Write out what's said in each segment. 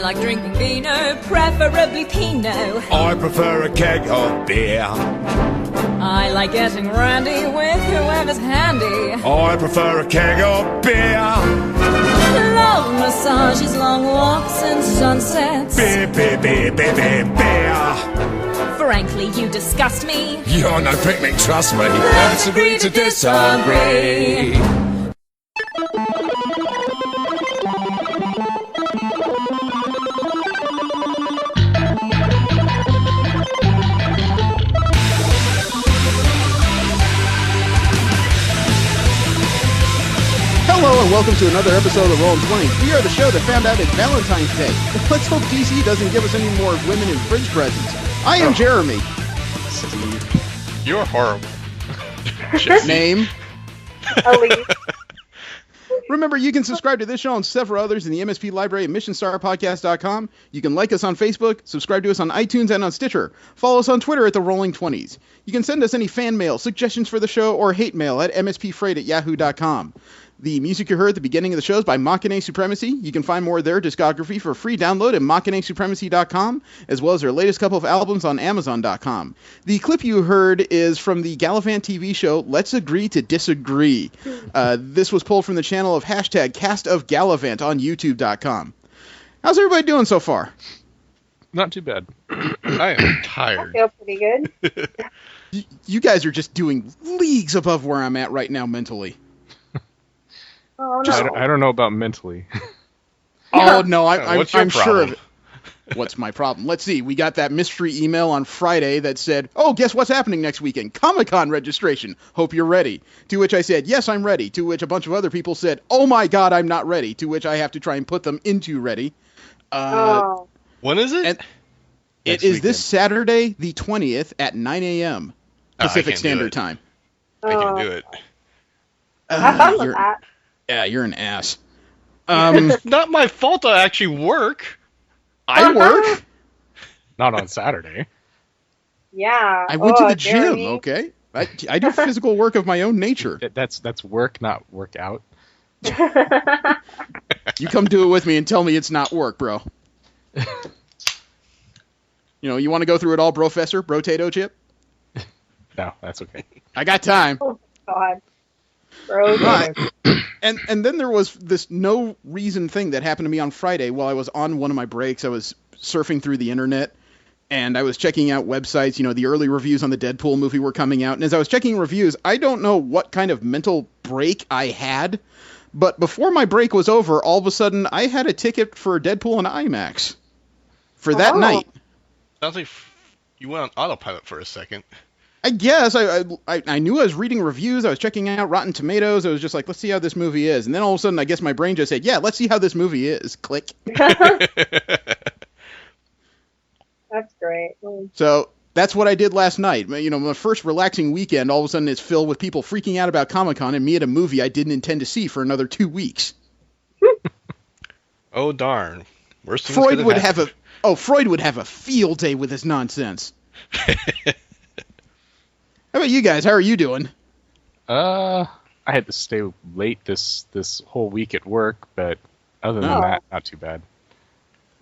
like drinking vino, preferably Pinot. I prefer a keg of beer. I like getting randy with whoever's handy. I prefer a keg of beer. Love massages, long walks and sunsets. Beer, beer, beer, beer, beer, beer. Frankly, you disgust me. You're no picnic, trust me. Let's agree to disagree. Hello and welcome to another episode of Rolling 20s. We are the show that found out it's Valentine's Day. Let's hope DC doesn't give us any more women in fridge presents. I am Jeremy. Steve. You're horrible. Name? Elise. Remember, you can subscribe to this show and several others in the MSP library at missionstarpodcast.com. You can like us on Facebook, subscribe to us on iTunes and on Stitcher. Follow us on Twitter at the Rolling 20s. You can send us any fan mail, suggestions for the show, or hate mail at mspfreight@yahoo.com. The music you heard at the beginning of the show is by Machine Supremacy. You can find more of their discography for free download at machinesupremacy.com, as well as their latest couple of albums on amazon.com. The clip you heard is from the Gallivant TV show Let's Agree to Disagree. This was pulled from the channel of hashtag Cast of Gallivant on youtube.com. How's everybody doing so far? Not too bad. I am tired. I feel pretty good. You guys are just doing leagues above where I'm at right now mentally. Oh, no. I don't know about mentally. Oh, no, I'm What's your sure of problem? it. What's my problem? Let's see. We got that mystery email on Friday that said, oh, guess what's happening next weekend? Comic-Con registration. Hope you're ready. To which I said, yes, I'm ready. To which a bunch of other people said, oh, my God, I'm not ready. To which I have to try and put them into ready. When is it? It is this Saturday, the 20th, at 9 a.m. Pacific can't do Standard it. Time. I can do it. Have fun with that. Yeah, you're an ass. It's not my fault I actually work. I work. Not on Saturday. Yeah. I went to the Jeremy. gym, okay? I do physical work of my own nature. That's work, not work out. You come do it with me and tell me it's not work, bro. You know, you want to go through it all, Brofessor? Brotato chip? No, that's okay. I got time. Oh, God. Bro, Right. And then there was this no reason thing that happened to me on Friday while I was on one of my breaks. I was surfing through the internet, and I was checking out websites. You know, the early reviews on the Deadpool movie were coming out. And as I was checking reviews, I don't know what kind of mental break I had, but before my break was over, all of a sudden, I had a ticket for Deadpool and IMAX for that night. Sounds like you went on autopilot for a second. I guess I knew I was reading reviews. I was checking out Rotten Tomatoes. I was just like, let's see how this movie is. And then all of a sudden, I guess my brain just said, yeah, let's see how this movie is. Click. That's great. So that's what I did last night. You know, my first relaxing weekend, all of a sudden it's filled with people freaking out about Comic-Con and me at a movie I didn't intend to see for another 2 weeks. Oh, darn. Worst things Freud could would happened. Freud would have a field day with this nonsense. How about you guys? How are you doing? I had to stay late this whole week at work, but other than that, not too bad.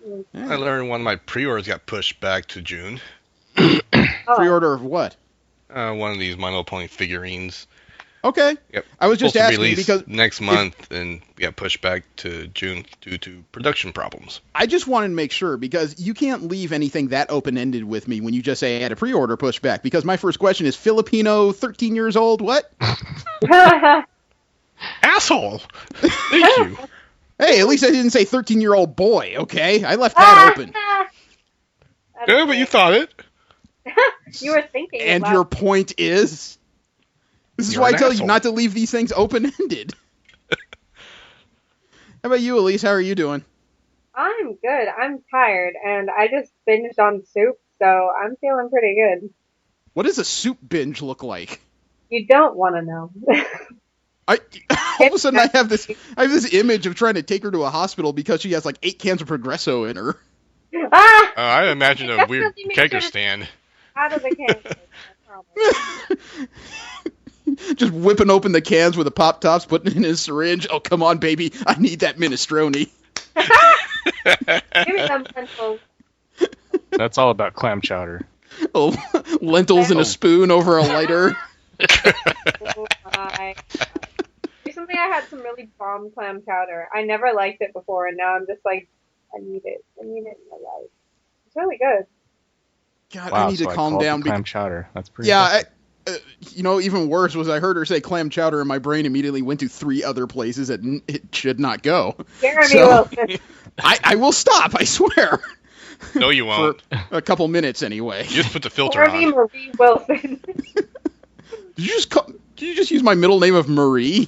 Yeah. I learned one of my pre-orders got pushed back to June. Pre-order of what? One of these My Little Pony figurines. Okay. Yep. I was just Supposed to asking release because next month and got pushed back to June due to production problems. I just wanted to make sure, because you can't leave anything that open-ended with me when you just say I had a pre-order pushed back, because my first question is Filipino, 13 years old, what? Asshole! Thank you. Hey, at least I didn't say 13-year-old boy, okay? I left that open. Yeah, but you thought it. You were thinking And about your point is? This is You're why I an tell you asshole. not to leave these things open-ended. How about you, Elise? How are you doing? I'm good. I'm tired, and I just binged on soup, so I'm feeling pretty good. What does a soup binge look like? You don't want to know. All of a sudden I have this image of trying to take her to a hospital because she has like 8 cans of Progresso in her. Ah! I imagine a weird Definitely make kegger sure to- stand. Out of the can. Just whipping open the cans with the pop tops, putting it in his syringe. Oh, come on, baby. I need that minestrone. Give me them lentils. That's all about clam chowder. Oh, lentils in a spoon over a lighter. Oh my God. Recently, I had some really bomb clam chowder. I never liked it before, and now I'm just like, I need it. I need it in my life. It's really good. God, Wow, I need so to calm called down. it clam chowder. That's pretty. Yeah, even worse was I heard her say clam chowder, and my brain immediately went to 3 other places that it should not go. Jeremy So- Wilson. I will stop, I swear. No, you won't. For a couple minutes anyway. You just put the filter Jeremy on. Marie Wilson. Did you just use my middle name of Marie?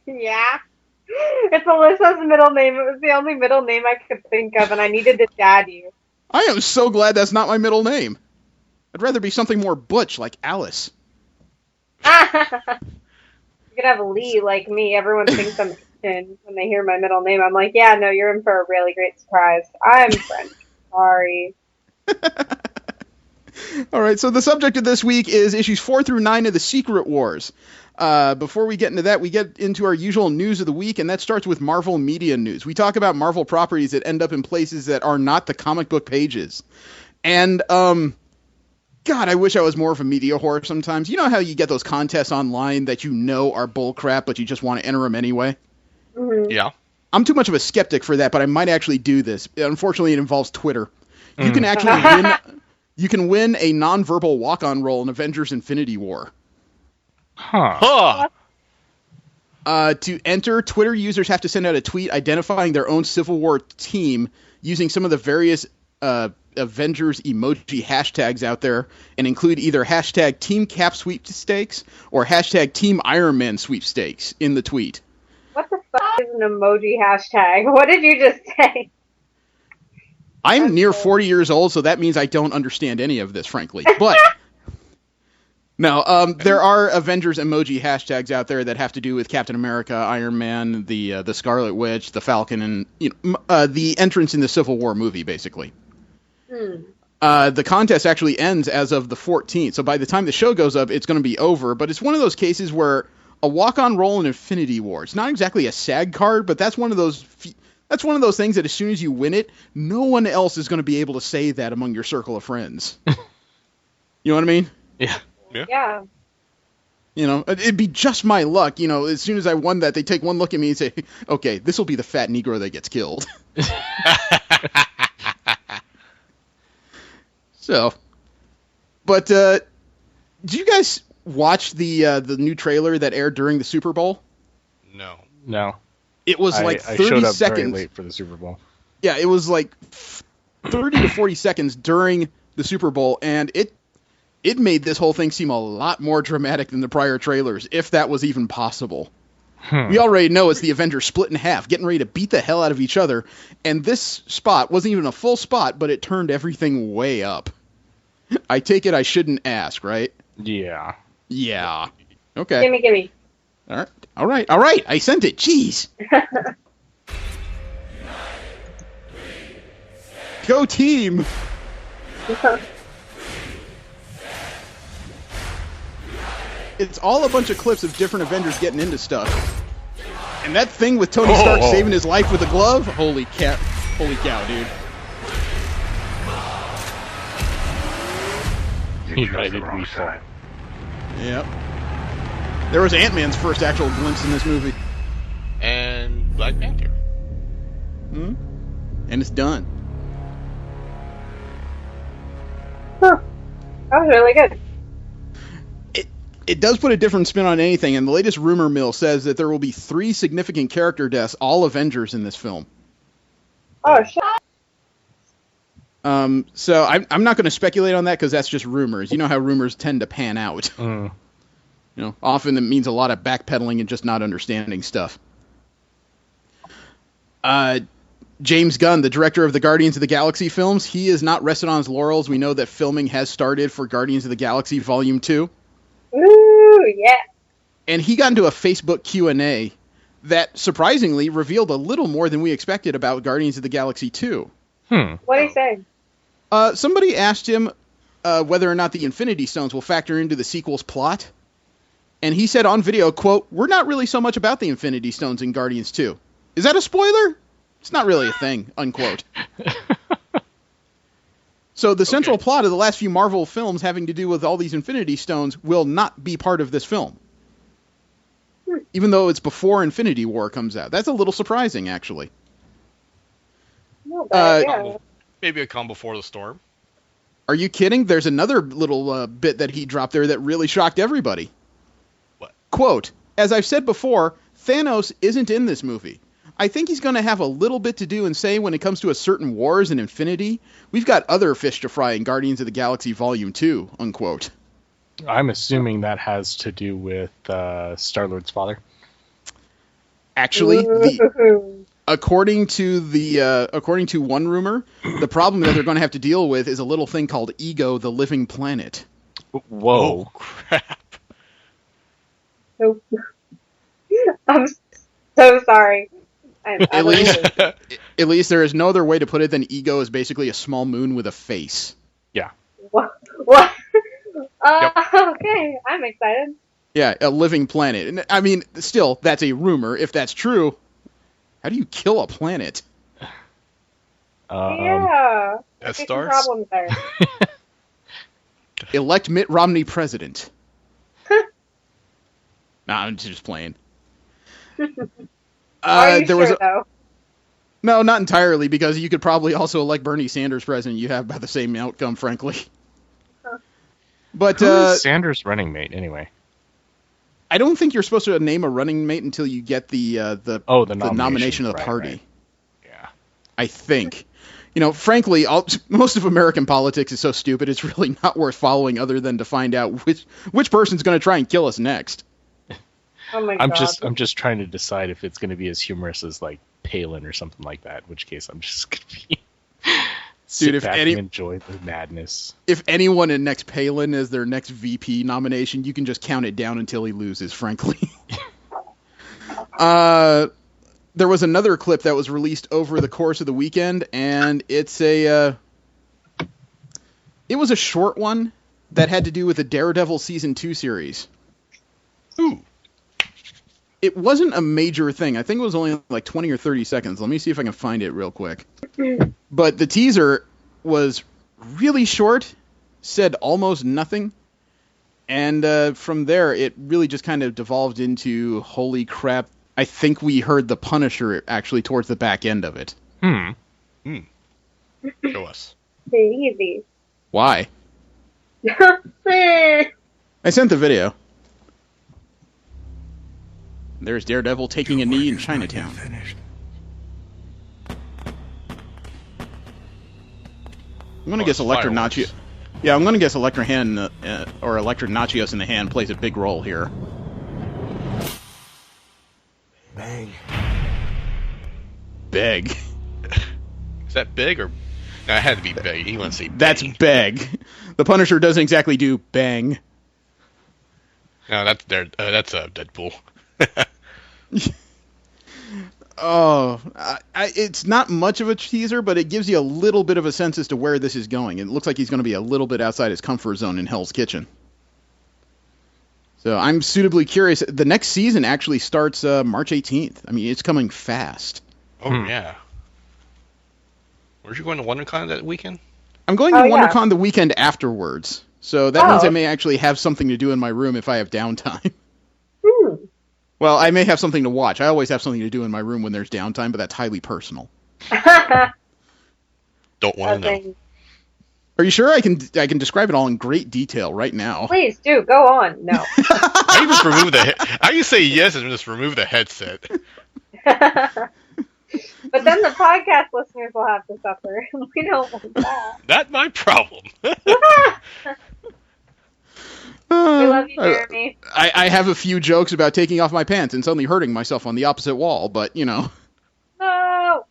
Yeah. It's Alyssa's middle name. It was the only middle name I could think of, and I needed to dad you. I am so glad that's not my middle name. I'd rather be something more butch, like Alice. You could have Lee like me. Everyone thinks I'm Asian when they hear my middle name. I'm like, yeah, no, you're in for a really great surprise. I'm French. Sorry. All right, so the subject of this week is issues 4 through 9 of the Secret Wars. Before we get into that, we get into our usual news of the week, and that starts with Marvel media news. We talk about Marvel properties that end up in places that are not the comic book pages. And, God, I wish I was more of a media whore sometimes. You know how you get those contests online that you know are bullcrap, but you just want to enter them anyway? Mm-hmm. Yeah. I'm too much of a skeptic for that, but I might actually do this. Unfortunately, it involves Twitter. You can actually win. You can win a non-verbal walk-on role in Avengers Infinity War. Huh. To enter, Twitter users have to send out a tweet identifying their own Civil War team using some of the various Avengers emoji hashtags out there, and include either hashtag Team Cap Sweepstakes or hashtag Team Iron Man Sweepstakes in the tweet. What the fuck is an emoji hashtag? What did you just say? I'm near 40 years old, so that means I don't understand any of this, frankly. But no, there are Avengers emoji hashtags out there that have to do with Captain America, Iron Man, the Scarlet Witch, the Falcon, and the entrance in the Civil War movie, basically. The contest actually ends as of the 14th, so by the time the show goes up, it's going to be over. But it's one of those cases where a walk-on role in Infinity War, it's not exactly a SAG card, but that's one of those things that as soon as you win it, no one else is going to be able to say that among your circle of friends. You know what I mean? Yeah. Yeah. You know, it'd be just my luck. You know, as soon as I won that, they take one look at me and say, okay, this will be the fat Negro that gets killed. So, but did you guys watch the new trailer that aired during the Super Bowl? No. No. It was like 30 I showed up seconds. very late for the Super Bowl. Yeah, it was like 30 to 40 seconds during the Super Bowl, and it made this whole thing seem a lot more dramatic than the prior trailers, if that was even possible. We already know it's the Avengers split in half, getting ready to beat the hell out of each other, and this spot wasn't even a full spot, but it turned everything way up. I take it I shouldn't ask, right? Yeah. Yeah. Okay. Gimme. All right. I sent it. Jeez. Go team. It's all a bunch of clips of different Avengers getting into stuff. And that thing with Tony Stark saving his life with a glove, holy cow, dude. United we fall. Yep. There was Ant-Man's first actual glimpse in this movie. And Black Panther. And it's done. Huh. That was really good. It does put a different spin on anything, and the latest rumor mill says that there will be 3 significant character deaths, all Avengers, in this film. Oh, shit. So I'm not going to speculate on that because that's just rumors. You know how rumors tend to pan out. You know, often it means a lot of backpedaling and just not understanding stuff. James Gunn, the director of the Guardians of the Galaxy films, he is not rested on his laurels. We know that filming has started for Guardians of the Galaxy Volume 2. Ooh, yeah. And he got into a Facebook Q&A that surprisingly revealed a little more than we expected about Guardians of the Galaxy 2. What did he say? Somebody asked him whether or not the Infinity Stones will factor into the sequel's plot. And he said on video, quote, "We're not really so much about the Infinity Stones in Guardians 2. Is that a spoiler? It's not really a thing, unquote. So the central plot of the last few Marvel films having to do with all these Infinity Stones will not be part of this film. Even though it's before Infinity War comes out. That's a little surprising, actually. No, but, yeah. Maybe a calm before the storm. Are you kidding? There's another little bit that he dropped there that really shocked everybody. What? Quote, as I've said before, Thanos isn't in this movie. I think he's going to have a little bit to do and say when it comes to a certain wars in Infinity. We've got other fish to fry in Guardians of the Galaxy Volume 2, unquote. I'm assuming that has to do with Star-Lord's father. Actually, according to one rumor, the problem that they're going to have to deal with is a little thing called Ego, the living planet. Whoa. Oh, crap. I'm so sorry. At least there is no other way to put it than Ego is basically a small moon with a face. Yeah. What? Okay, I'm excited. Yeah, a living planet. And, I mean, still, that's a rumor. If that's true, how do you kill a planet? Yeah. That Some starts. problems there. Elect Mitt Romney president. Nah, I'm just playing. Are you there sure, though? No, not entirely, because you could probably also elect Bernie Sanders president. You have about the same outcome, frankly. But Who is Sanders' running mate, anyway? I don't think you're supposed to name a running mate until you get the nomination of the party. Right. Yeah. I think. You know, frankly, most of American politics is so stupid, it's really not worth following other than to find out which person's going to try and kill us next. Oh my God. I'm just trying to decide if it's going to be as humorous as like Palin or something like that. In which case, I'm just going to be sit back and enjoy the madness. If anyone in next Palin is their next VP nomination, you can just count it down until he loses. Frankly, there was another clip that was released over the course of the weekend, and it was a short one that had to do with the Daredevil Season 2 series. Ooh. It wasn't a major thing. I think it was only like 20 or 30 seconds. Let me see if I can find it real quick. But the teaser was really short, said almost nothing, and from there it really just kind of devolved into, holy crap, I think we heard the Punisher actually towards the back end of it. Show us. Easy. Why? I sent the video. There's Daredevil taking a knee in Chinatown. I'm gonna guess Electra Nachios. Yeah, I'm gonna guess Electra Nachios in the Hand plays a big role here. Bang. Beg. Is that big or? No, it had to be big. He wants to say bang. That's beg. The Punisher doesn't exactly do bang. No, that's Deadpool. Oh, it's not much of a teaser, but it gives you a little bit of a sense as to where this is going. It looks like he's going to be a little bit outside his comfort zone in Hell's Kitchen. So I'm suitably curious. The next season actually starts March 18th. I mean, it's coming fast. Oh, yeah. Where's you going to WonderCon that weekend? I'm going to WonderCon the weekend afterwards. So that means I may actually have something to do in my room if I have downtime. Well, I may have something to watch. I always have something to do in my room when there's downtime, but that's highly personal. Don't want to know. Are you sure? I can describe it all in great detail right now. Please do, go on. No. I just remove how you say yes and just remove the headset. But then the podcast listeners will have to suffer. We don't want that. Not my problem. We love you, Jeremy. I have a few jokes about taking off my pants and suddenly hurting myself on the opposite wall, but, you know. No!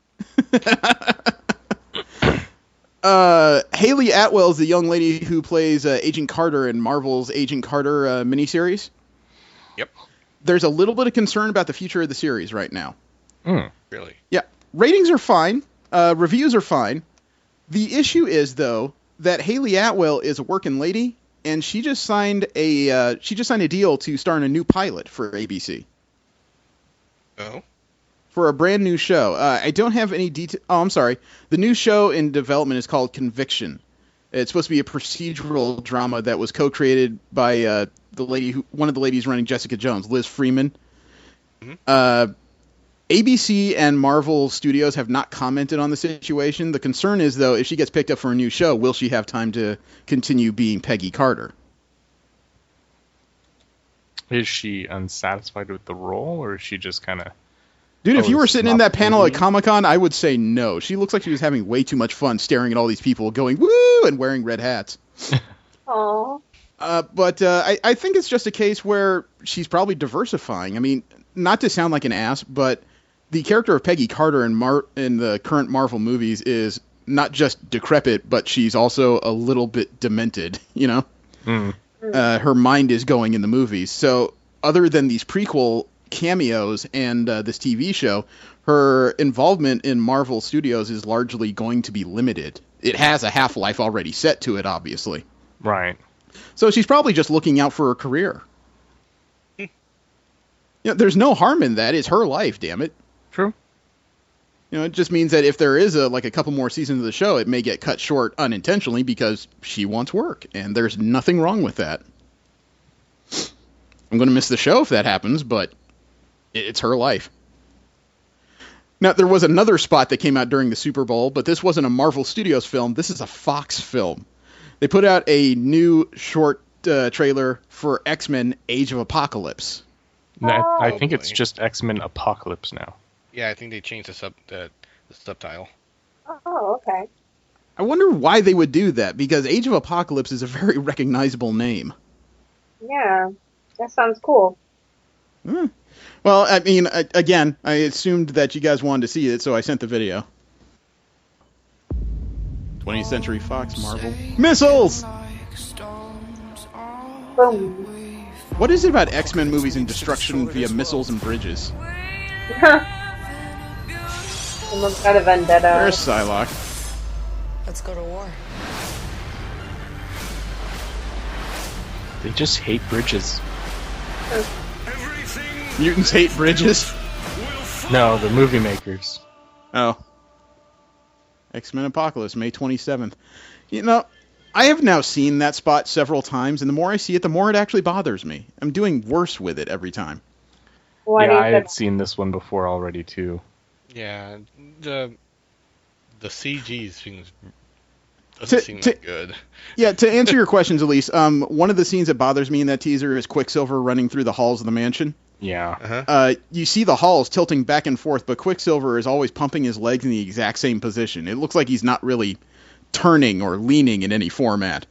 Haley Atwell is the young lady who plays Agent Carter in Marvel's Agent Carter miniseries. Yep. There's a little bit of concern about the future of the series right now. Really? Yeah. Ratings are fine. Reviews are fine. The issue is, though, that Haley Atwell is a working lady, and she just signed a deal to star in a new pilot for ABC. Oh. for a brand new show. I don't have any detail. Oh, I'm sorry. The new show in development is called Conviction. It's supposed to be a procedural drama that was co-created by one of the ladies running Jessica Jones, Liz Freeman. Mm-hmm. ABC and Marvel Studios have not commented on the situation. The concern is, though, if she gets picked up for a new show, will she have time to continue being Peggy Carter? Is she unsatisfied with the role, or is she just kind of... Dude, if you were sitting in that panel at Comic-Con, I would say no. She looks like she was having way too much fun staring at all these people going, woo, and wearing red hats. Aww. But I think it's just a case where she's probably diversifying. I mean, not to sound like an ass, but the character of Peggy Carter in the current Marvel movies is not just decrepit, but she's also a little bit demented, you know? Mm. Her mind is going in the movies. So other than these prequel cameos and this TV show, her involvement in Marvel Studios is largely going to be limited. It has a half-life already set to it, obviously. Right. So she's probably just looking out for her career. You know, there's no harm in that. It's her life, damn it. True. You know, it just means that if there is a couple more seasons of the show, it may get cut short unintentionally because she wants work, and there's nothing wrong with that. I'm going to miss the show if that happens, but it's her life. Now, there was another spot that came out during the Super Bowl, but this wasn't a Marvel Studios film. This is a Fox film. They put out a new short trailer for X-Men Age of Apocalypse. I think it's just X-Men Apocalypse now. Yeah, I think they changed the subtitle. Oh, okay. I wonder why they would do that, because Age of Apocalypse is a very recognizable name. Yeah, that sounds cool. Hmm. Well, I mean, again, I assumed that you guys wanted to see it, so I sent the video. 20th Century Fox, Marvel. Missiles! Boom. What is it about X-Men movies and destruction via missiles and bridges? Someone's got a vendetta. There's Psylocke. Let's go to war. They just hate bridges. Mutants hate bridges? No, the movie makers. Oh. X-Men Apocalypse, May 27th. You know, I have now seen that spot several times, and the more I see it, the more it actually bothers me. I'm doing worse with it every time. Yeah, I had seen this one before already, too. Yeah, the CG doesn't seem that good. Yeah, to answer your questions, Elise, one of the scenes that bothers me in that teaser is Quicksilver running through the halls of the mansion. Yeah. Uh-huh. You see the halls tilting back and forth, but Quicksilver is always pumping his legs in the exact same position. It looks like he's not really turning or leaning in any format.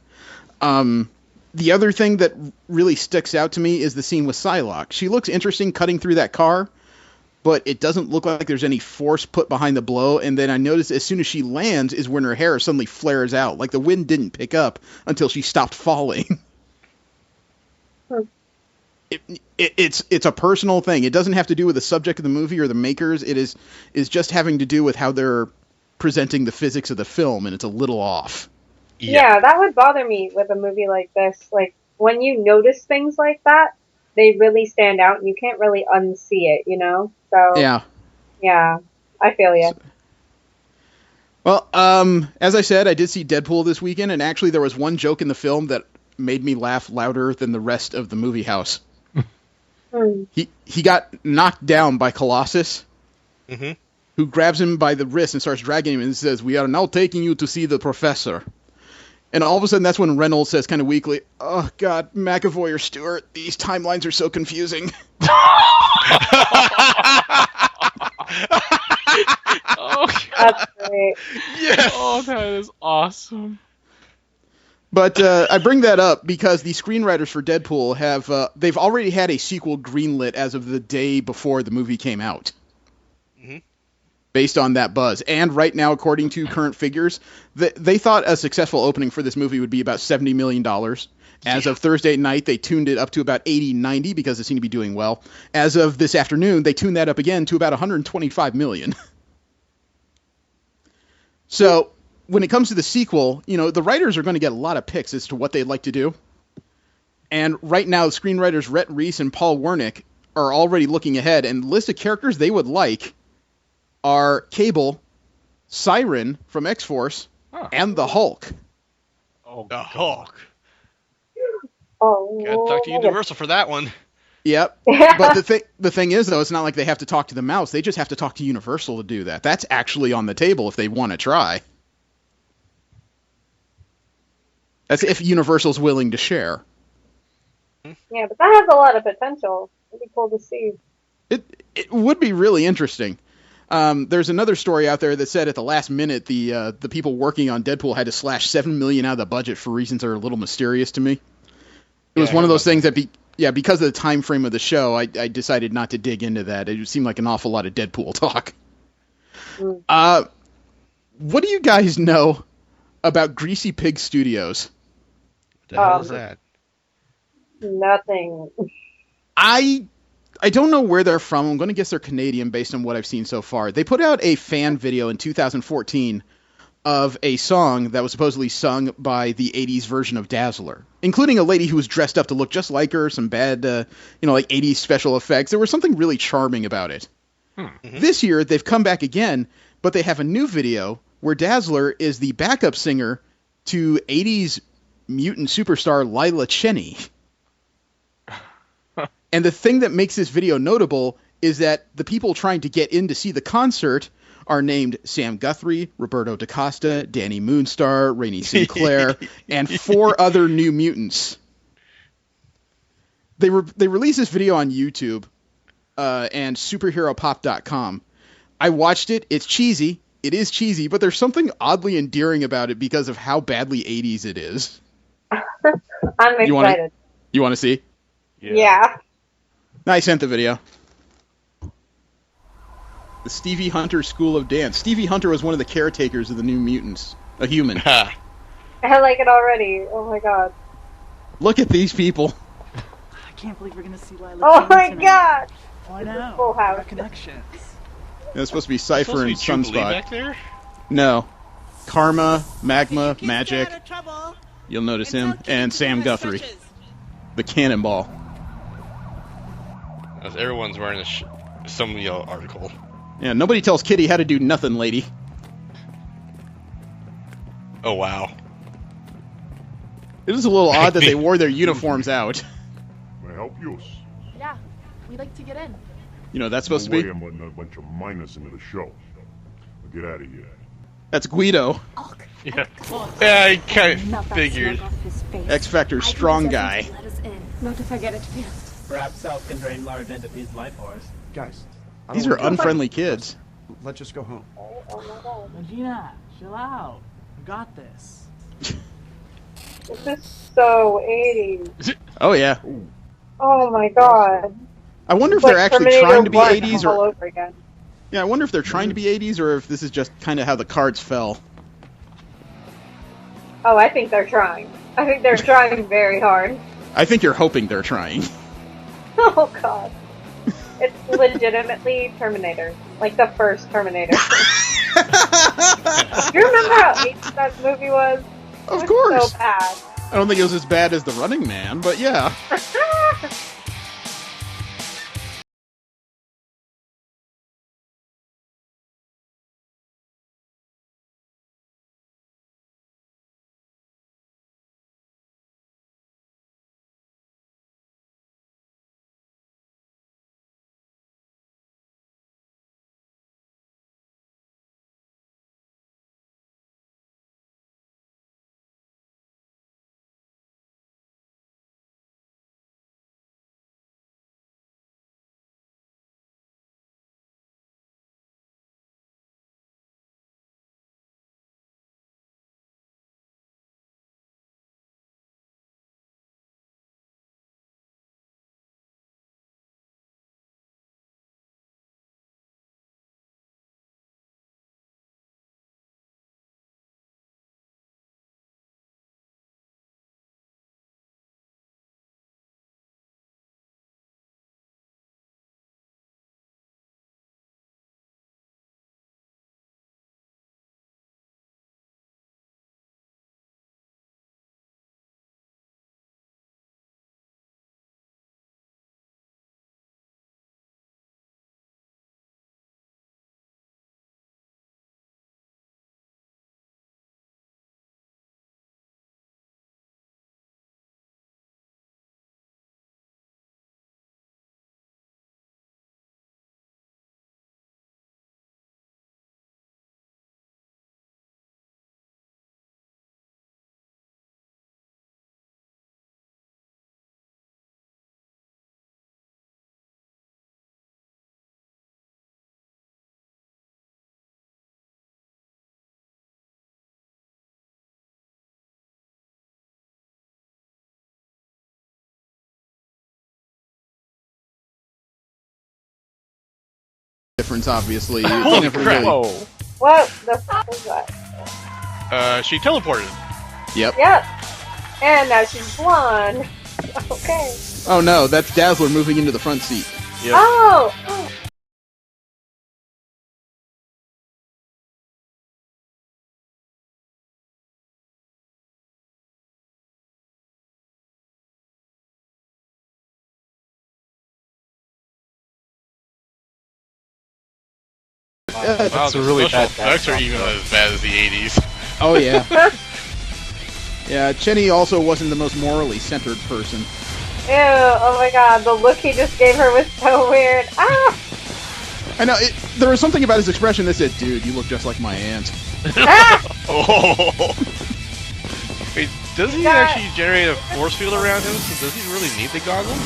The other thing that really sticks out to me is the scene with Psylocke. She looks interesting cutting through that car, but it doesn't look like there's any force put behind the blow. And then I noticed as soon as she lands is when her hair suddenly flares out. Like the wind didn't pick up until she stopped falling. It's a personal thing. It doesn't have to do with the subject of the movie or the makers. It is just having to do with how they're presenting the physics of the film, and it's a little off. Yeah, that would bother me with a movie like this. Like, when you notice things like that, they really stand out, and you can't really unsee it, you know? So yeah, I feel you. Well, as I said, I did see Deadpool this weekend, and actually there was one joke in the film that made me laugh louder than the rest of the movie house. He got knocked down by Colossus, who grabs him by the wrist and starts dragging him and says, "We are now taking you to see the professor." And all of a sudden, that's when Reynolds says kind of weakly, "Oh, God, McAvoy or Stewart, these timelines are so confusing." Oh, That's great. Yes! Oh, that is awesome. But I bring that up because the screenwriters for Deadpool have they've already had a sequel greenlit as of the day before the movie came out. Based on that buzz. And right now, according to current figures, they thought a successful opening for this movie would be about $70 million. As of Thursday night, they tuned it up to about 80, 90 because it seemed to be doing well. As of this afternoon, they tuned that up again to about 125 million. So when it comes to the sequel, you know, the writers are going to get a lot of picks as to what they'd like to do. And right now, the screenwriters Rhett Reese and Paul Wernick are already looking ahead, and the list of characters they would like are Cable, Siren from X-Force, and the Hulk. Oh, the Hulk. Oh, gotta talk to Universal for that one. Yep. But the thing is, though, it's not like they have to talk to the mouse. They just have to talk to Universal to do that. That's actually on the table if they want to try. That's if Universal's willing to share. Yeah, but that has a lot of potential. It'd be cool to see. It would be really interesting. There's another story out there that said at the last minute the people working on Deadpool had to slash $7 million out of the budget for reasons that are a little mysterious to me. It was one of those things that because of the time frame of the show, I decided not to dig into that. It seemed like an awful lot of Deadpool talk. What do you guys know about Greasy Pig Studios? What the hell is that? Nothing. I don't know where they're from. I'm going to guess they're Canadian based on what I've seen so far. They put out a fan video in 2014 of a song that was supposedly sung by the 80s version of Dazzler, including a lady who was dressed up to look just like her, some bad, like 80s special effects. There was something really charming about it. Mm-hmm. This year, they've come back again, but they have a new video where Dazzler is the backup singer to 80s mutant superstar Lila Cheney. And the thing that makes this video notable is that the people trying to get in to see the concert are named Sam Guthrie, Roberto DaCosta, Danny Moonstar, Rainey Sinclair, and 4 other New Mutants. They released this video on YouTube and superheropop.com. I watched it. It's cheesy. It is cheesy, but there's something oddly endearing about it because of how badly 80s it is. I'm excited. You want to see? Yeah. I sent the video. The Stevie Hunter School of Dance. Stevie Hunter was one of the caretakers of the New Mutants. A human. I like it already. Oh my god. Look at these people. I can't believe we're going to see Lila. Oh my god. I know. Full house. Our connections. It's supposed to be Cypher and Sunspot. Back there? No. Karma, Magma, Magic. You'll notice him. And Sam Guthrie. The Cannonball. As everyone's wearing some yellow article. Yeah, nobody tells Kitty how to do nothing, lady. Oh, wow. It is a little odd that they wore their uniforms out. May I help you? Yeah, we'd like to get in. You know, that's supposed to be... I'm letting a bunch of minors into the show. Get out of here. That's Guido. Yeah, I kind of figured. X Factor strong guy. Not if I get it here. Perhaps South can drain large entities life force. Guys, these are unfriendly kids. Let's just go home. Oh my god. Regina, chill out. You got this. This is so 80s. Oh, yeah. Oh my god. I wonder if It's they're like actually Terminator trying to be 1 80s all or... over again. Yeah, I wonder if they're trying to be 80s or if this is just kind of how the cards fell. Oh, I think they're trying. I think they're trying very hard. I think you're hoping they're trying. Oh god. It's legitimately Terminator. Like the first Terminator. Do you remember how 80s that movie was? Of course. So bad. I don't think it was as bad as The Running Man, but yeah. reference, obviously. Holy crap! Really... Whoa. What the fuck was that? She teleported. Yep. Yep. And now she's blonde. Okay. Oh no, that's Dazzler moving into the front seat. Yep. Oh! Wow, It's a really bad effects are even as bad as the 80s. Oh yeah. Yeah, Cheney also wasn't the most morally centered person. Ew, oh my god, the look he just gave her was so weird. Ah! I know, there was something about his expression that said, dude, you look just like my aunt. Oh. Wait, does he actually generate a force field around him? So does he really need the goggles?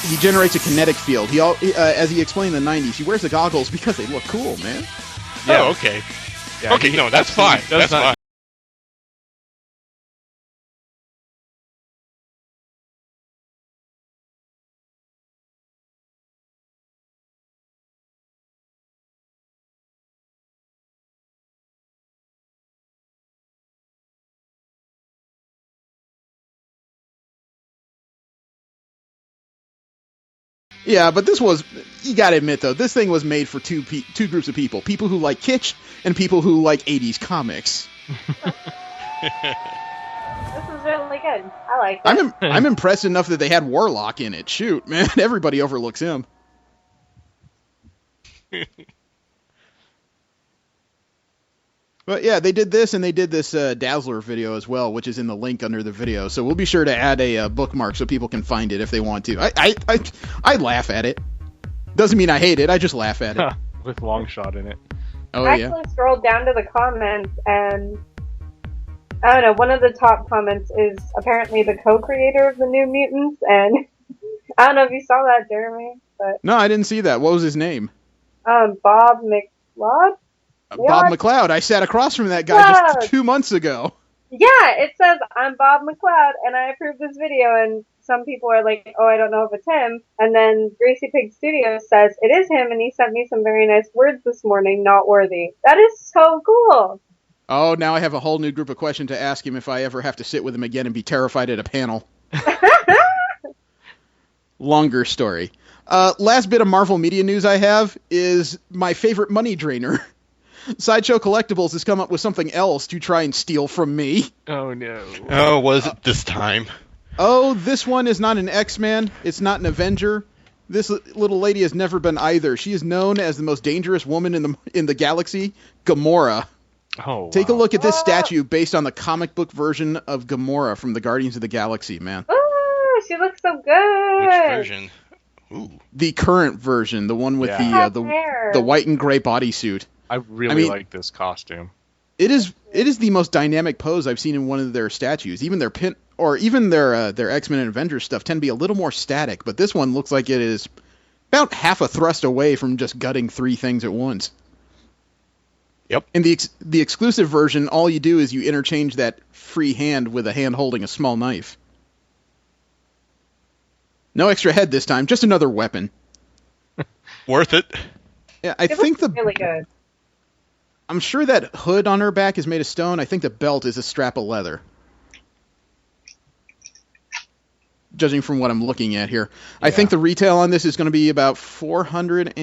He generates a kinetic field. As he explained in the 90s, he wears the goggles because they look cool, man. Yeah. Oh, okay. Yeah, okay, no, that's fine. That's fine. Yeah, but this was, you gotta admit though, this thing was made for two groups of people. People who like kitsch and people who like 80s comics. This is really good. I like it. I'm impressed enough that they had Warlock in it. Shoot, man, everybody overlooks him. But yeah, they did this, and they did this Dazzler video as well, which is in the link under the video. So we'll be sure to add a bookmark so people can find it if they want to. I laugh at it. Doesn't mean I hate it. I just laugh at it. With Longshot in it. Oh I yeah. actually scrolled down to the comments, and I don't know. One of the top comments is apparently the co-creator of the New Mutants, and I don't know if you saw that, Jeremy. But No, I didn't see that. What was his name? Bob McLeod. Bob McLeod. I sat across from that guy just 2 months ago. Yeah, it says, I'm Bob McLeod, and I approve this video, and some people are like, oh, I don't know if it's him. And then Greasy Pig Studios says, it is him, and he sent me some very nice words this morning, not worthy. That is so cool. Oh, now I have a whole new group of questions to ask him if I ever have to sit with him again and be terrified at a panel. Longer story. Last bit of Marvel media news I have is my favorite money drainer. Sideshow Collectibles has come up with something else to try and steal from me. Oh no. Oh, was it this time? Oh, this one is not an X-Man. It's not an Avenger. This little lady has never been either. She is known as the most dangerous woman in the galaxy, Gamora. Oh, wow. Take a look at this statue based on the comic book version of Gamora from the Guardians of the Galaxy, man. Oh, she looks so good. Which version? Ooh. The current version, the one with the white and gray bodysuit. I really like this costume. It is the most dynamic pose I've seen in one of their statues. Even their their X-Men and Avengers stuff tend to be a little more static, but this one looks like it is about half a thrust away from just gutting three things at once. Yep. In the exclusive version, all you do is you interchange that free hand with a hand holding a small knife. No extra head this time, just another weapon. Worth it. Yeah, I think really good. I'm sure that hood on her back is made of stone. I think the belt is a strap of leather. Judging from what I'm looking at here. Yeah. I think the retail on this is going to be about $420,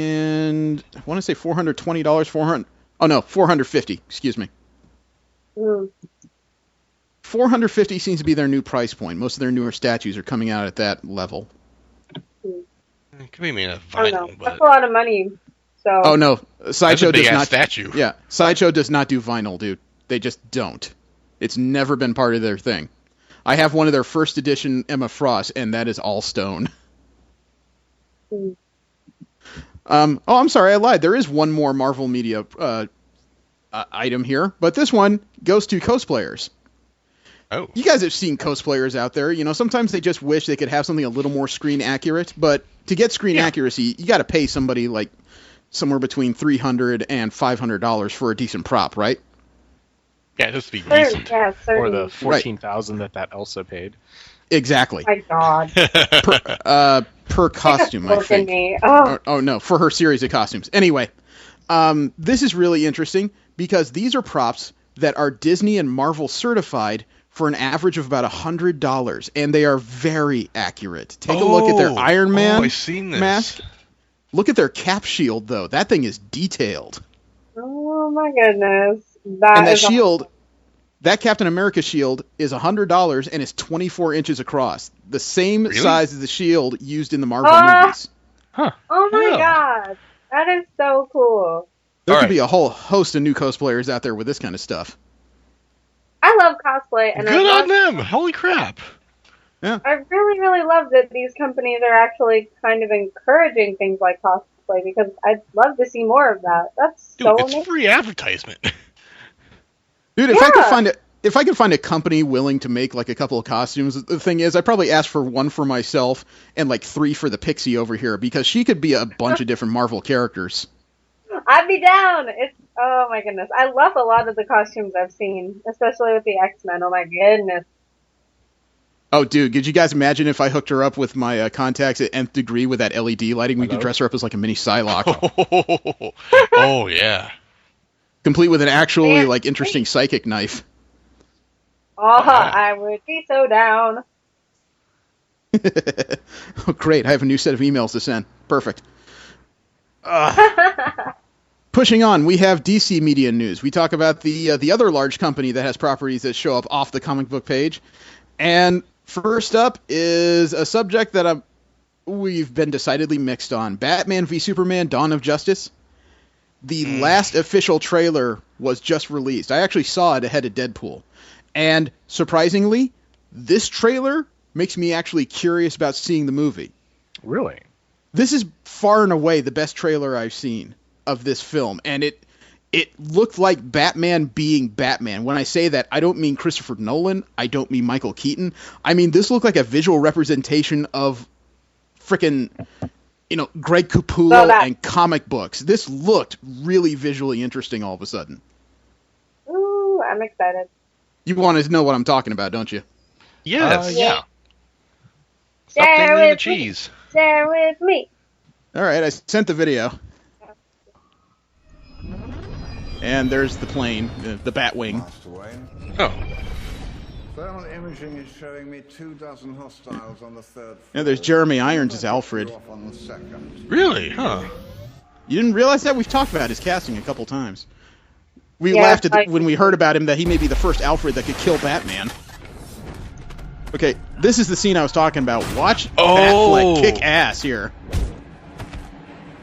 $450, excuse me. Mm. $450 seems to be their new price point. Most of their newer statues are coming out at that level. It could be made of vinyl, but that's a lot of money. So. Oh no, Sideshow does not. Statue. Yeah, Sideshow does not do vinyl, dude. They just don't. It's never been part of their thing. I have one of their first edition Emma Frost, and that is all stone. Mm. I'm sorry, I lied. There is one more Marvel Media item here, but this one goes to cosplayers. Oh. You guys have seen cosplayers out there. You know, sometimes they just wish they could have something a little more screen accurate, but to get screen accuracy, you got to pay somebody like somewhere between $300 and $500 for a decent prop, right? Yeah, it has to be decent. Yeah, or the $14,000 that Elsa paid. Exactly. My God. Per costume, I think. Me. Oh. Oh no, for her series of costumes. Anyway, This is really interesting because these are props that are Disney and Marvel certified for an average of about $100, and they are very accurate. Take a look at their Iron Man I've seen this. mask. Look at their cap shield, though. That thing is detailed. Oh my goodness. That shield, that Captain America shield is $100 and is 24 inches across. The same size as the shield used in the Marvel movies. Huh. Oh my god. That is so cool. There could be a whole host of new cosplayers out there with this kind of stuff. I love cosplay. And Good on them! Holy crap. Yeah. I really, really love that these companies are actually kind of encouraging things like cosplay because I'd love to see more of that. That's so amazing. It's free advertisement. Dude, if I could find a company willing to make like a couple of costumes, the thing is, I'd probably ask for one for myself and like 3 for the Pixie over here because she could be a bunch of different Marvel characters. I'd be down. Oh my goodness. I love a lot of the costumes I've seen, especially with the X-Men. Oh my goodness. Oh, dude, could you guys imagine if I hooked her up with my contacts at nth degree with that LED lighting? We could dress her up as like a mini Psylocke. Oh, yeah. Complete with an actually like interesting psychic knife. Oh, yeah. I would be so down. Oh, great. I have a new set of emails to send. Perfect. Pushing on, we have DC Media News. We talk about the other large company that has properties that show up off the comic book page. And first up is a subject that we've been decidedly mixed on. Batman v Superman: Dawn of Justice. The last official trailer was just released. I actually saw it ahead of Deadpool. And surprisingly, this trailer makes me actually curious about seeing the movie. Really? This is far and away the best trailer I've seen of this film, and it looked like Batman being Batman. When I say that, I don't mean Christopher Nolan, I don't mean Michael Keaton. I mean, this looked like a visual representation of frickin', Greg Capullo and comic books. This looked really visually interesting all of a sudden. Ooh, I'm excited. You want to know what I'm talking about, don't you? Yes. Yeah. Stop dangling the cheese. Share with me. All right, I sent the video. And there's the plane, the Batwing. Oh. Thermal imaging is showing me 24 hostiles on the third floor. Yeah, there's Jeremy Irons as Alfred. Really? Huh. You didn't realize that? We've talked about his casting a couple times. We laughed when we heard about him that he may be the first Alfred that could kill Batman. Okay, this is the scene I was talking about. Watch Batfleck kick ass here.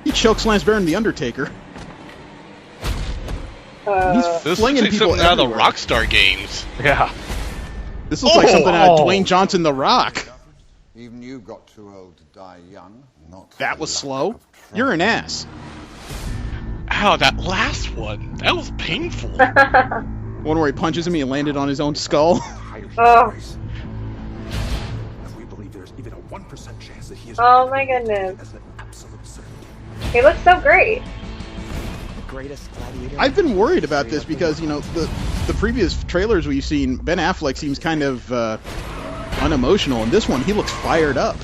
He chokeslams Baron the Undertaker. He's flinging people something out of the Rockstar games. Yeah. This looks like something out of Dwayne Johnson, The Rock. Even you got too old to die young. That was slow. You're an ass. Ow, that last one. That was painful. One where he punches him, he landed on his own skull. Oh. We believe there's even a 1% chance that he is. Oh my goodness. He looks so great. I've been worried about this because, the previous trailers we've seen, Ben Affleck seems kind of unemotional. In this one, he looks fired up.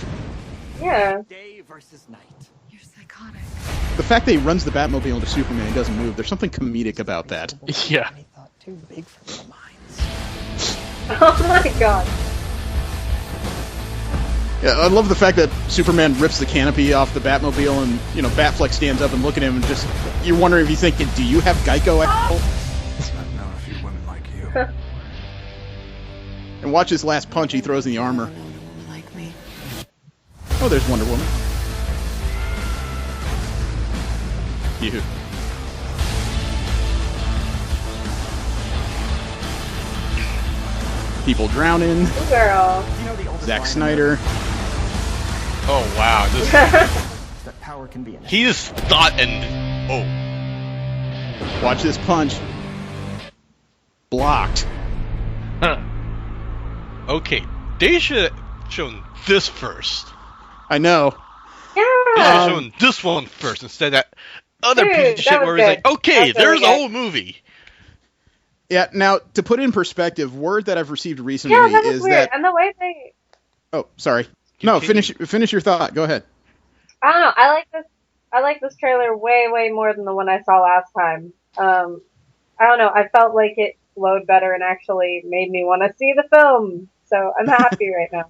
Yeah. Day versus night. You're psychotic. The fact that he runs the Batmobile into Superman and doesn't move, there's something comedic about that. Yeah. Too big for little minds. Oh my god. Yeah, I love the fact that Superman rips the canopy off the Batmobile and, Batfleck stands up and look at him and just, you're wondering if he's thinking, do you have Geico, asshole? I've known a few women like you. And watch his last punch he throws in the armor. Like me. Oh, there's Wonder Woman. You. People drowning. Ooh, girl. Zack Snyder. Oh, wow. That power can be He just thought and... Oh. Watch this punch. Blocked. Huh. Okay, they should have shown this first. I know. Yeah. They should have shown this one first instead of that other piece of shit where it's like, okay, there's the whole movie. Yeah, now, to put in perspective, word that I've received recently is is weird. that... And the way they... Oh, sorry. No, finish your thought. Go ahead. I don't know. I like this. I like this trailer way, way more than the one I saw last time. I don't know. I felt like it flowed better and actually made me want to see the film. So I'm happy right now.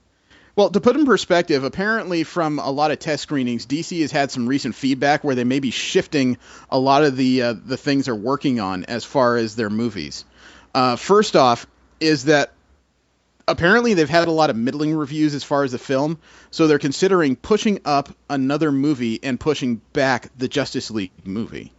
Well, to put in perspective, apparently from a lot of test screenings, DC has had some recent feedback where they may be shifting a lot of the things they're working on as far as their movies. First off is that apparently they've had a lot of middling reviews as far as the film, so they're considering pushing up another movie and pushing back the Justice League movie.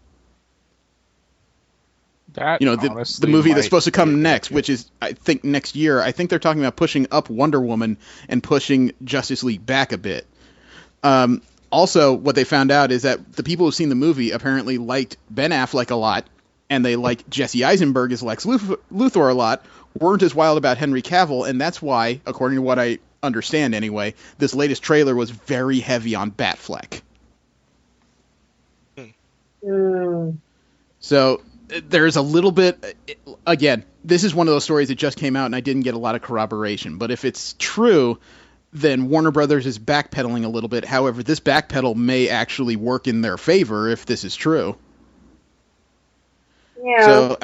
That, the movie that's supposed to come next, which is, I think, next year. I think they're talking about pushing up Wonder Woman and pushing Justice League back a bit. Also, what they found out is that the people who've seen the movie apparently liked Ben Affleck a lot, and they liked Jesse Eisenberg as Lex Luthor a lot, weren't as wild about Henry Cavill, and that's why, according to what I understand anyway, this latest trailer was very heavy on Batfleck. So there's a little bit, again, this is one of those stories that just came out and I didn't get a lot of corroboration, but if it's true, then Warner Brothers is backpedaling a little bit. However, this backpedal may actually work in their favor if this is true. Yeah. So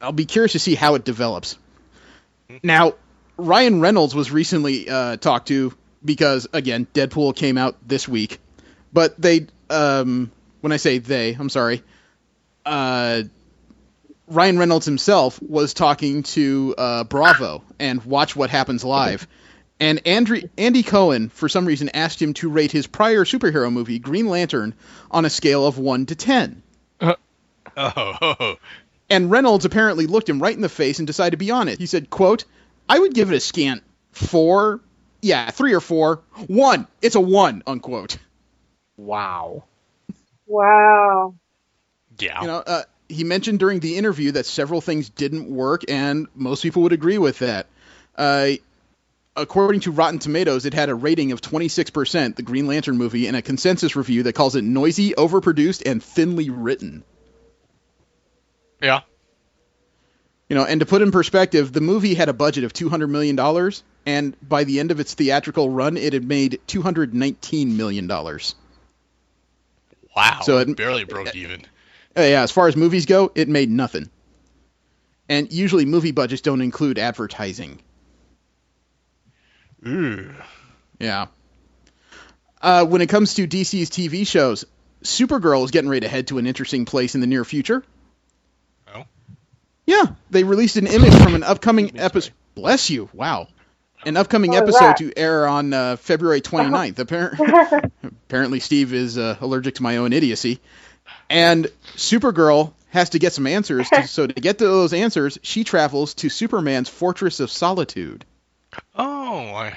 I'll be curious to see how it develops. Now, Ryan Reynolds was recently talked to because, again, Deadpool came out this week. But they, when I say they, I'm sorry, Ryan Reynolds himself was talking to Bravo and Watch What Happens Live. And Andy Cohen, for some reason, asked him to rate his prior superhero movie, Green Lantern, on a scale of 1 to 10. And Reynolds apparently looked him right in the face and decided to be honest. He said, quote, I would give it a scant 4. Yeah, 3 or 4. 1. It's a 1, unquote. Wow. Wow. Yeah. He mentioned during the interview that several things didn't work, and most people would agree with that. According to Rotten Tomatoes, it had a rating of 26%, the Green Lantern movie, and a consensus review that calls it noisy, overproduced, and thinly written. Yeah. And to put in perspective, the movie had a budget of $200 million, and by the end of its theatrical run, it had made $219 million. Wow. So it barely broke even. Yeah, as far as movies go, it made nothing. And usually movie budgets don't include advertising. Ooh. Yeah. When it comes to DC's TV shows, Supergirl is getting ready to head to an interesting place in the near future. Oh? Yeah, they released an image from an upcoming episode. Bless you. Wow. An upcoming episode to air on February 29th. Apparently Steve is allergic to my own idiocy. And Supergirl has to get some answers. So to get to those answers, she travels to Superman's Fortress of Solitude. Oh, I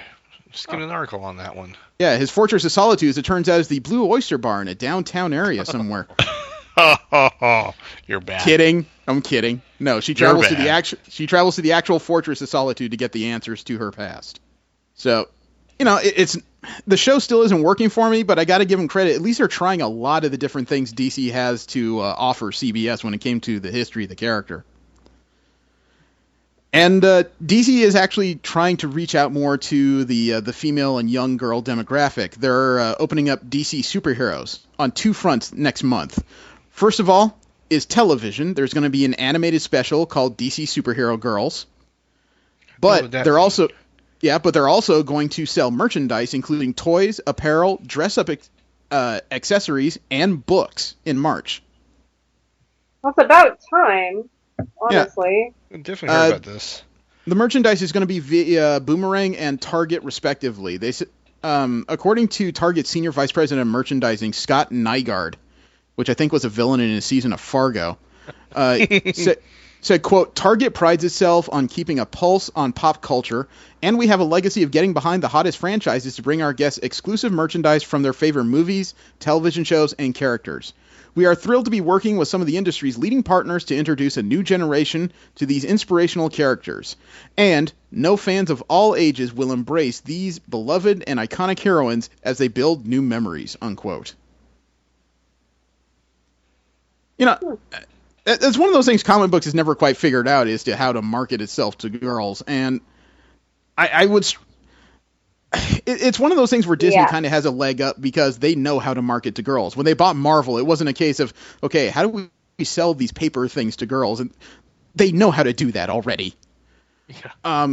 skimmed an article on that one. Yeah, his Fortress of Solitude, as it turns out, is the Blue Oyster Bar in a downtown area somewhere. You're bad. Kidding. I'm kidding. No, she travels to the actual Fortress of Solitude to get the answers to her past. So, it's the show still isn't working for me, but I got to give them credit. At least they're trying a lot of the different things DC has to offer CBS when it came to the history of the character. And DC is actually trying to reach out more to the female and young girl demographic. They're opening up DC superheroes on 2 fronts next month. First of all is television. There's going to be an animated special called DC Superhero Girls. But they're also going to sell merchandise, including toys, apparel, dress-up accessories, and books in March. Well, it's about time, honestly. Yeah. I definitely heard about this. The merchandise is going to be via Boomerang and Target, respectively. According to Target Senior Vice President of Merchandising, Scott Nygaard, which I think was a villain in a season of Fargo, said, quote, Target prides itself on keeping a pulse on pop culture, and we have a legacy of getting behind the hottest franchises to bring our guests exclusive merchandise from their favorite movies, television shows, and characters. We are thrilled to be working with some of the industry's leading partners to introduce a new generation to these inspirational characters. And no fans of all ages will embrace these beloved and iconic heroines as they build new memories, unquote. It's one of those things comic books has never quite figured out as to how to market itself to girls. And I it's one of those things where Disney kind of has a leg up because they know how to market to girls. When they bought Marvel, it wasn't a case of, okay, how do we sell these paper things to girls? And they know how to do that already. Yeah.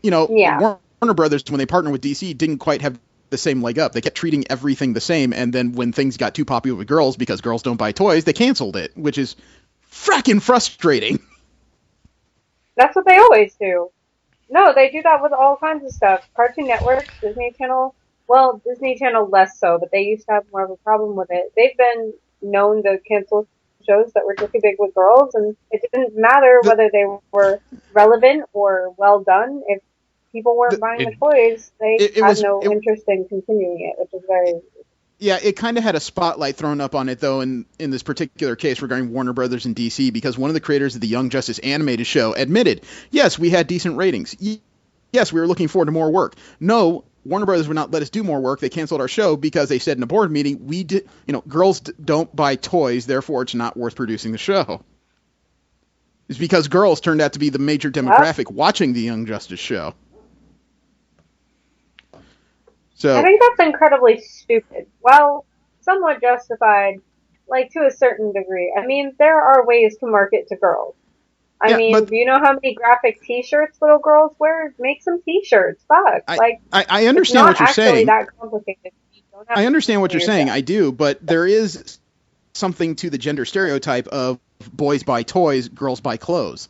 Warner Brothers, when they partnered with DC, didn't quite have the same leg up. They kept treating everything the same, and then when things got too popular with girls because girls don't buy toys, they canceled it, which is fracking frustrating. That's what they always do. No, they do that with all kinds of stuff. Cartoon Network, Disney Channel. Well, Disney Channel less so, but they used to have more of a problem with it. They've been known to cancel shows that were too big with girls, and it didn't matter whether they were relevant or well done. If people weren't buying the toys, they had no interest in continuing it, which is very... Yeah, it kind of had a spotlight thrown up on it, though, in this particular case regarding Warner Brothers and DC, because one of the creators of the Young Justice animated show admitted, yes, we had decent ratings. Yes, we were looking forward to more work. No, Warner Brothers would not let us do more work. They canceled our show because they said in a board meeting, girls don't buy toys, therefore it's not worth producing the show. It's because girls turned out to be the major demographic watching the Young Justice show. So, I think that's incredibly stupid. Well, somewhat justified, like, to a certain degree. I mean, there are ways to market to girls. I mean, do you know how many graphic T-shirts little girls wear? Make some T-shirts. Fuck. I understand what you're saying. It's not actually that complicated. I understand what you're saying. I do, but there is something to the gender stereotype of boys buy toys, girls buy clothes.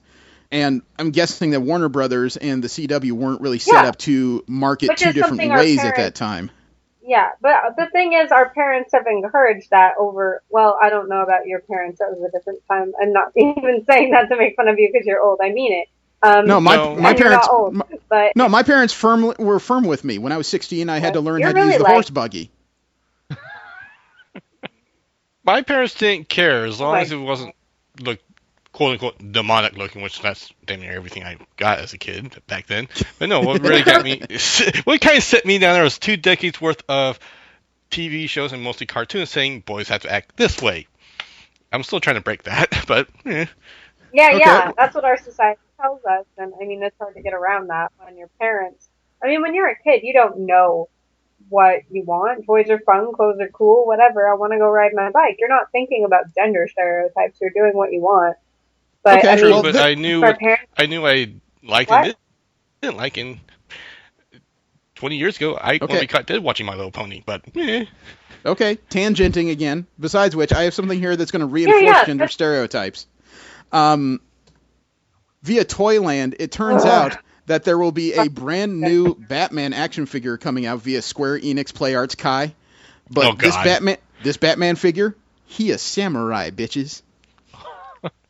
And I'm guessing that Warner Brothers and the CW weren't really set up to market two different ways at that time. Yeah, but the thing is, our parents have encouraged that over... Well, I don't know about your parents. That was a different time. I'm not even saying that to make fun of you because you're old. I mean it. My parents... Old, but my parents were firm with me. When I was 16, I had to learn how to use the horse buggy. My parents didn't care as long as it wasn't... quote-unquote demonic looking, which that's damn near everything I got as a kid back then. But no, what really got me, what kind of set me down there was 2 decades worth of TV shows and mostly cartoons saying boys have to act this way. I'm still trying to break that, but Yeah, that's what our society tells us, and I mean, it's hard to get around that when your parents... I mean, when you're a kid, you don't know what you want. Toys are fun, clothes are cool, whatever. I want to go ride my bike. You're not thinking about gender stereotypes. You're doing what you want. But, I knew I liked and didn't like, and 20 years ago, I only caught dead watching My Little Pony, but Okay, tangenting again. Besides which, I have something here that's going to reinforce gender stereotypes. Via Toyland, it turns out that there will be a brand new Batman action figure coming out via Square Enix Play Arts Kai. But this Batman figure, he a samurai, bitches.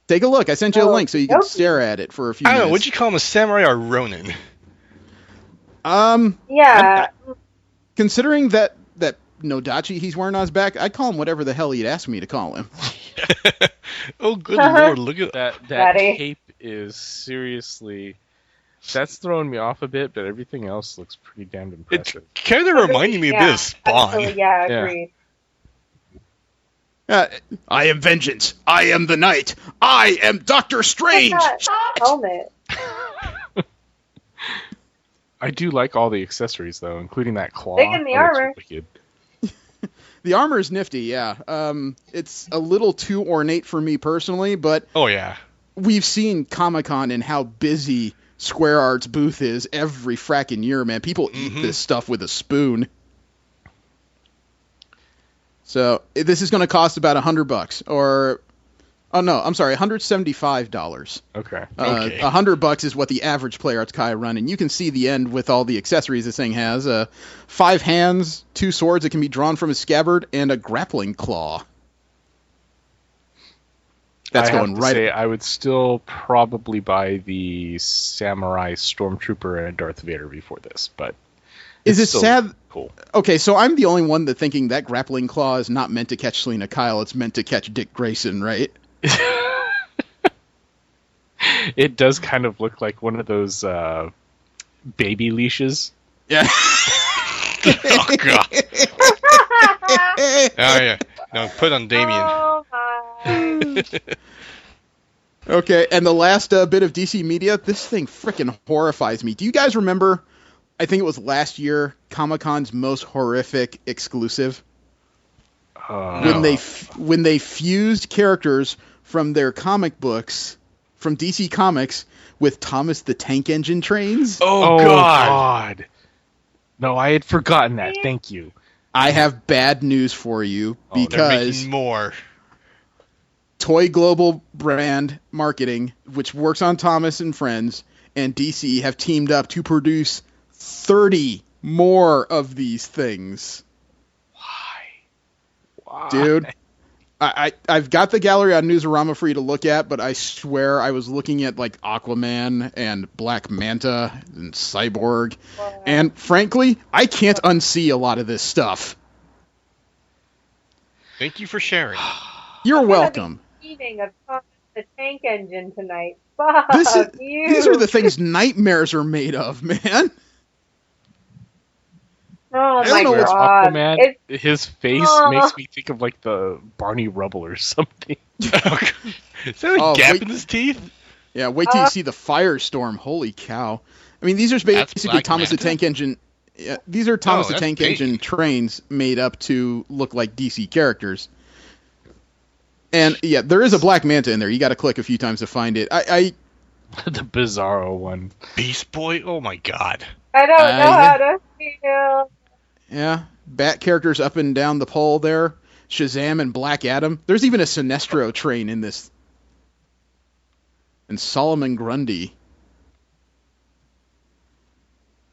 Take a look. I sent you a link so you can stare at it for a few minutes. I don't know. Would you call him a samurai or Ronin? Considering that Nodachi he's wearing on his back, I'd call him whatever the hell he'd ask me to call him. Oh, good lord. Look at that cape is seriously... That's throwing me off a bit, but everything else looks pretty damn impressive. It kind of reminded me a bit of Spawn. Agreed. I am vengeance. I am the night. I am Doctor Strange. Helmet. I do like all the accessories though, including that claw. Big in the armor. The armor is nifty, yeah. It's a little too ornate for me personally, but we've seen Comic-Con and how busy Square Arts booth is every fracking year, man. People eat this stuff with a spoon. So this is going to cost about $100, or $175. Okay. $100 is what the average Play Arts Kai run, and you can see the end with all the accessories this thing has: 5 hands, 2 swords that can be drawn from a scabbard, and a grappling claw. That's going right. I would still probably buy the Samurai Stormtrooper and Darth Vader before this, but. Is it sad? Cool. Okay, so I'm the only one that thinking that grappling claw is not meant to catch Selena Kyle. It's meant to catch Dick Grayson, right? It does kind of look like one of those baby leashes. Yeah. Oh, God. Oh, yeah. No, put on Damien. Oh, Okay, and the last bit of DC media, this thing frickin' horrifies me. Do you guys remember I think it was last year, Comic-Con's most horrific exclusive. When they fused characters from their comic books, from DC Comics, with Thomas the Tank Engine trains. Oh God! No, I had forgotten that. Thank you. I have bad news for you because they're making more. Toy Global Brand Marketing, which works on Thomas and Friends, and DC have teamed up to produce 30 more of these things. Why? Dude, I've got the gallery on Newsarama for you to look at, but I swear I was looking at like Aquaman and Black Manta and Cyborg, and frankly, I can't unsee a lot of this stuff. Thank you for sharing. You're welcome. Eating of Thomas the Tank Engine tonight. Fuck you. These are the things nightmares are made of, man. Oh my God! Aquaman, his face makes me think of like the Barney Rubble or something. Is that a gap in his teeth? Yeah, wait till you see the Firestorm. Holy cow! I mean, these are basically Thomas the Tank Engine. Yeah, these are Thomas the Tank Engine trains made up to look like DC characters. And yeah, there is a Black Manta in there. You got to click a few times to find it. The Bizarro one. Beast Boy. Oh my God. I don't know how to feel. Yeah, Bat characters up and down the pole there. Shazam and Black Adam. There's even a Sinestro train in this. And Solomon Grundy.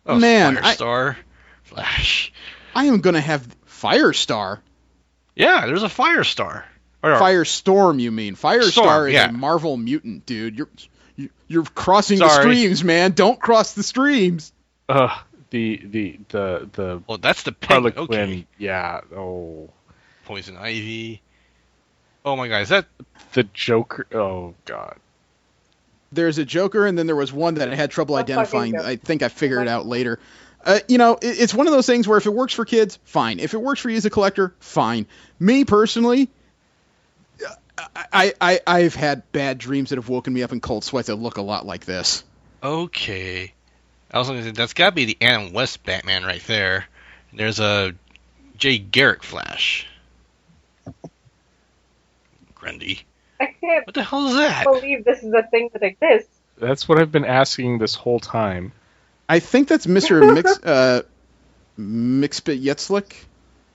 Oh, man, Firestar. Flash. I am going to have Firestar. Yeah, there's a Firestar. Firestorm, you mean? Firestar is a Marvel mutant, dude. You're crossing the streams, man. Don't cross the streams. Well, that's the Harlequin. Okay. Yeah. Oh. Poison Ivy. Oh my God, is that the Joker? Oh God. There's a Joker, and then there was one that I had trouble identifying. I think I figured it out later. It's one of those things where if it works for kids, fine. If it works for you as a collector, fine. Me personally, I've had bad dreams that have woken me up in cold sweats that look a lot like this. Okay. I was going to say, that's got to be the Adam West Batman right there. There's a Jay Garrick Flash. Grundy. What the hell is that? I can't believe this is a thing that exists. That's what I've been asking this whole time. I think that's Mr. Mixpit-Yetzlik.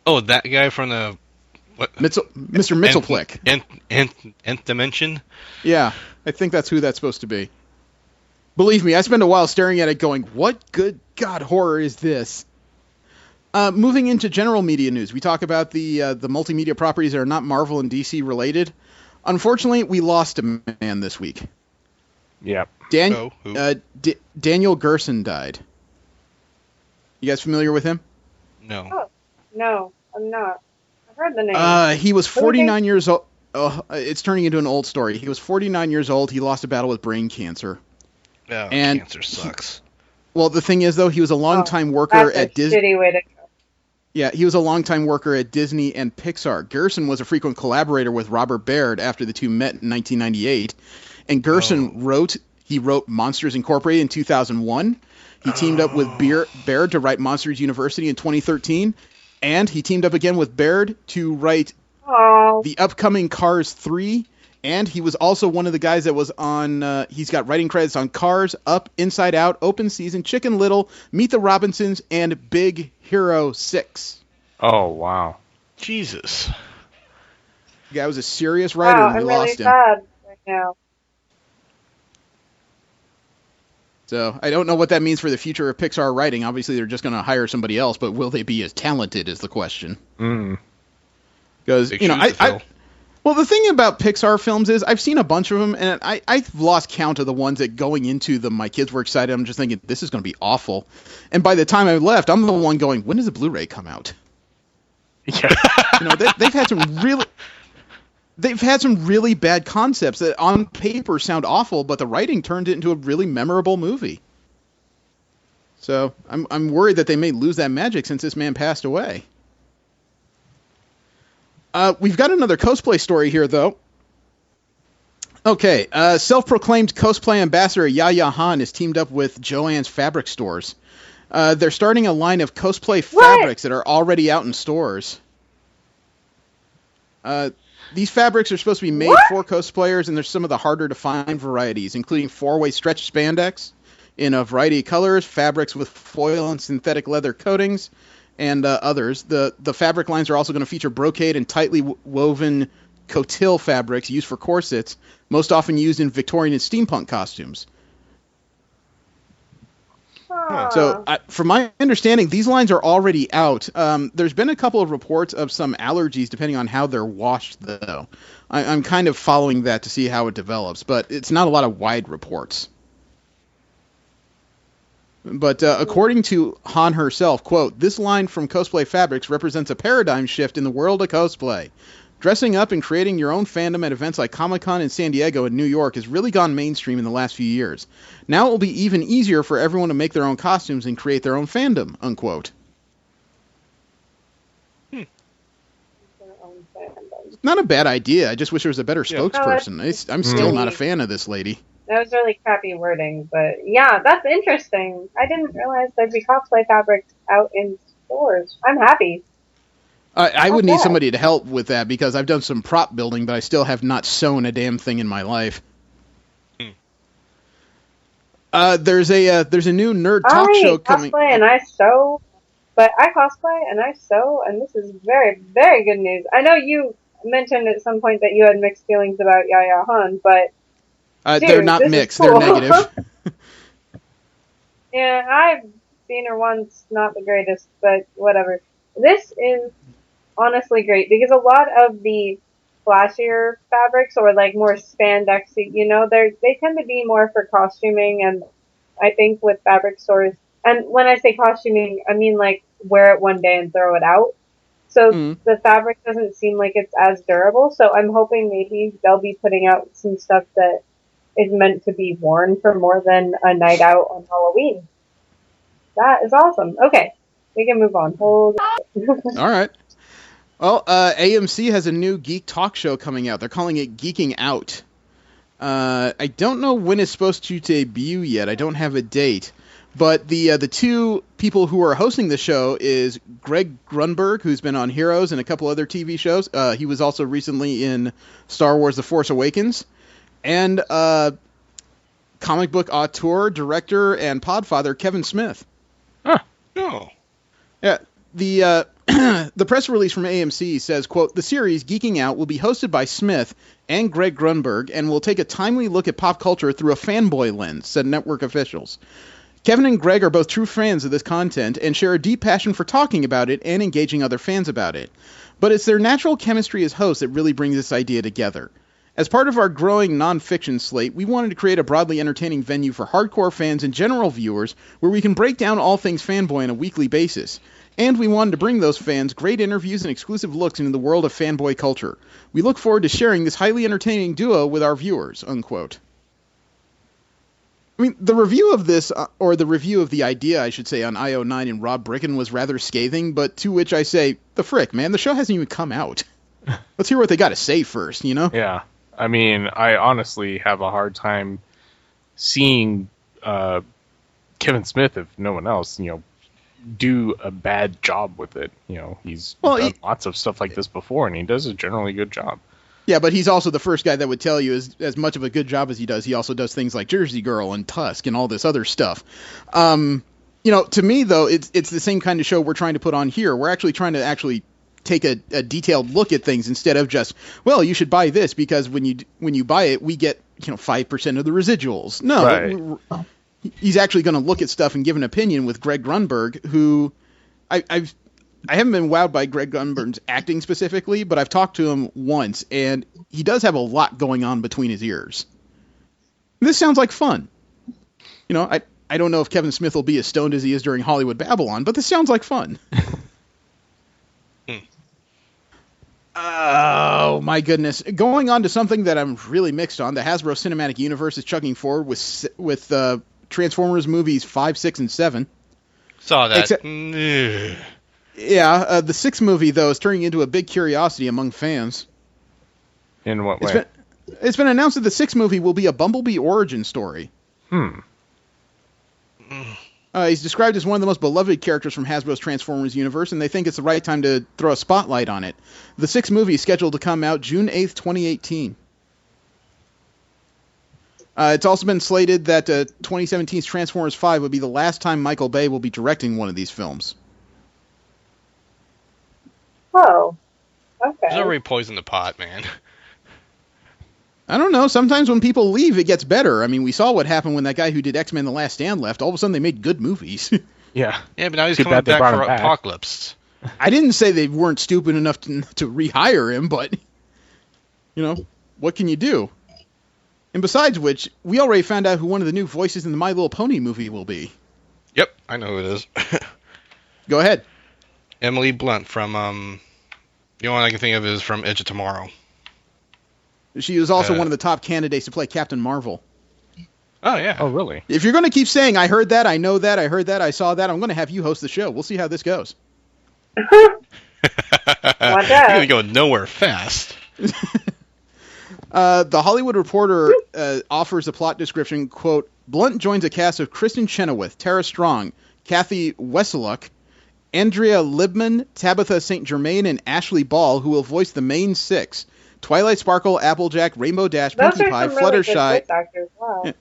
Oh, that guy from the... What? Mr. Mitzelplick. Nth Dimension? Yeah, I think that's who that's supposed to be. Believe me, I spent a while staring at it going, what good God horror is this? Moving into general media news, we talk about the multimedia properties that are not Marvel and DC related. Unfortunately, we lost a man this week. Yeah. Daniel Gerson died. You guys familiar with him? No. Oh, no, I'm not. I've heard the name. He was 49 years old. It's turning into an old story. He was 49 years old. He lost a battle with brain cancer. Oh, cancer sucks. Well, the thing is, though, he was a longtime worker at Disney. Shitty way to go. Yeah, he was a longtime worker at Disney and Pixar. Gerson was a frequent collaborator with Robert Baird after the two met in 1998. And Gerson wrote Monsters Incorporated in 2001. He teamed up with Baird to write Monsters University in 2013. And he teamed up again with Baird to write the upcoming Cars 3. And he was also one of the guys that was on, he's got writing credits on Cars, Up, Inside Out, Open Season, Chicken Little, Meet the Robinsons, and Big Hero 6. Oh, wow. Jesus. The guy was a serious writer and we lost him. Sad right now. So I don't know what that means for the future of Pixar writing. Obviously, they're just going to hire somebody else, but will they be as talented is the question. Because, well, the thing about Pixar films is I've seen a bunch of them, and I've lost count of the ones that going into them, my kids were excited. I'm just thinking, this is going to be awful. And by the time I left, I'm the one going, when does the Blu-ray come out? Yeah. They've had some really bad concepts that on paper sound awful, but the writing turned it into a really memorable movie. So I'm worried that they may lose that magic since this man passed away. We've got another cosplay story here, though. Okay, self-proclaimed cosplay ambassador Yaya Han is teamed up with Joann's Fabric Stores. They're starting a line of cosplay fabrics that are already out in stores. These fabrics are supposed to be made for cosplayers, and there's some of the harder to find varieties, including 4-way stretch spandex in a variety of colors, fabrics with foil and synthetic leather coatings, and others. The fabric lines are also going to feature brocade and tightly woven coutil fabrics used for corsets, most often used in Victorian and steampunk costumes. So, from my understanding, these lines are already out. There's been a couple of reports of some allergies, depending on how they're washed, though. I'm kind of following that to see how it develops, but it's not a lot of wide reports. But according to Han herself, quote, "This line from Cosplay Fabrics represents a paradigm shift in the world of cosplay. Dressing up and creating your own fandom at events like Comic-Con in San Diego and New York has really gone mainstream in the last few years. Now it will be even easier for everyone to make their own costumes and create their own fandom," unquote. Not a bad idea. I just wish there was a better spokesperson. I'm still not a fan of this lady. That was really crappy wording, but yeah, that's interesting. I didn't realize there'd be cosplay fabrics out in stores. I'm happy. I would need somebody to help with that because I've done some prop building, but I still have not sewn a damn thing in my life. There's a new nerd talk show coming. I cosplay and I sew, and this is very, very good news. I know you mentioned at some point that you had mixed feelings about Yaya Han, but they're not mixed. Cool. They're negative. Yeah, I've seen her once. Not the greatest, but whatever. This is honestly great because a lot of the flashier fabrics or like more spandexy, they tend to be more for costuming, and I think with fabric stores, and when I say costuming, I mean like wear it one day and throw it out. So the fabric doesn't seem like it's as durable. So I'm hoping maybe they'll be putting out some stuff that is meant to be worn for more than a night out on Halloween. That is awesome. Okay, we can move on. All right. Well, AMC has a new geek talk show coming out. They're calling it Geeking Out. I don't know when it's supposed to debut yet. I don't have a date. But the two people who are hosting the show is Greg Grunberg, who's been on Heroes and a couple other TV shows. He was also recently in Star Wars The Force Awakens. And comic book auteur, director, and podfather Kevin Smith. Huh. Oh. Yeah. The press release from AMC says, quote, "The series, Geeking Out, will be hosted by Smith and Greg Grunberg and will take a timely look at pop culture through a fanboy lens," said network officials. Kevin and Greg are both true fans of this content and share a deep passion for talking about it and engaging other fans about it. But it's their natural chemistry as hosts that really brings this idea together. As part of our growing non-fiction slate, we wanted to create a broadly entertaining venue for hardcore fans and general viewers where we can break down all things fanboy on a weekly basis. And we wanted to bring those fans great interviews and exclusive looks into the world of fanboy culture. We look forward to sharing this highly entertaining duo with our viewers," unquote. I mean, the review of this, or the review of the idea, I should say, on IO9 and Rob Bricken was rather scathing, but to which I say, the frick, man, the show hasn't even come out. Let's hear what they got to say first, Yeah. I mean, I honestly have a hard time seeing Kevin Smith, if no one else, do a bad job with it. He's done lots of stuff like this before, and he does a generally good job. Yeah, but he's also the first guy that would tell you as much of a good job as he does, he also does things like Jersey Girl and Tusk and all this other stuff. To me, though, it's the same kind of show we're trying to put on here. We're actually trying to take a detailed look at things instead of just, well, you should buy this because when you buy it, we get 5% of the residuals. No, right. He's actually going to look at stuff and give an opinion with Greg Grunberg, who I haven't been wowed by Greg Grunberg's acting specifically, but I've talked to him once, and he does have a lot going on between his ears. This sounds like fun. I don't know if Kevin Smith will be as stoned as he is during Hollywood Babylon, but this sounds like fun. Oh, my goodness. Going on to something that I'm really mixed on, the Hasbro Cinematic Universe is chugging forward with Transformers movies 5, 6, and 7. Saw that. Yeah, the 6th movie, though, is turning into a big curiosity among fans. In what way? It's been announced that the 6th movie will be a Bumblebee origin story. He's described as one of the most beloved characters from Hasbro's Transformers universe, and they think it's the right time to throw a spotlight on it. The sixth movie is scheduled to come out June 8th, 2018. It's also been slated that 2017's Transformers 5 would be the last time Michael Bay will be directing one of these films. Oh, okay. He's already poisoned the pot, man. I don't know. Sometimes when people leave, it gets better. I mean, we saw what happened when that guy who did X-Men The Last Stand left. All of a sudden, they made good movies. Yeah. Yeah, but now he's coming back for Apocalypse. I didn't say they weren't stupid enough to rehire him, but, you know, what can you do? And besides which, we already found out who one of the new voices in the My Little Pony movie will be. Yep, I know who it is. Go ahead. Emily Blunt from, the only one I can think of is from Edge of Tomorrow. She was also one of the top candidates to play Captain Marvel. Oh, yeah. Oh, really? If you're going to keep saying, I heard that, I know that, I heard that, I saw that, I'm going to have you host the show. We'll see how this goes. Watch out. You're going to go nowhere fast. The Hollywood Reporter offers a plot description, quote, Blunt joins a cast of Kristen Chenoweth, Tara Strong, Kathy Weseluk, Andrea Libman, Tabitha St. Germain, and Ashley Ball, who will voice the main six: Twilight Sparkle, Applejack, Rainbow Dash, Pinkie Pie, Fluttershy, wow.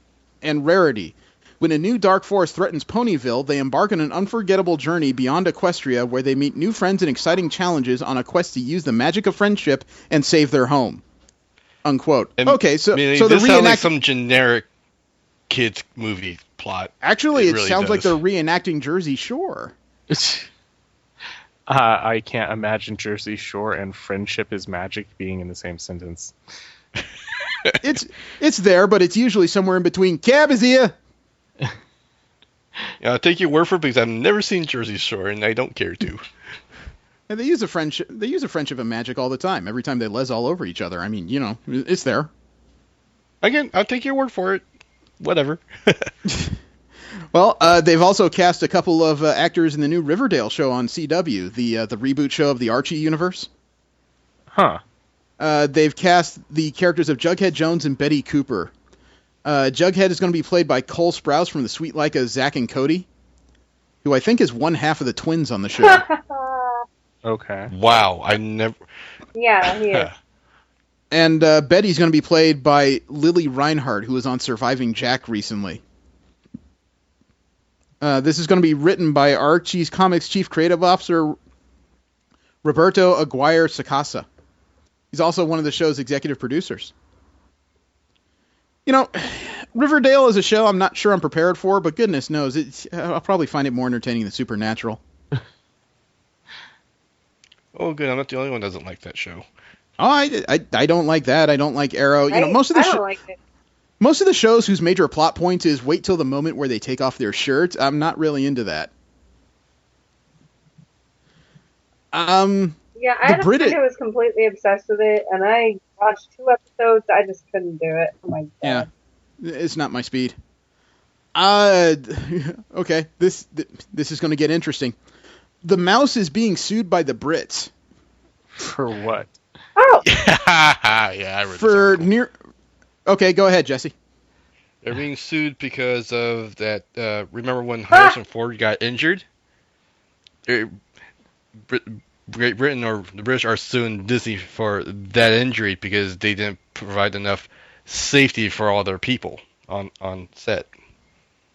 and Rarity. When a new dark force threatens Ponyville, they embark on an unforgettable journey beyond Equestria, where they meet new friends and exciting challenges on a quest to use the magic of friendship and save their home. Unquote. Okay, so this the sounds like some generic kids movie plot. Actually, it really sounds does. like they're reenacting Jersey Shore. I can't imagine Jersey Shore and friendship is magic being in the same sentence. It's there, but it's usually somewhere in between. Cab is here. Yeah, I'll take your word for it because I've never seen Jersey Shore and I don't care to. And they use a friendship and magic all the time. Every time they les all over each other. I mean, you know, it's there. Again, I'll take your word for it. Whatever. Well, they've also cast a couple of actors in the new Riverdale show on CW, the reboot show of the Archie universe. Huh. They've cast the characters of Jughead Jones and Betty Cooper. Jughead is going to be played by Cole Sprouse from the Sweet Like Zach and Cody, who I think is one half of the twins on the show. Okay. Wow, I never... Yeah, he is. And Betty's going to be played by Lily Reinhardt, who was on Surviving Jack recently. This is going to be written by Archie's Comics Chief Creative Officer, Roberto Aguirre Sacasa. He's also one of the show's executive producers. You know, Riverdale is a show I'm not sure I'm prepared for, but goodness knows, I'll probably find it more entertaining than Supernatural. Oh, good. I'm not the only one that doesn't like that show. Oh, I don't like that. I don't like Arrow. You know, most of the shows whose major plot point is wait till the moment where they take off their shirts, I'm not really into that. Yeah, I had a friend who was completely obsessed with it, and I watched 2 episodes. I just couldn't do it. Oh my god. Yeah, it's not my speed. Okay, this is going to get interesting. The Mouse is being sued by the Brits. For what? Oh. Yeah, I read For near. Okay, go ahead, Jesse. They're being sued because of that. Remember when Harrison Ford got injured? Great Britain or the British are suing Disney for that injury because they didn't provide enough safety for all their people on set.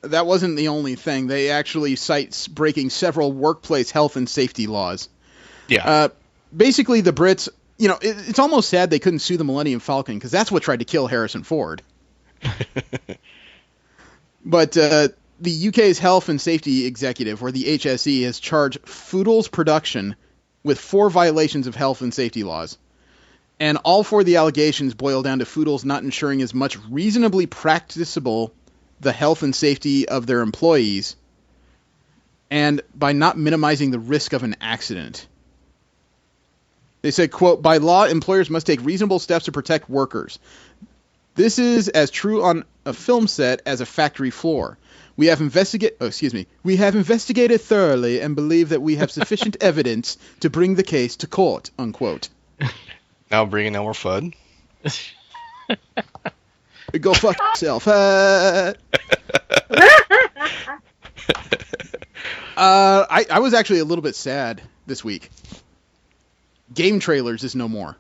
That wasn't the only thing. They actually cite breaking several workplace health and safety laws. Yeah. Basically, the Brits, you know, it's almost sad they couldn't sue the Millennium Falcon because that's what tried to kill Harrison Ford. But the UK's Health and Safety Executive, or the HSE, has charged Foodles Production with 4 violations of health and safety laws. And all 4 of the allegations boil down to Foodles not ensuring as much reasonably practicable the health and safety of their employees, and by not minimizing the risk of an accident. They said, quote, by law, employers must take reasonable steps to protect workers. This is as true on a film set as a factory floor. We have investigated thoroughly and believe that we have sufficient evidence to bring the case to court, unquote. Now bringing Elmer Fudd. Go fuck yourself. I was actually a little bit sad this week. Game Trailers is no more.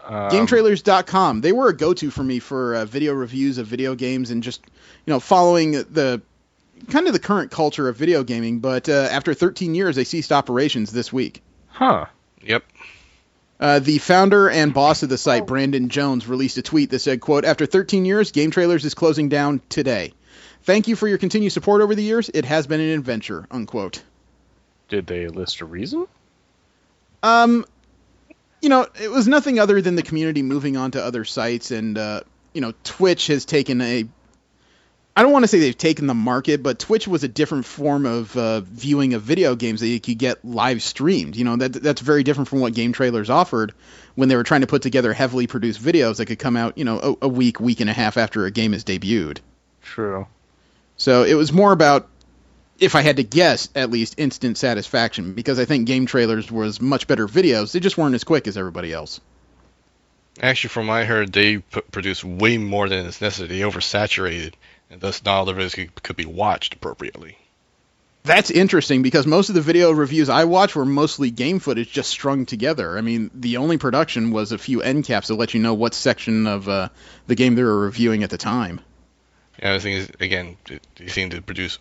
GameTrailers.com. They were a go-to for me for video reviews of video games and just, following the kind of the current culture of video gaming. But after 13 years, they ceased operations this week. Huh. Yep. The founder and boss of the site, Brandon Jones, released a tweet that said, quote, "After 13 years, Game Trailers is closing down today. Thank you for your continued support over the years. It has been an adventure," unquote. Did they list a reason? It was nothing other than the community moving on to other sites, and, Twitch has taken I don't want to say they've taken the market, but Twitch was a different form of viewing of video games that you could get live streamed. That's very different from what Game Trailers offered when they were trying to put together heavily produced videos that could come out, a week and a half after a game is debuted. True. So it was more about, if I had to guess, at least instant satisfaction, because I think Game Trailers was much better videos. They just weren't as quick as everybody else. Actually, from what I heard, they produced way more than is necessary. They oversaturated, and thus not all the videos could be watched appropriately. That's interesting, because most of the video reviews I watched were mostly game footage just strung together. I mean, the only production was a few end caps to let you know what section of the game they were reviewing at the time. Yeah, the thing is, again, they seem to produce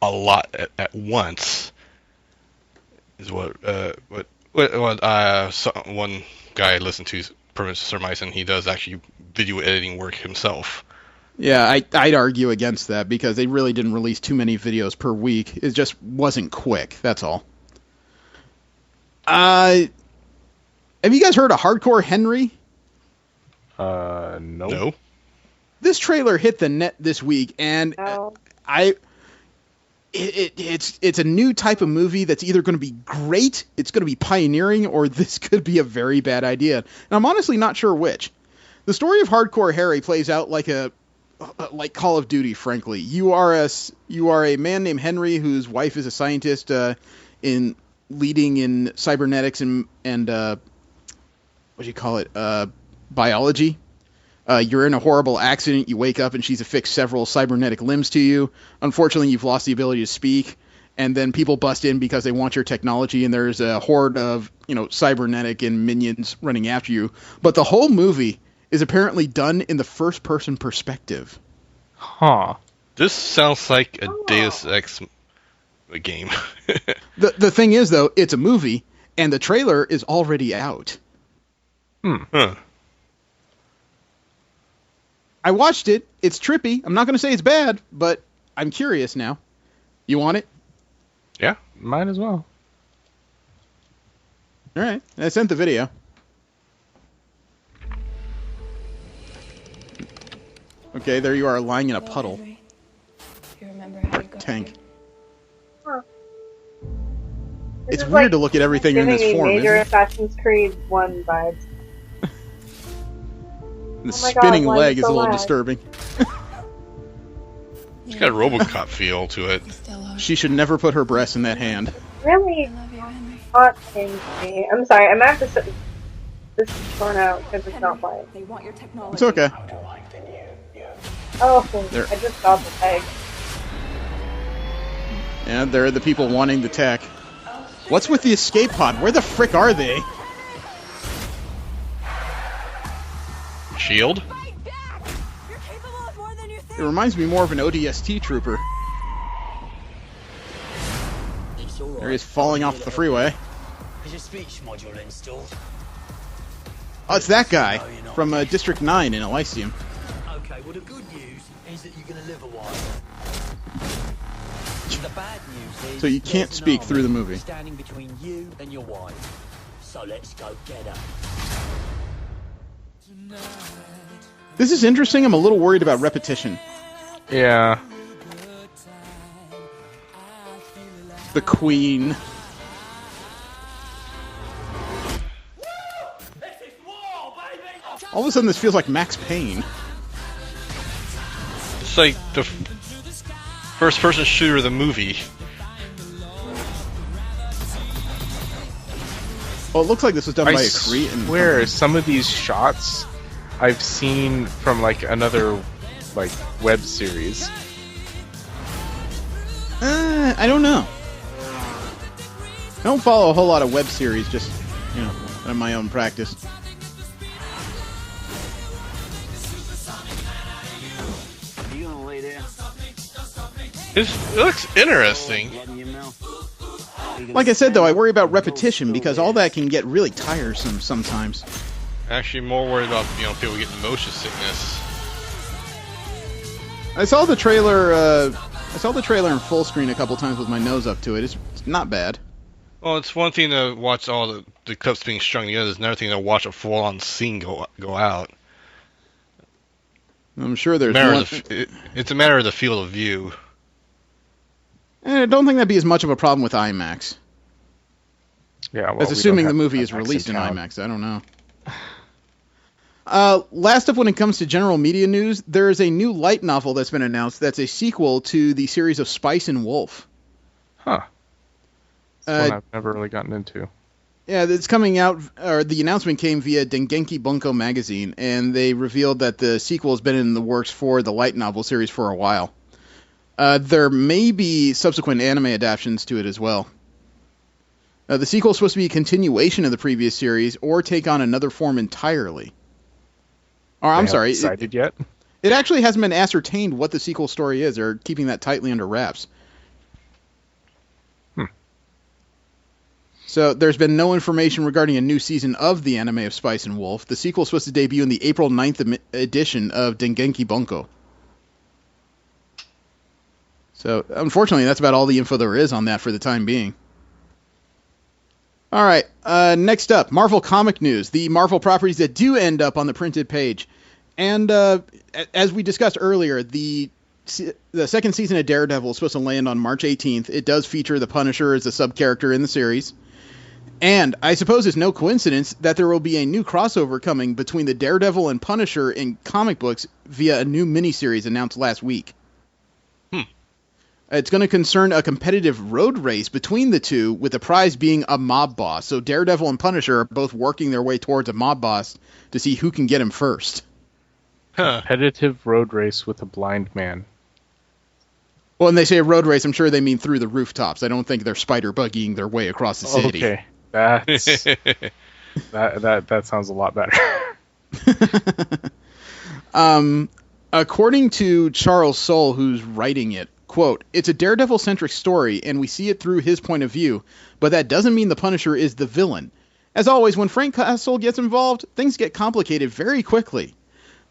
a lot at once. Is what one guy I listened to, Sir Myson, he does actually video editing work himself. Yeah, I'd argue against that, because they really didn't release too many videos per week. It just wasn't quick, that's all. Have you guys heard of Hardcore Henry? No. This trailer hit the net this week, and it's a new type of movie that's either going to be great, it's going to be pioneering, or this could be a very bad idea. And I'm honestly not sure which. The story of Hardcore Harry plays out like Call of Duty, frankly. You are a man named Henry whose wife is a scientist leading in cybernetics and what do you call it? Biology. You're in a horrible accident, you wake up and she's affixed several cybernetic limbs to you. Unfortunately, you've lost the ability to speak, and then people bust in because they want your technology, and there's a horde of, cybernetic and minions running after you. But the whole movie is apparently done in the first-person perspective. Huh. This sounds like a Deus Ex game. The thing is, though, it's a movie, and the trailer is already out. Huh. I watched it. It's trippy. I'm not going to say it's bad, but I'm curious now. You want it? Yeah, might as well. All right. I sent the video. Okay, there you are, lying in a puddle. You remember how you got Tank. Huh. It's weird to look at everything in this form, isn't major it? Assassin's Creed 1 vibes. The spinning leg is a little disturbing. It's got a RoboCop feel to it. She should never put her breasts in that hand. Really hot thing to me. I'm sorry, I'm gonna have to sit this is torn out because it's not playing. They want your technology. It's okay. Oh, There. I just got the tag. Yeah, they're the people wanting the tech. What's with the escape pod? Where the frick are they? Shield? It reminds me more of an ODST trooper. There he is, falling off the freeway. Is your speech module installed? Oh, it's that guy from District 9 in Elysium. Okay, well the good news is that you're going to live a while. The bad news is So you can't there's an speak army through the movie. standing between you and your wife. So let's go get her. This is interesting. I'm a little worried about repetition. Yeah. The Queen. All of a sudden, this feels like Max Payne. It's like the first-person shooter of the movie. Well, it looks like this was done by a Korean. Where some of these shots I've seen from like another web series. I don't know. I don't follow a whole lot of web series, just, in my own practice. It looks interesting. Like I said, though, I worry about repetition because all that can get really tiresome sometimes. Actually, more worried about people getting motion sickness. I saw the trailer. In full screen a couple times with my nose up to it. It's not bad. Well, it's one thing to watch all the clips being strung together. It's another thing to watch a full-on scene go out. I'm sure there's it's a matter of the field of view. I don't think that'd be as much of a problem with IMAX. Yeah, well, that's assuming the movie is released in IMAX. I don't know. Last up, when it comes to general media news, there is a new light novel that's been announced that's a sequel to the series of Spice and Wolf. Huh. That's one I've never really gotten into. Yeah, it's coming out, or the announcement came via Dengenki Bunko magazine, and they revealed that the sequel has been in the works for the light novel series for a while. There may be subsequent anime adaptations to it as well. The sequel is supposed to be a continuation of the previous series, or take on another form entirely. Or I'm sorry, decided yet? It actually hasn't been ascertained what the sequel story is. They're keeping that tightly under wraps. So there's been no information regarding a new season of the anime of Spice and Wolf. The sequel is supposed to debut in the April 9th edition of Dengenki Bunko. So, unfortunately, that's about all the info there is on that for the time being. All right, next up, Marvel comic news. The Marvel properties that do end up on the printed page. And as we discussed earlier, the second season of Daredevil is supposed to land on March 18th. It does feature the Punisher as a sub-character in the series. And I suppose it's no coincidence that there will be a new crossover coming between the Daredevil and Punisher in comic books via a new miniseries announced last week. It's going to concern a competitive road race between the two, with the prize being a mob boss. So Daredevil and Punisher are both working their way towards a mob boss to see who can get him first. Competitive road race with a blind man. Well, when they say a road race, I'm sure they mean through the rooftops. I don't think they're spider buggying their way across the city. Okay, that's that sounds a lot better. According to Charles Soule, who's writing it, quote, "It's a Daredevil-centric story, and we see it through his point of view, but that doesn't mean the Punisher is the villain. As always, when Frank Castle gets involved, things get complicated very quickly.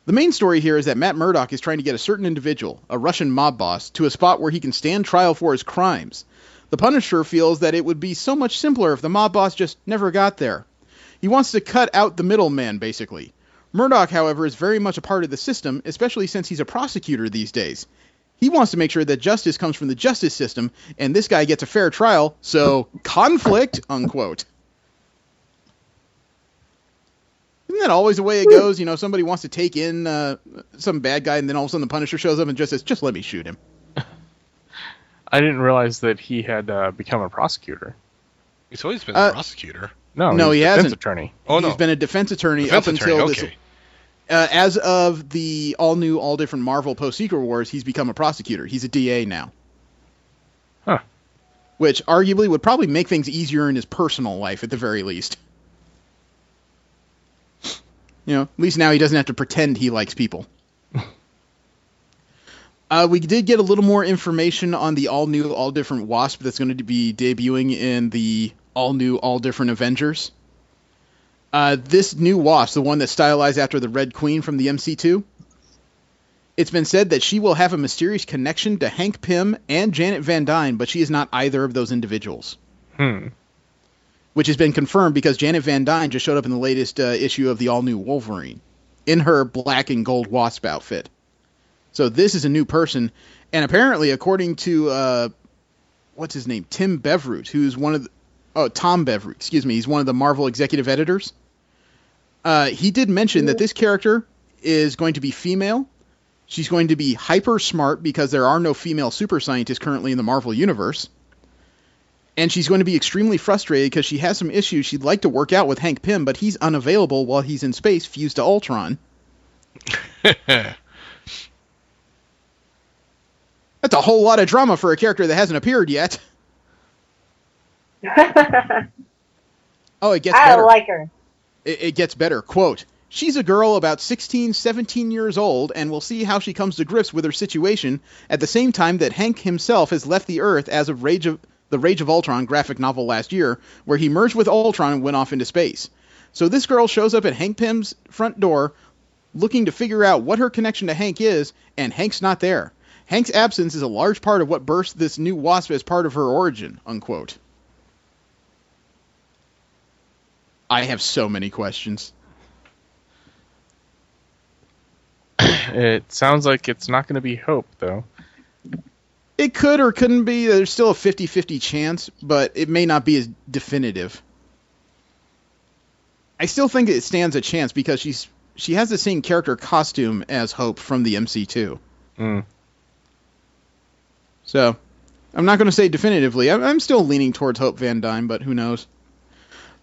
The main story here is that Matt Murdock is trying to get a certain individual, a Russian mob boss, to a spot where he can stand trial for his crimes. The Punisher feels that it would be so much simpler if the mob boss just never got there. He wants to cut out the middleman, basically. Murdock, however, is very much a part of the system, especially since he's a prosecutor these days. He wants to make sure that justice comes from the justice system, and this guy gets a fair trial, so conflict, unquote." Isn't that always the way it goes? You know, somebody wants to take in some bad guy, and then all of a sudden the Punisher shows up and just says, "Just let me shoot him." I didn't realize that he had become a prosecutor. He's always been a prosecutor. No, he hasn't. Defense attorney. Oh, no. He's been a defense attorney up until this. As of the all-new, all-different Marvel post-Secret Wars, he's become a prosecutor. He's a DA now. Huh. Which arguably would probably make things easier in his personal life, at the very least. You know, at least now he doesn't have to pretend he likes people. We did get a little more information on the all-new, all-different Wasp that's going to be debuting in the all-new, all-different Avengers. This new Wasp, the one that's stylized after the Red Queen from the MC2, it's been said that she will have a mysterious connection to Hank Pym and Janet Van Dyne, but she is not either of those individuals. Which has been confirmed because Janet Van Dyne just showed up in the latest issue of the all-new Wolverine in her black and gold Wasp outfit. So this is a new person, and apparently, according to, what's his name? Tom Beveroot, he's one of the Marvel executive editors. He did mention that this character is going to be female. She's going to be hyper smart because there are no female super scientists currently in the Marvel universe. And she's going to be extremely frustrated because she has some issues. She'd like to work out with Hank Pym, but he's unavailable while he's in space, fused to Ultron. That's a whole lot of drama for a character that hasn't appeared yet. Oh, it gets better. I like her. It gets better. Quote, she's a girl about 16, 17 years old, and we'll see how she comes to grips with her situation at the same time that Hank himself has left the Earth as of the Rage of Ultron graphic novel last year, where he merged with Ultron and went off into space. So this girl shows up at Hank Pym's front door looking to figure out what her connection to Hank is, and Hank's not there. Hank's absence is a large part of what burst this new Wasp as part of her origin, unquote. I have so many questions. It sounds like it's not going to be Hope, though. It could or couldn't be. There's still a 50-50 chance, but it may not be as definitive. I still think it stands a chance because she has the same character costume as Hope from the MC2. Mm. So, I'm not going to say definitively. I'm still leaning towards Hope Van Dyne, but who knows?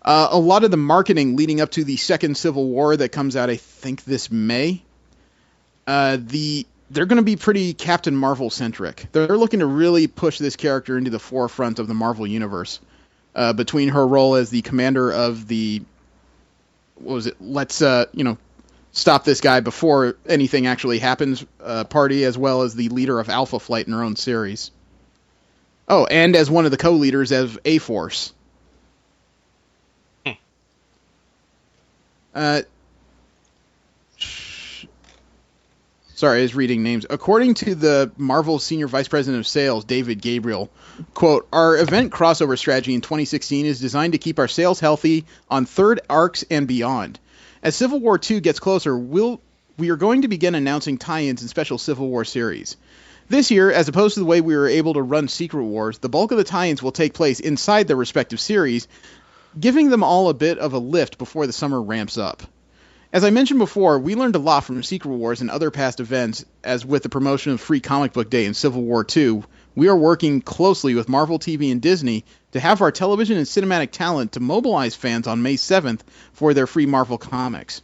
A lot of the marketing leading up to the second Civil War that comes out, I think, this May, they're going to be pretty Captain Marvel-centric. They're looking to really push this character into the forefront of the Marvel Universe. Between her role as the commander of the, let's stop this guy before anything actually happens party, as well as the leader of Alpha Flight in her own series. Oh, and as one of the co-leaders of A-Force. Sorry, I was reading names. According to the Marvel Senior Vice President of Sales, David Gabriel, quote, our event crossover strategy in 2016 is designed to keep our sales healthy on third arcs and beyond. As Civil War II gets closer, we are going to begin announcing tie-ins in special Civil War series. This year, as opposed to the way we were able to run Secret Wars, the bulk of the tie-ins will take place inside their respective series, giving them all a bit of a lift before the summer ramps up. As I mentioned before, we learned a lot from Secret Wars and other past events, as with the promotion of Free Comic Book Day in Civil War II, we are working closely with Marvel TV and Disney to have our television and cinematic talent to mobilize fans on May 7th for their free Marvel comics.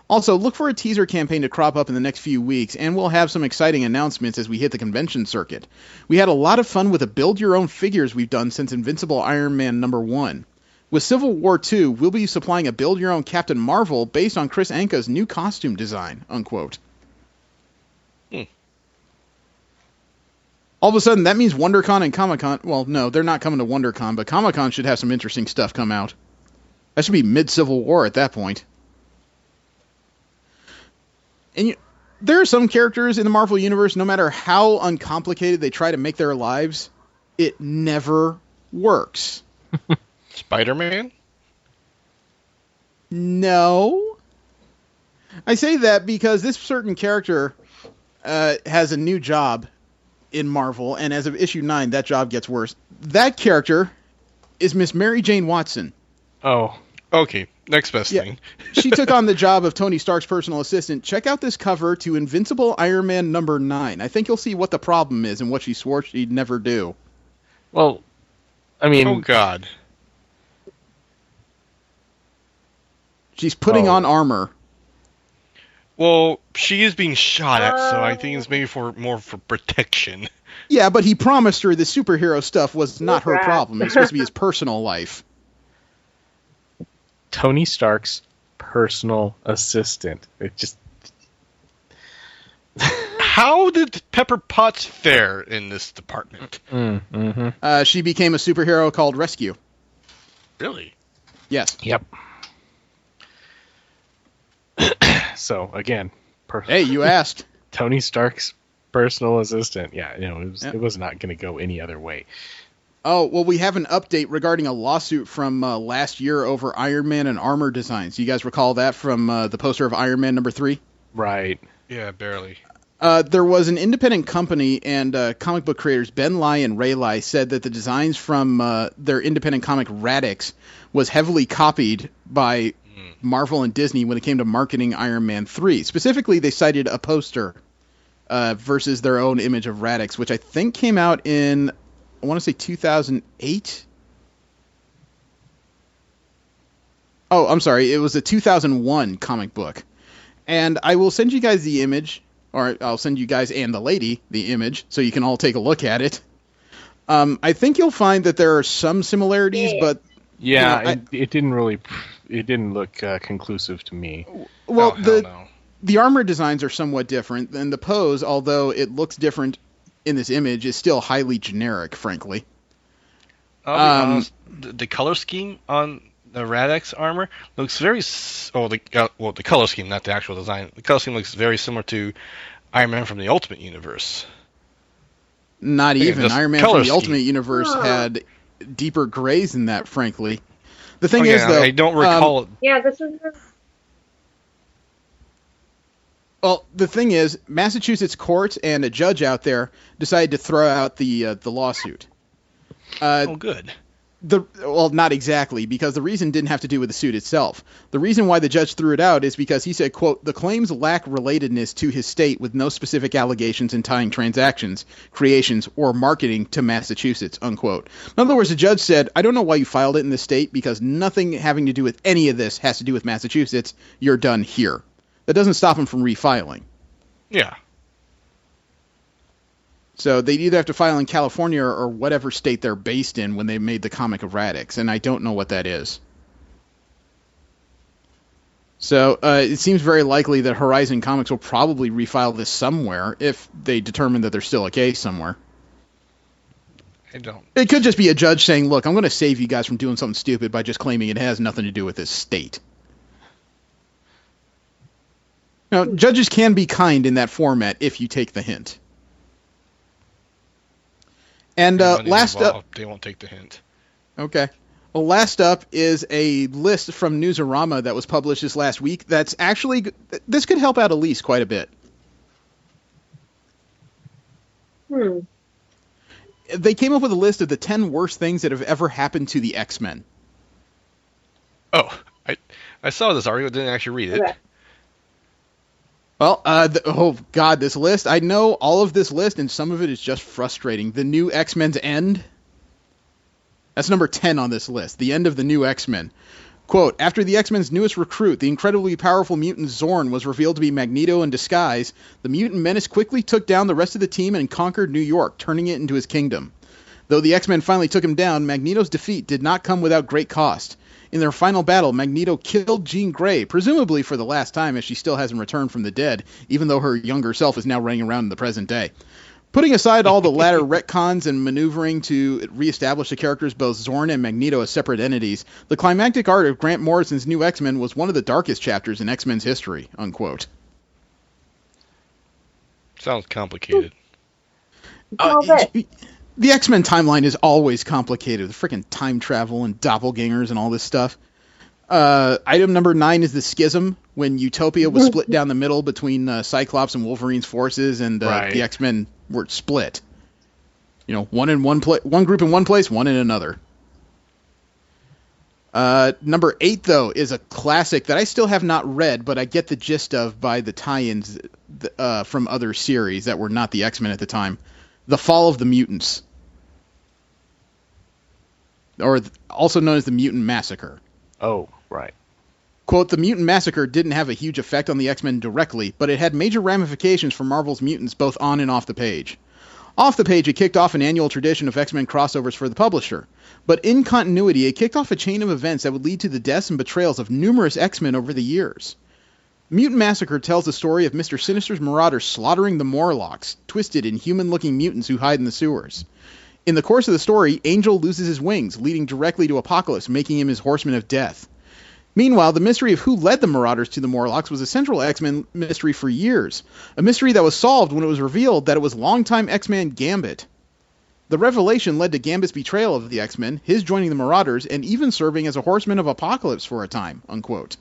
Also, look for a teaser campaign to crop up in the next few weeks, and we'll have some exciting announcements as we hit the convention circuit. We had a lot of fun with the build-your-own figures we've done since Invincible Iron Man #1. With Civil War II, we'll be supplying a build-your-own Captain Marvel based on Chris Anka's new costume design, unquote. All of a sudden, that means WonderCon and Comic-Con... Well, no, they're not coming to WonderCon, but Comic-Con should have some interesting stuff come out. That should be mid-Civil War at that point. And there are some characters in the Marvel Universe, no matter how uncomplicated they try to make their lives, it never works. Spider-Man? No. I say that because this certain character has a new job in Marvel, and as of issue 9, that job gets worse. That character is Miss Mary Jane Watson. Oh, okay. Next best thing. She took on the job of Tony Stark's personal assistant. Check out this cover to Invincible Iron Man #9. I think you'll see what the problem is and what she swore she'd never do. Well, I mean... Oh, God. She's putting on armor. Well, she is being shot at, so I think it's maybe more for protection. Yeah, but he promised her the superhero stuff was not her problem. It was supposed to be his personal life. Tony Stark's personal assistant. It just... How did Pepper Potts fare in this department? She became a superhero called Rescue. Really? Yes. Yep. So, again... Hey, you asked. Tony Stark's personal assistant. Yeah, it was not going to go any other way. Oh, well, we have an update regarding a lawsuit from last year over Iron Man and armor designs. You guys recall that from the poster of Iron Man #3? Right. Yeah, barely. There was an independent company, and comic book creators Ben Lai and Ray Lai said that the designs from their independent comic Radix was heavily copied by Marvel and Disney when it came to marketing Iron Man 3. Specifically, they cited a poster versus their own image of Radix, which I think came out in, I want to say 2008? Oh, I'm sorry. It was a 2001 comic book. And I will send you guys the image. or I'll send you guys and the lady the image so you can all take a look at it. I think you'll find that there are some similarities, but it didn't look conclusive to me. Well, the armor designs are somewhat different, and the pose, although it looks different in this image, is still highly generic, frankly. I'll be honest, the color scheme on the Radix armor looks very... the color scheme, not the actual design. The color scheme looks very similar to Iron Man from the Ultimate Universe. Not even. Iron Man from the Ultimate Universe had deeper grays than that, frankly. The thing is, though... I don't recall it. Yeah, this is... Well, the thing is, Massachusetts court and a judge out there decided to throw out the lawsuit. Good. Well, not exactly, because the reason didn't have to do with the suit itself. The reason why the judge threw it out is because he said, quote, the claims lack relatedness to his state with no specific allegations in tying transactions, creations, or marketing to Massachusetts, unquote. In other words, the judge said, I don't know why you filed it in this state, because nothing having to do with any of this has to do with Massachusetts. You're done here. That doesn't stop him from refiling. Yeah. So they'd either have to file in California or whatever state they're based in when they made the comic of Radix, and I don't know what that is. So it seems very likely that Horizon Comics will probably refile this somewhere if they determine that there's still a case somewhere. I don't. It could just be a judge saying, look, I'm going to save you guys from doing something stupid by just claiming it has nothing to do with this state. Now, judges can be kind in that format if you take the hint. And last up... They won't take the hint. Okay. Well, last up is a list from Newsarama that was published this last week that's actually... This could help out Elise quite a bit. They came up with a list of the 10 worst things that have ever happened to the X-Men. Oh, I saw this article, didn't actually read it. Okay. Well, oh god, this list. I know all of this list, and some of it is just frustrating. The new X-Men's End. That's number 10 on this list. The end of the new X-Men. Quote, after the X-Men's newest recruit, the incredibly powerful mutant Zorn, was revealed to be Magneto in disguise, the mutant menace quickly took down the rest of the team and conquered New York, turning it into his kingdom. Though the X-Men finally took him down, Magneto's defeat did not come without great cost. In their final battle, Magneto killed Jean Grey, presumably for the last time, as she still hasn't returned from the dead, even though her younger self is now running around in the present day. Putting aside all the latter retcons and maneuvering to reestablish the characters both Zorn and Magneto as separate entities, the climactic art of Grant Morrison's New X-Men was one of the darkest chapters in X-Men's history, unquote. Sounds complicated. The X-Men timeline is always complicated. The freaking time travel and doppelgangers and all this stuff. Item number 9 is the schism, when Utopia was split down the middle between Cyclops and Wolverine's forces, and the X-Men were split. You know, one group in one place, one in another. Number 8, though, is a classic that I still have not read, but I get the gist of by the tie-ins from other series that were not the X-Men at the time. The Fall of the Mutants. Or also known as the Mutant Massacre. Oh, right. Quote, the Mutant Massacre didn't have a huge effect on the X-Men directly, but it had major ramifications for Marvel's mutants both on and off the page. Off the page, it kicked off an annual tradition of X-Men crossovers for the publisher. But in continuity, it kicked off a chain of events that would lead to the deaths and betrayals of numerous X-Men over the years. Mutant Massacre tells the story of Mr. Sinister's marauders slaughtering the Morlocks, twisted and human-looking mutants who hide in the sewers. In the course of the story, Angel loses his wings, leading directly to Apocalypse, making him his Horseman of Death. Meanwhile, the mystery of who led the Marauders to the Morlocks was a central X-Men mystery for years, a mystery that was solved when it was revealed that it was longtime X-Man Gambit. The revelation led to Gambit's betrayal of the X-Men, his joining the Marauders, and even serving as a Horseman of Apocalypse for a time, unquote.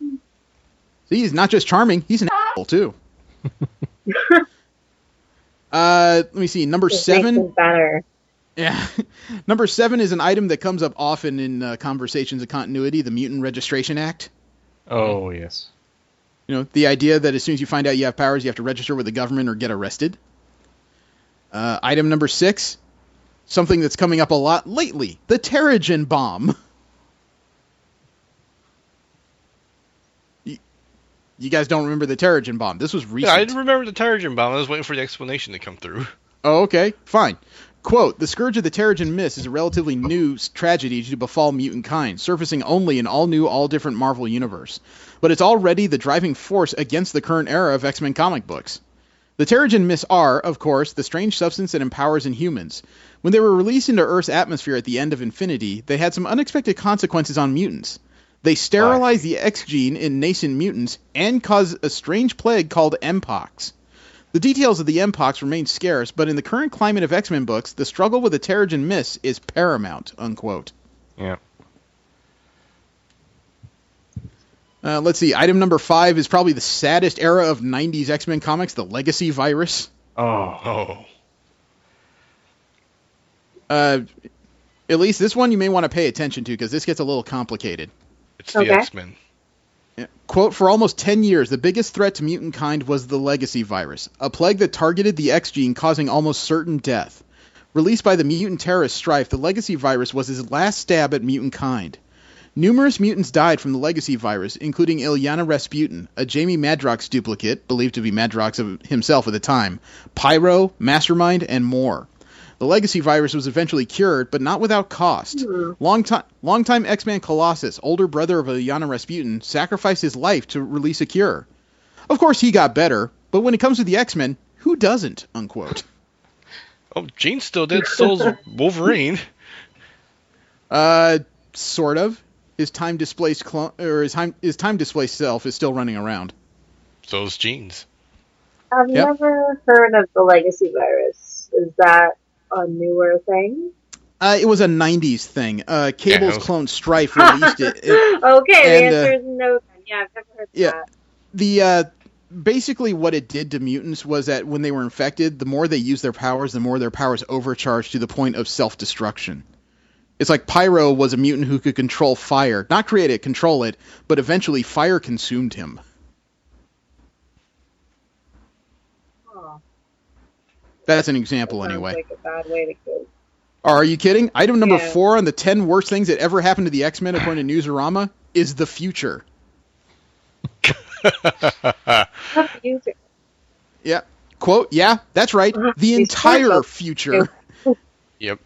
See, he's not just charming, he's an asshole, too. Let me see, number 7. Better. Yeah. Number 7 is an item that comes up often in conversations of continuity, the Mutant Registration Act. Oh, yes. You know, the idea that as soon as you find out you have powers, you have to register with the government or get arrested. Item number 6, something that's coming up a lot lately, the Terrigen Bomb. You guys don't remember the Terrigen Bomb. This was recent. Yeah, I remember the Terrigen Bomb. I was waiting for the explanation to come through. Oh, okay. Fine. Quote, the scourge of the Terrigen Mist is a relatively new tragedy to befall mutant kind, surfacing only in all-new, all-different Marvel universe. But it's already the driving force against the current era of X-Men comic books. The Terrigen Mists are, of course, the strange substance that empowers Inhumans. When they were released into Earth's atmosphere at the end of Infinity, they had some unexpected consequences on mutants. They sterilize the X gene in nascent mutants and cause a strange plague called Mpox. The details of the Mpox remain scarce, but in the current climate of X-Men books, the struggle with the Terrigen Mists is paramount, unquote. Yeah. Let's see. Item number 5 is probably the saddest era of 90s X-Men comics, the Legacy Virus. Oh. At least this one you may want to pay attention to, because this gets a little complicated. It's the X-Men. Yeah. Quote, for almost 10 years, the biggest threat to mutant kind was the Legacy Virus, a plague that targeted the X gene, causing almost certain death. Released by the mutant terrorist Strife, the Legacy Virus was his last stab at mutant kind. Numerous mutants died from the Legacy Virus, including Illyana Rasputin, a Jamie Madrox duplicate, believed to be Madrox himself at the time, Pyro, Mastermind, and more. The Legacy Virus was eventually cured, but not without cost. Longtime X-Man Colossus, older brother of Illyana Rasputin, sacrificed his life to release a cure. Of course, he got better, but when it comes to the X-Men, who doesn't, unquote. Oh, Jean's still dead, so's Wolverine. Sort of. His time-displaced his time-displaced self is still running around. So's Jean's. I've never heard of the Legacy Virus. Is that a newer thing? It was a 90s thing. Cable's clone Strife released it. Okay, the answer is no. Yeah, I've never heard of that. Basically what it did to mutants was that when they were infected, the more they used their powers, the more their powers overcharged to the point of self-destruction. It's like Pyro was a mutant who could control fire. Not create it, control it, but eventually fire consumed him. That's an example, anyway. Like a bad way to go. Are you kidding? Item number 4 on the 10 worst things that ever happened to the X-Men, according to Newsarama, is the future. The future. Yeah. Quote, yeah, that's right. The entire future. Yep.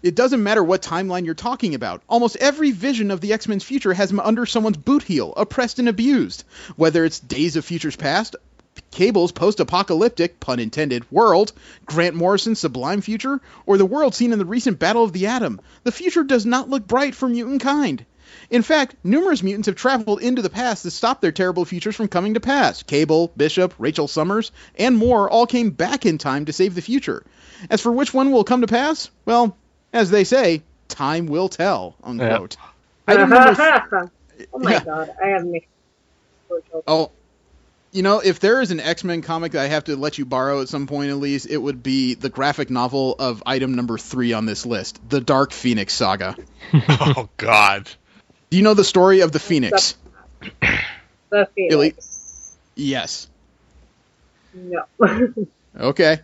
It doesn't matter what timeline you're talking about. Almost every vision of the X-Men's future has them under someone's boot heel, oppressed and abused. Whether it's Days of Futures Past, Cable's post-apocalyptic, pun intended, world, Grant Morrison's sublime future, or the world seen in the recent Battle of the Atom, the future does not look bright for mutant kind. In fact, numerous mutants have traveled into the past to stop their terrible futures from coming to pass. Cable, Bishop, Rachel Summers, and more all came back in time to save the future. As for which one will come to pass, well, as they say, time will tell, unquote. Oh my god, I have mixed emotions. Oh, you know, if there is an X-Men comic that I have to let you borrow at some point at least, it would be the graphic novel of item number 3 on this list, The Dark Phoenix Saga. Oh, God. Do you know the story of the Phoenix? The Phoenix. Yes. No. Okay.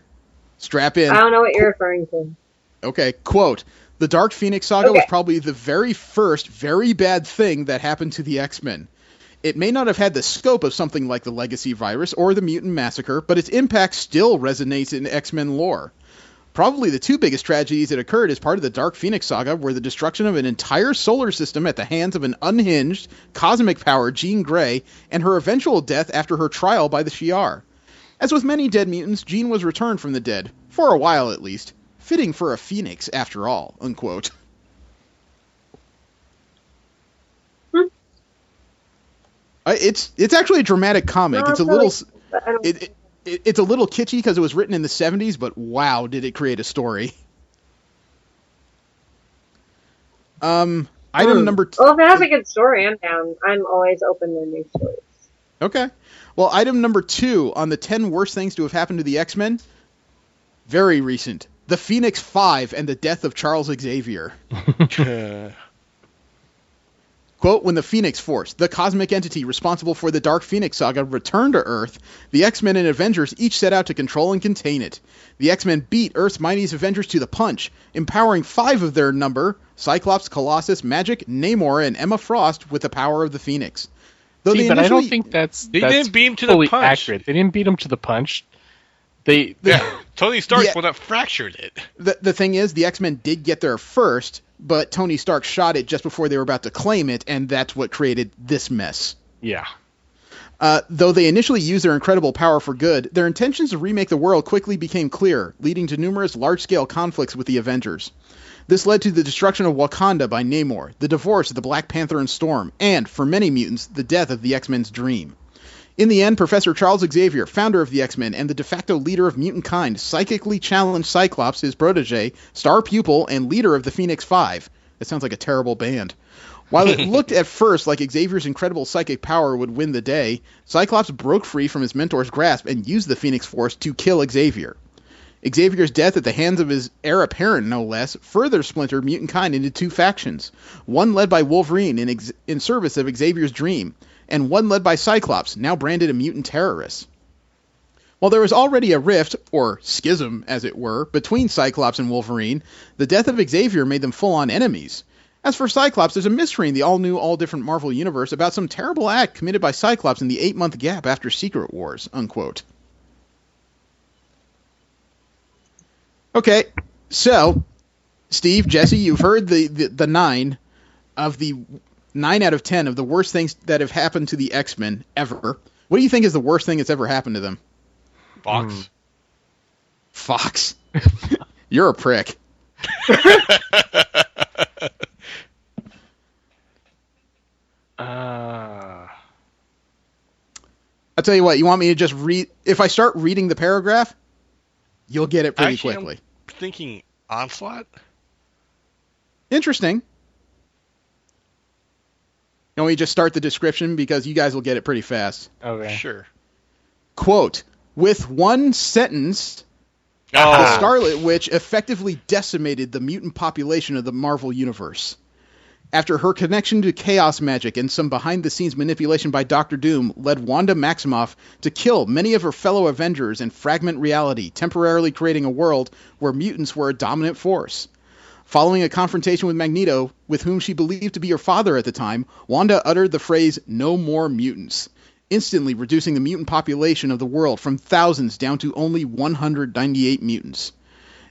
Strap in. I don't know what you're referring to. Okay, quote, The Dark Phoenix Saga was probably the very first very bad thing that happened to the X-Men. It may not have had the scope of something like the Legacy Virus or the Mutant Massacre, but its impact still resonates in X-Men lore. Probably the 2 biggest tragedies that occurred as part of the Dark Phoenix Saga were the destruction of an entire solar system at the hands of an unhinged, cosmic-powered Jean Grey, and her eventual death after her trial by the Shi'ar. As with many dead mutants, Jean was returned from the dead, for a while at least, fitting for a phoenix after all, unquote. It's actually a dramatic comic. It's a little it's a little kitschy because it was written in the 70s, but wow, did it create a story. Item number 2. Well, if it has a good story, I'm down. I'm always open to new stories. Okay. Well, item number 2 on the 10 worst things to have happened to the X-Men, very recent. The Phoenix 5 and the death of Charles Xavier. Quote, when the Phoenix Force, the cosmic entity responsible for the Dark Phoenix Saga, returned to Earth, the X-Men and Avengers each set out to control and contain it. The X-Men beat Earth's mightiest Avengers to the punch, empowering 5 of their number, Cyclops, Colossus, Magic, Namor, and Emma Frost, with the power of the Phoenix. Though See, but I don't think that's didn't beat him to the punch. Accurate. They didn't beat him to the punch. Tony Stark's one that fractured it. The thing is, the X-Men did get there first, but Tony Stark shot it just before they were about to claim it, and that's what created this mess. Yeah. Though they initially used their incredible power for good, their intentions to remake the world quickly became clear, leading to numerous large-scale conflicts with the Avengers. This led to the destruction of Wakanda by Namor, the divorce of the Black Panther and Storm, and, for many mutants, the death of the X-Men's dream. In the end, Professor Charles Xavier, founder of the X-Men and the de facto leader of mutant kind, psychically challenged Cyclops, his protege, star pupil, and leader of the Phoenix Five. That sounds like a terrible band. While it looked at first like Xavier's incredible psychic power would win the day, Cyclops broke free from his mentor's grasp and used the Phoenix Force to kill Xavier. Xavier's death at the hands of his heir apparent, no less, further splintered mutant kind into two factions, one led by Wolverine in service of Xavier's dream, and one led by Cyclops, now branded a mutant terrorist. While there was already a rift, or schism as it were, between Cyclops and Wolverine, the death of Xavier made them full-on enemies. As for Cyclops, there's a mystery in the all-new, all-different Marvel Universe about some terrible act committed by Cyclops in the 8-month gap after Secret Wars, unquote. Okay, so, Steve, Jesse, you've heard the 9 out of 10 of the worst things that have happened to the X-Men ever. What do you think is the worst thing that's ever happened to them? Fox. Fox. You're a prick. I'll tell you what, you want me to just read... If I start reading the paragraph, you'll get it pretty quickly. I'm thinking Onslaught? Interesting. Can we just start the description? Because you guys will get it pretty fast. Okay. Sure. Quote, with one sentence, the Scarlet Witch effectively decimated the mutant population of the Marvel Universe. After her connection to chaos magic and some behind-the-scenes manipulation by Dr. Doom led Wanda Maximoff to kill many of her fellow Avengers and fragment reality, temporarily creating a world where mutants were a dominant force. Following a confrontation with Magneto, with whom she believed to be her father at the time, Wanda uttered the phrase, "No more mutants," instantly reducing the mutant population of the world from thousands down to only 198 mutants.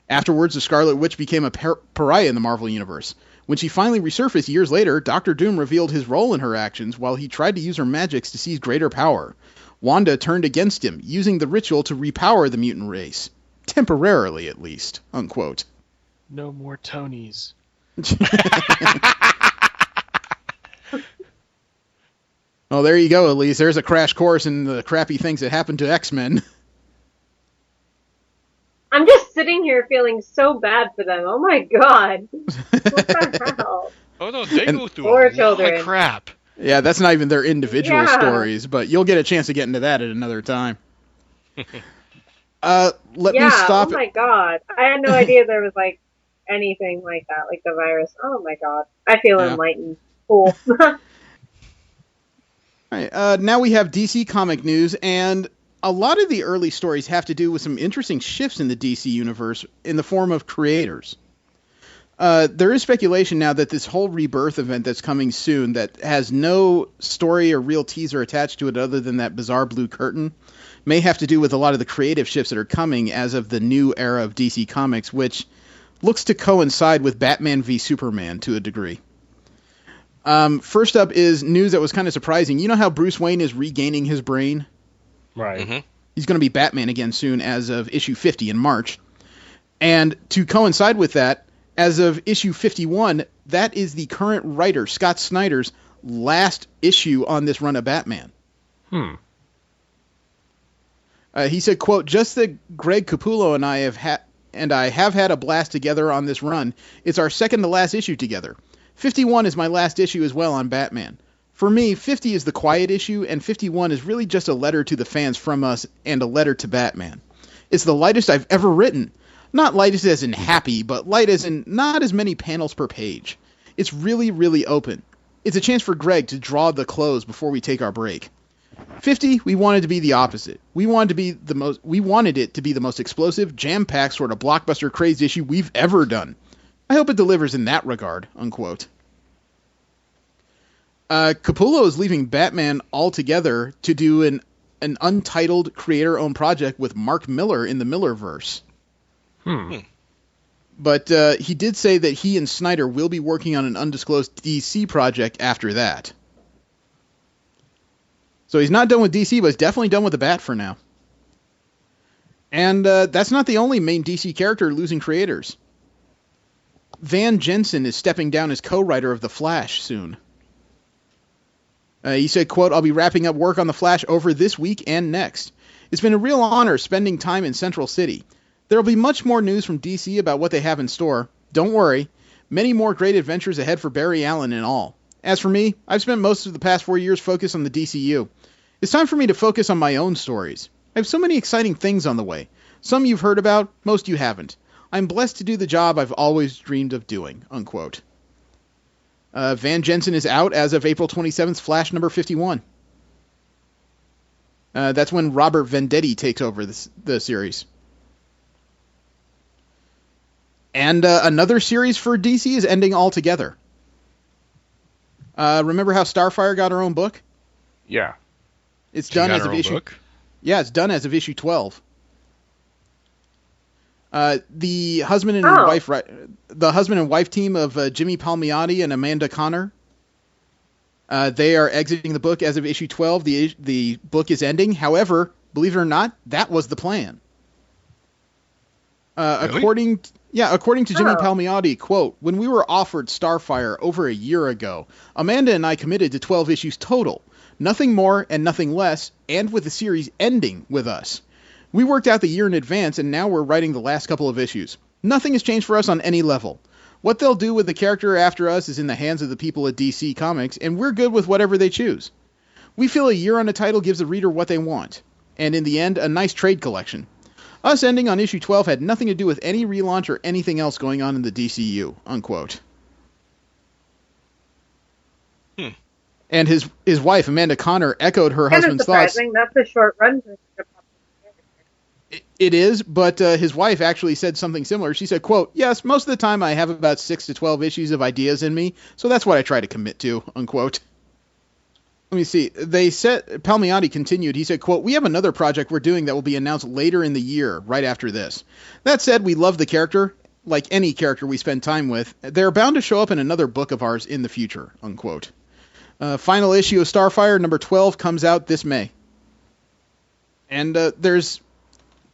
Afterwards, the Scarlet Witch became a pariah in the Marvel Universe. When she finally resurfaced years later, Dr. Doom revealed his role in her actions while he tried to use her magics to seize greater power. Wanda turned against him, using the ritual to repower the mutant race. Temporarily, at least. Unquote. No more Tonys. Well, there you go, Elise. There's a crash course in the crappy things that happened to X-Men. I'm just sitting here feeling so bad for them. Oh my god. What the hell? Oh no, they go through a lot of crap. Yeah, that's not even their individual stories, but you'll get a chance to get into that at another time. Let me stop. Oh my god. I had no idea there was like anything like that, like the virus. Oh my god. I feel enlightened. Cool. All right, now we have DC comic news, and a lot of the early stories have to do with some interesting shifts in the DC universe in the form of creators. There is speculation now that this whole Rebirth event that's coming soon that has no story or real teaser attached to it other than that bizarre blue curtain may have to do with a lot of the creative shifts that are coming as of the new era of DC Comics, which looks to coincide with Batman v Superman to a degree. First up is news that was kind of surprising. You know how Bruce Wayne is regaining his brain? Right. Mm-hmm. He's going to be Batman again soon as of issue 50 in March. And to coincide with that, as of issue 51, that is the current writer, Scott Snyder's, last issue on this run of Batman. He said, quote, "Just that Greg Capullo and I have had a blast together on this run. It's our second to last issue together. 51 is my last issue as well on Batman. For me, 50 is the quiet issue, and 51 is really just a letter to the fans from us and a letter to Batman. It's the lightest I've ever written. Not lightest as in happy, but light as in not as many panels per page. It's really, really open. It's a chance for Greg to draw the close before we take our break. 50, we wanted to be the opposite. We wanted it to be the most explosive, jam-packed sort of blockbuster crazed issue we've ever done. I hope it delivers in that regard," unquote. Capullo is leaving Batman altogether to do an untitled creator-owned project with Mark Miller in the Millerverse. But he did say that he and Snyder will be working on an undisclosed DC project after that. So he's not done with DC, but he's definitely done with the Bat for now. And that's not the only main DC character losing creators. Van Jensen is stepping down as co-writer of The Flash soon. He said, quote, "I'll be wrapping up work on The Flash over this week and next. It's been a real honor spending time in Central City. There will be much more news from DC about what they have in store. Don't worry. Many more great adventures ahead for Barry Allen and all. As for me, I've spent most of the past 4 years focused on the DCU. It's time for me to focus on my own stories. I have so many exciting things on the way. Some you've heard about, most you haven't. I'm blessed to do the job I've always dreamed of doing," unquote. Van Jensen is out as of April 27th, Flash number 51. That's when Robert Venditti takes over the series. And another series for DC is ending altogether. Remember how Starfire got her own book? Yeah. It's done as of issue. Book? Yeah, it's done as of issue 12. The husband and wife team of Jimmy Palmiotti and Amanda Connor. They are exiting the book as of issue 12. The book is ending. However, believe it or not, that was the plan. Really? According to Jimmy Palmiotti, quote, "When we were offered Starfire over a year ago, Amanda and I committed to 12 issues total. Nothing more and nothing less, and with the series ending with us. We worked out the year in advance, and now we're writing the last couple of issues. Nothing has changed for us on any level. What they'll do with the character after us is in the hands of the people at DC Comics, and we're good with whatever they choose. We feel a year on a title gives the reader what they want, and in the end, a nice trade collection. Us ending on issue 12 had nothing to do with any relaunch or anything else going on in the DCU," unquote. And his wife, Amanda Connor, echoed her husband's thoughts. That's a short run. It is, but his wife actually said something similar. She said, quote, "Yes, most of the time I have about 6 to 12 issues of ideas in me, so that's what I try to commit to," unquote. Let me see. Palmiotti continued, he said, quote, "We have another project we're doing that will be announced later in the year, right after this. That said, we love the character. Like any character we spend time with, they're bound to show up in another book of ours in the future," unquote. Final issue of Starfire, number 12, comes out this May. And there's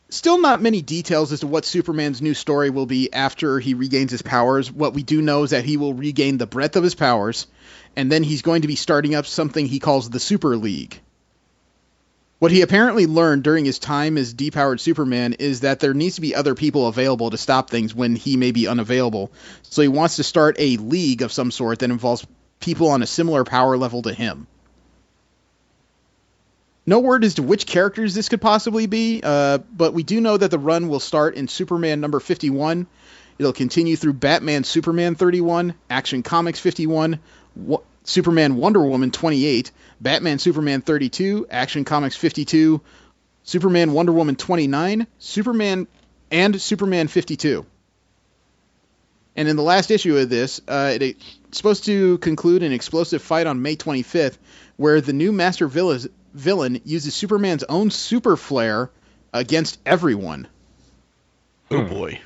still not many details as to what Superman's new story will be after he regains his powers. What we do know is that he will regain the breadth of his powers, and then he's going to be starting up something he calls the Super League. What he apparently learned during his time as depowered Superman is that there needs to be other people available to stop things when he may be unavailable. So he wants to start a league of some sort that involves people on a similar power level to him. No word as to which characters this could possibly be, but we do know that the run will start in Superman number 51. It'll continue through Batman Superman 31, Action Comics 51, Superman Wonder Woman 28, Batman Superman 32, Action Comics 52, Superman Wonder Woman 29, Superman 52. And in the last issue of this, it's supposed to conclude an explosive fight on May 25th, where the new master villain uses Superman's own super flare against everyone. Oh boy.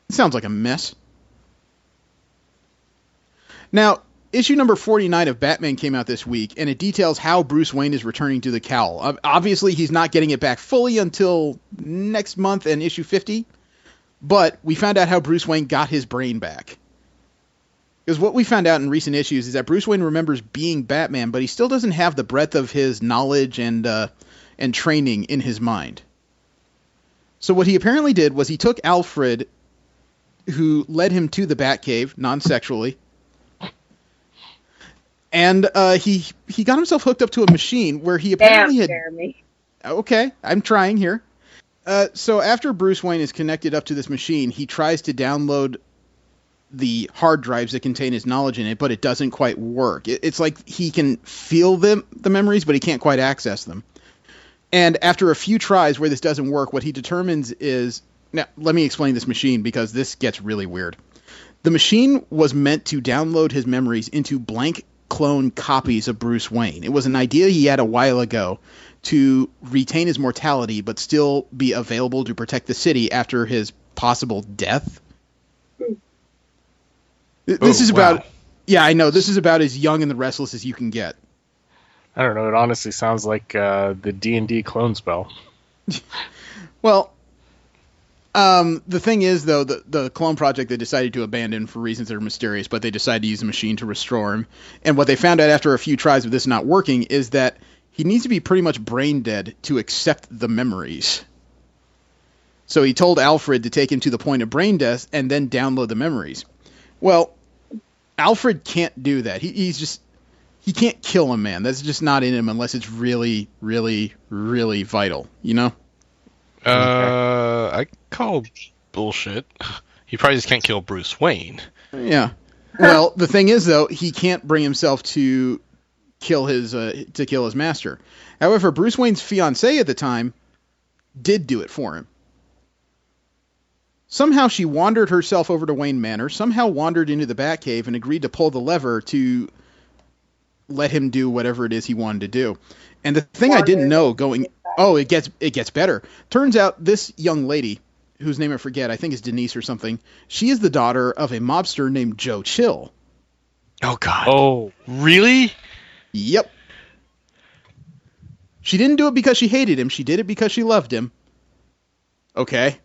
It sounds like a mess. Now, issue number 49 of Batman came out this week, and it details how Bruce Wayne is returning to the cowl. Obviously, he's not getting it back fully until next month and issue 50, but we found out how Bruce Wayne got his brain back. Because what we found out in recent issues is that Bruce Wayne remembers being Batman, but he still doesn't have the breadth of his knowledge and training in his mind. So what he apparently did was he took Alfred, who led him to the Batcave, non-sexually, and he got himself hooked up to a machine where he apparently had... Jeremy. Okay, I'm trying here. So after Bruce Wayne is connected up to this machine, he tries to download the hard drives that contain his knowledge in it, but it doesn't quite work. It's like he can feel the memories, but he can't quite access them. And after a few tries where this doesn't work, what he determines is... Now, let me explain this machine, because this gets really weird. The machine was meant to download his memories into blank clone copies of Bruce Wayne. It was an idea he had a while ago to retain his mortality but still be available to protect the city after his possible death. This is about... Yeah, I know. This is about as young and the restless as you can get. I don't know. It honestly sounds like the D&D clone spell. Well, the thing is, though, the clone project they decided to abandon for reasons that are mysterious, but they decided to use a machine to restore him. And what they found out after a few tries of this not working is that he needs to be pretty much brain dead to accept the memories. So he told Alfred to take him to the point of brain death and then download the memories. Well, Alfred can't do that. He can't kill a man. That's just not in him unless it's really, really, really vital, you know? I call bullshit. He probably just can't kill Bruce Wayne. Yeah. Well, the thing is, though, he can't bring himself to kill his master. However, Bruce Wayne's fiancée at the time did do it for him. Somehow she wandered herself over to Wayne Manor, somehow wandered into the Batcave, and agreed to pull the lever to let him do whatever it is he wanted to do. And the thing I didn't know going... Oh, it gets better. Turns out this young lady, whose name I forget, I think is Denise or something, she is the daughter of a mobster named Joe Chill. Oh, God. Oh, really? Yep. She didn't do it because she hated him. She did it because she loved him. Okay.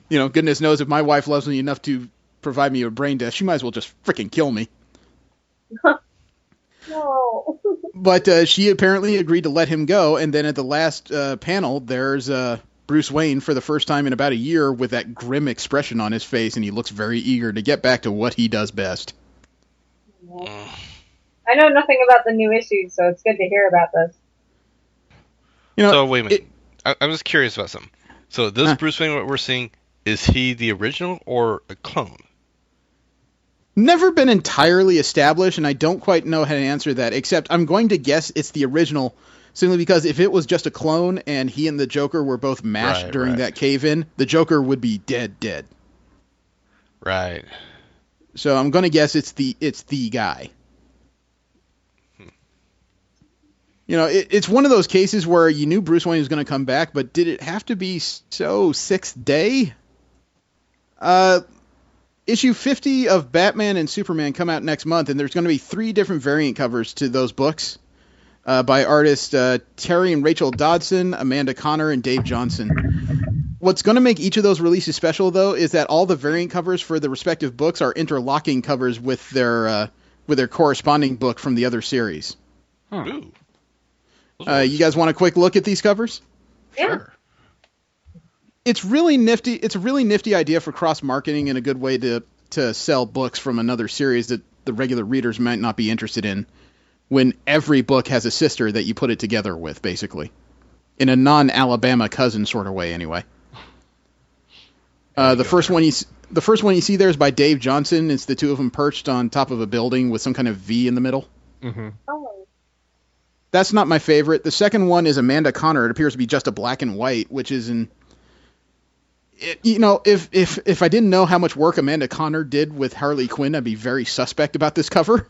You know, goodness knows if my wife loves me enough to provide me a brain death, she might as well just freaking kill me. No. But she apparently agreed to let him go, and then at the last panel, there's Bruce Wayne for the first time in about a year with that grim expression on his face, and he looks very eager to get back to what he does best. I know nothing about the new issues, so it's good to hear about this. You know, so wait a minute. I'm just curious about something. So this Bruce Wayne, what we're seeing, is he the original or a clone? Never been entirely established, and I don't quite know how to answer that, except I'm going to guess it's the original, simply because if it was just a clone and he and the Joker were both mashed during that cave-in, the Joker would be dead. Right. So I'm going to guess it's the guy. You know, it's one of those cases where you knew Bruce Wayne was going to come back, but did it have to be so sixth day? Issue 50 of Batman and Superman come out next month, and there's going to be 3 different variant covers to those books by artists Terry and Rachel Dodson, Amanda Connor, and Dave Johnson. What's going to make each of those releases special, though, is that all the variant covers for the respective books are interlocking covers with their corresponding book from the other series. Ooh. You guys want a quick look at these covers? Yeah. Sure. It's really nifty. It's a really nifty idea for cross-marketing and a good way to sell books from another series that the regular readers might not be interested in, when every book has a sister that you put it together with, basically. In a non-Alabama cousin sort of way, anyway. The first one you see there is by Dave Johnson. It's the two of them perched on top of a building with some kind of V in the middle. Mm-hmm. Oh. That's not my favorite. The second one is Amanda Connor. It appears to be just a black and white, which is if I didn't know how much work Amanda Connor did with Harley Quinn, I'd be very suspect about this cover.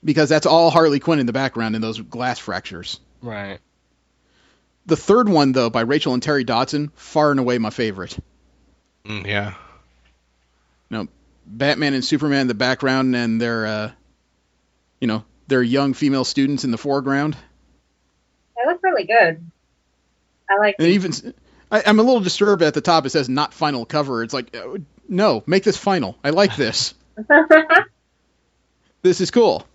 Because that's all Harley Quinn in the background in those glass fractures. Right. The third one, though, by Rachel and Terry Dodson, far and away my favorite. Yeah. You know, Batman and Superman in the background, and their young female students in the foreground. They look really good. I like and even I'm a little disturbed at the top. It says not final cover. It's like, no, make this final. I like this. This is cool.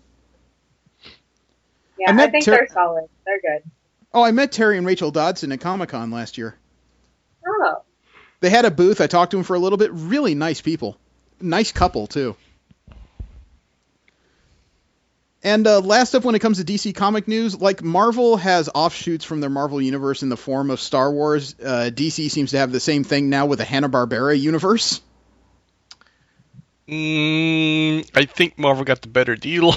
Yeah, I think they're solid. They're good. Oh, I met Terry and Rachel Dodson at Comic-Con last year. Oh. They had a booth. I talked to them for a little bit. Really nice people. Nice couple, too. And last up, when it comes to DC comic news, like Marvel has offshoots from their Marvel universe in the form of Star Wars, DC seems to have the same thing now with the Hanna-Barbera universe. I think Marvel got the better deal.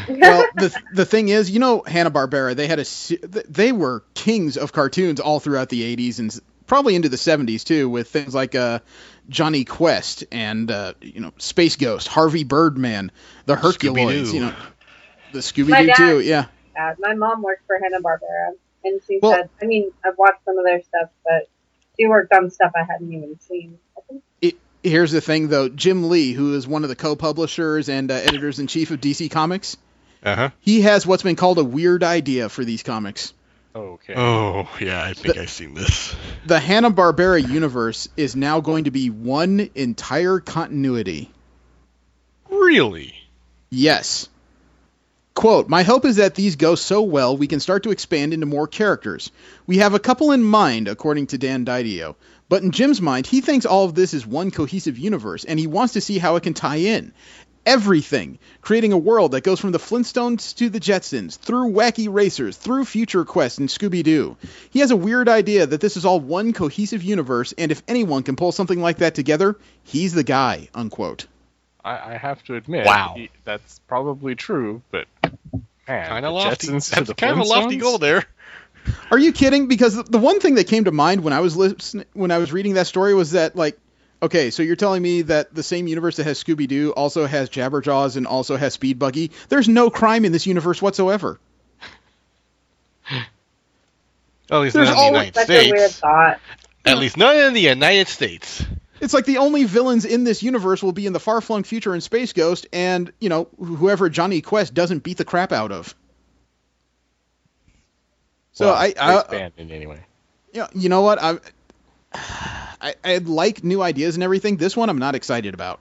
Well, the thing is, Hanna-Barbera, they were kings of cartoons all throughout the 80s and probably into the 70s too, with things like Johnny Quest and Space Ghost, Harvey Birdman, the Herculoids, Scooby-Doo. The Scooby-Doo too, yeah. My mom worked for Hanna-Barbera, and she said, I mean, I've watched some of their stuff, but she worked on stuff I hadn't even seen. Here's the thing, though. Jim Lee, who is one of the co-publishers and editors-in-chief of DC Comics, he has what's been called a weird idea for these comics. Okay. Oh, yeah, I think I've seen this. The Hanna-Barbera universe is now going to be one entire continuity. Really? Yes. Quote, "My hope is that these go so well we can start to expand into more characters. We have a couple in mind," according to Dan Didio. But in Jim's mind, he thinks all of this is one cohesive universe, and he wants to see how it can tie in. Everything, creating a world that goes from the Flintstones to the Jetsons, through Wacky Racers, through Future Quest and Scooby-Doo. He has a weird idea that this is all one cohesive universe, and if anyone can pull something like that together, he's the guy, unquote. I have to admit, wow, that's probably true, but man, kind of lofty. Jetsons That's kind of a lofty goal there. Are you kidding? Because the one thing that came to mind when I was reading that story was that, like, okay, so you're telling me that the same universe that has Scooby-Doo also has Jabberjaws and also has Speed Buggy? There's no crime in this universe whatsoever. At least not in the United States. Such a weird thought. At least not in the United States. It's like the only villains in this universe will be in the far-flung future in Space Ghost and, whoever Johnny Quest doesn't beat the crap out of. So I expanded anyway. Yeah, you know what? I like new ideas and everything. This one I'm not excited about.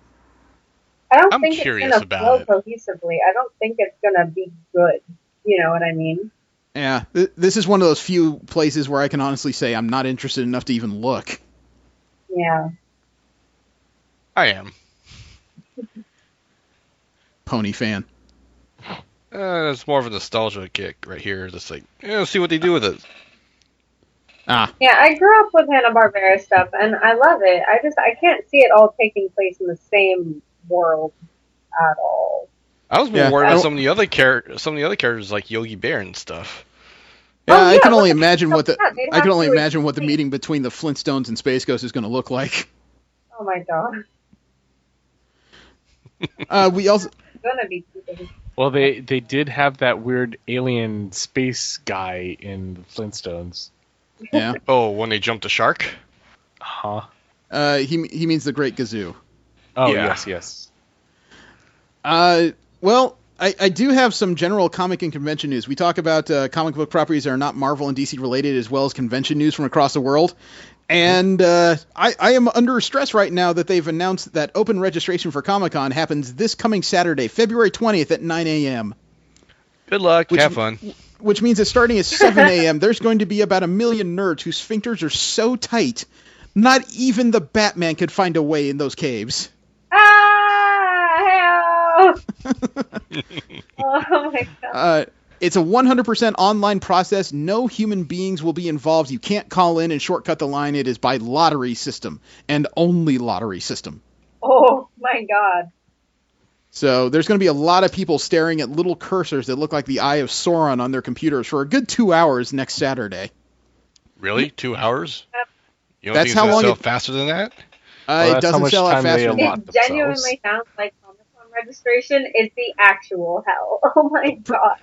I'm think curious it's gonna flow cohesively. I don't think it's gonna be good. You know what I mean? Yeah, this is one of those few places where I can honestly say I'm not interested enough to even look. Yeah. I am. Pony fan. It's more of a nostalgia kick right here. Just like, let's see what they do with it. Yeah, I grew up with Hanna-Barbera stuff, and I love it. I can't see it all taking place in the same world at all. I was more worried about some of the other characters like Yogi Bear and stuff. Yeah, I can only imagine what the meeting between the Flintstones and Space Ghost is going to look like. Oh my god. We also gonna be stupid. Well, they did have that weird alien space guy in the Flintstones. Yeah. Oh, when they jumped the shark? Huh. He means the Great Gazoo. Oh, yeah. Yes. Well, I do have some general comic and convention news. We talk about comic book properties that are not Marvel and DC related, as well as convention news from across the world. And I am under stress right now that they've announced that open registration for Comic-Con happens this coming Saturday, February 20th at 9 a.m. Good luck. Have fun. Which means that starting at 7 a.m., there's going to be about 1 million nerds whose sphincters are so tight, not even the Batman could find a way in those caves. Help! Oh my god. It's a 100% online process. No human beings will be involved. You can't call in and shortcut the line. It is by lottery system, and only lottery system. Oh my god. So there's going to be a lot of people staring at little cursors that look like the eye of Sauron on their computers for a good 2 hours next Saturday. Really? 2 hours? You don't That's think it's how long sell faster than that? It doesn't sell out faster. It genuinely sounds like Comic-Con registration is the actual hell. Oh my god.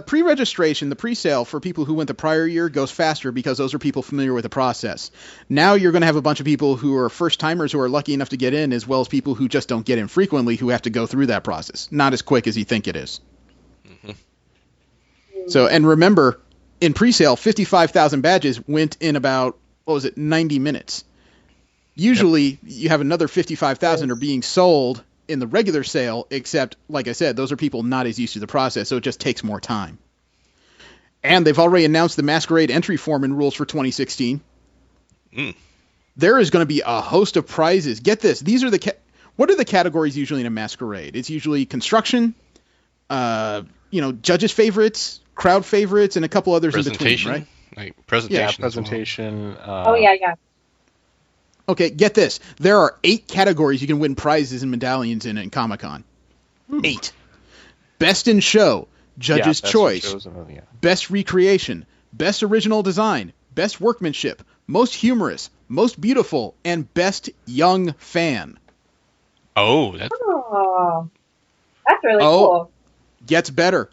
Pre-registration, the pre-sale for people who went the prior year goes faster because those are people familiar with the process. Now you're going to have a bunch of people who are first-timers who are lucky enough to get in, as well as people who just don't get in frequently who have to go through that process. Not as quick as you think it is. Mm-hmm. So, and remember, in pre-sale, 55,000 badges went in about, 90 minutes. Usually, you have another 55,000 are being sold in the regular sale, except, like I said, those are people not as used to the process, so it just takes more time. And they've already announced the Masquerade entry form and rules for 2016. There is going to be a host of prizes. Get this. These are what are the categories usually in a Masquerade? It's usually construction, judges' favorites, crowd favorites, and a couple others in between, right? Presentation. Yeah, presentation. Yeah. Okay, get this. There are 8 categories you can win prizes and medallions in Comic-Con. 8. Best in Show, Judge's Choice, Best Recreation, Best Original Design, Best Workmanship, most humorous, most beautiful, and best young fan. Oh, that's really cool. Gets better.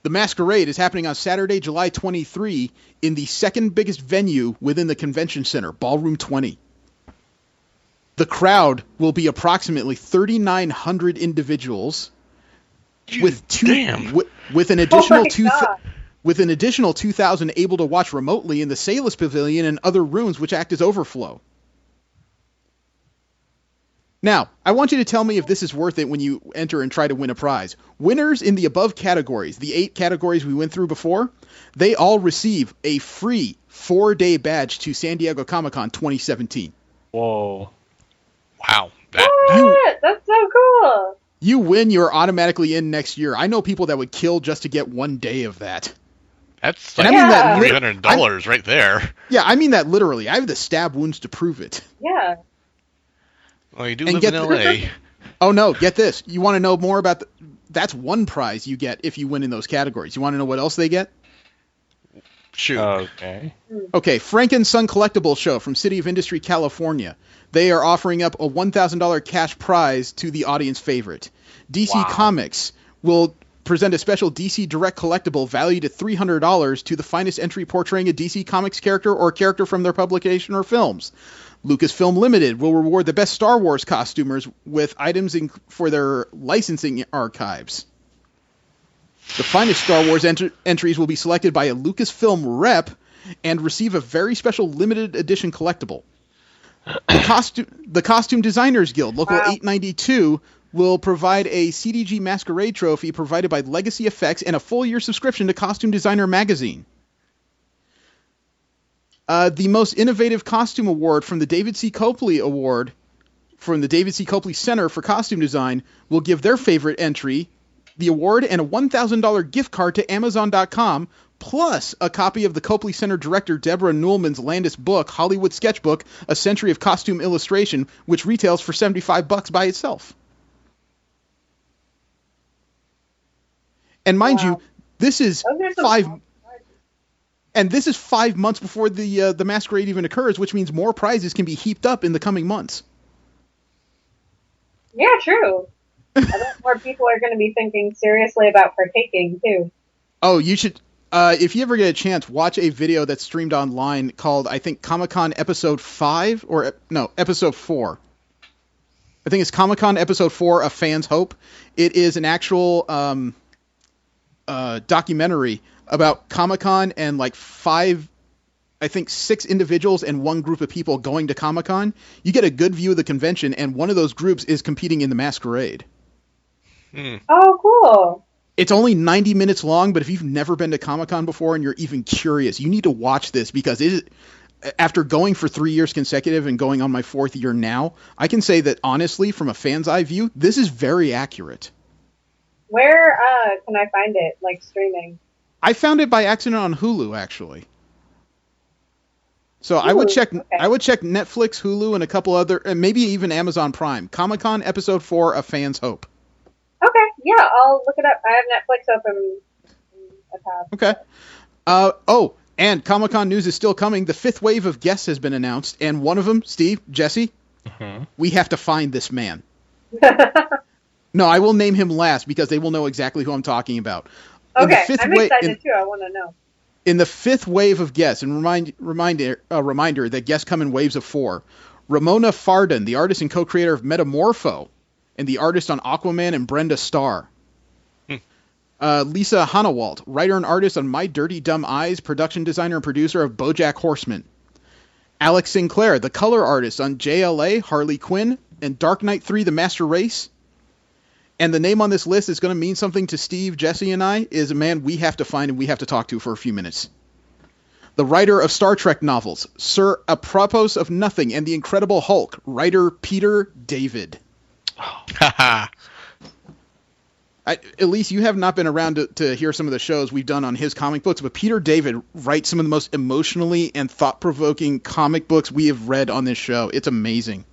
The Masquerade is happening on Saturday, July 23 in the second biggest venue within the convention center, Ballroom 20. The crowd will be approximately 3,900 individuals with an additional with an additional 2,000 able to watch remotely in the Salus Pavilion and other rooms which act as overflow. Now, I want you to tell me if this is worth it when you enter and try to win a prize. Winners in the above categories, the 8 categories we went through before, they all receive a free 4-day badge to San Diego Comic-Con 2017. Whoa. Wow. That's so cool. You win, you're automatically in next year. I know people that would kill just to get 1 day of that. That's like $300 right there. Yeah, I mean that literally. I have the stab wounds to prove it. Yeah. Well, you do live in LA. Oh, no, get this. You want to know more about that's one prize you get if you win in those categories. You want to know what else they get? Shoot. Okay. Okay, Frank and Son Collectible Show from City of Industry, California. They are offering up a $1,000 cash prize to the audience favorite. DC Comics will present a special DC Direct collectible valued at $300 to the finest entry portraying a DC Comics character or character from their publication or films. Lucasfilm Limited will reward the best Star Wars costumers with items for their licensing archives. The finest Star Wars entries will be selected by a Lucasfilm rep and receive a very special limited edition collectible. The Costume Designers Guild, Local 892, will provide a CDG Masquerade trophy provided by Legacy Effects and a full-year subscription to Costume Designer Magazine. The Most Innovative Costume Award from the David C. Copley Award from the David C. Copley Center for Costume Design will give their favorite entry the award and a $1,000 gift card to Amazon.com, plus a copy of the Copley Center director Deborah Newellman's Landis book, Hollywood Sketchbook, A Century of Costume Illustration, which retails for $75 by itself. And mind you, this is 5 months before the Masquerade even occurs, which means more prizes can be heaped up in the coming months. Yeah, true. I bet more people are going to be thinking seriously about partaking, too. Oh, you should, if you ever get a chance, watch a video that's streamed online called, I think, Comic-Con Episode 5, Episode 4. I think it's Comic-Con Episode 4, A Fan's Hope. It is an actual documentary about Comic-Con and like 6 individuals and 1 group of people going to Comic-Con. You get a good view of the convention, and one of those groups is competing in the Masquerade. Oh, cool. It's only 90 minutes long, but if you've never been to Comic-Con before and you're even curious, you need to watch this because after going for 3 years consecutive and going on my 4th year now, I can say that honestly, from a fan's eye view, this is very accurate. Where can I find it, like streaming? I found it by accident on Hulu, actually. So I would check Netflix, Hulu, and a couple other, and maybe even Amazon Prime. Comic-Con Episode 4, A Fan's Hope. Okay, yeah, I'll look it up. I have Netflix open a tab. Okay. And Comic-Con news is still coming. The 5th wave of guests has been announced, and one of them, Jesse, we have to find this man. No, I will name him last because they will know exactly who I'm talking about. Okay, I'm excited too. I want to know. In the 5th wave of guests, and reminder that guests come in waves of 4, Ramona Farden, the artist and co-creator of Metamorpho, and the artist on Aquaman and Brenda Starr. Lisa Hanawalt, writer and artist on My Dirty Dumb Eyes, production designer and producer of BoJack Horseman. Alex Sinclair, the color artist on JLA, Harley Quinn, and Dark Knight 3, The Master Race. And the name on this list is going to mean something to Steve, Jesse, and I, is a man we have to find and we have to talk to for a few minutes. The writer of Star Trek novels, Sir Apropos of Nothing and the Incredible Hulk, writer Peter David. Elise, you have not been around to hear some of the shows we've done on his comic books, but Peter David writes some of the most emotionally and thought-provoking comic books we have read on this show. It's amazing.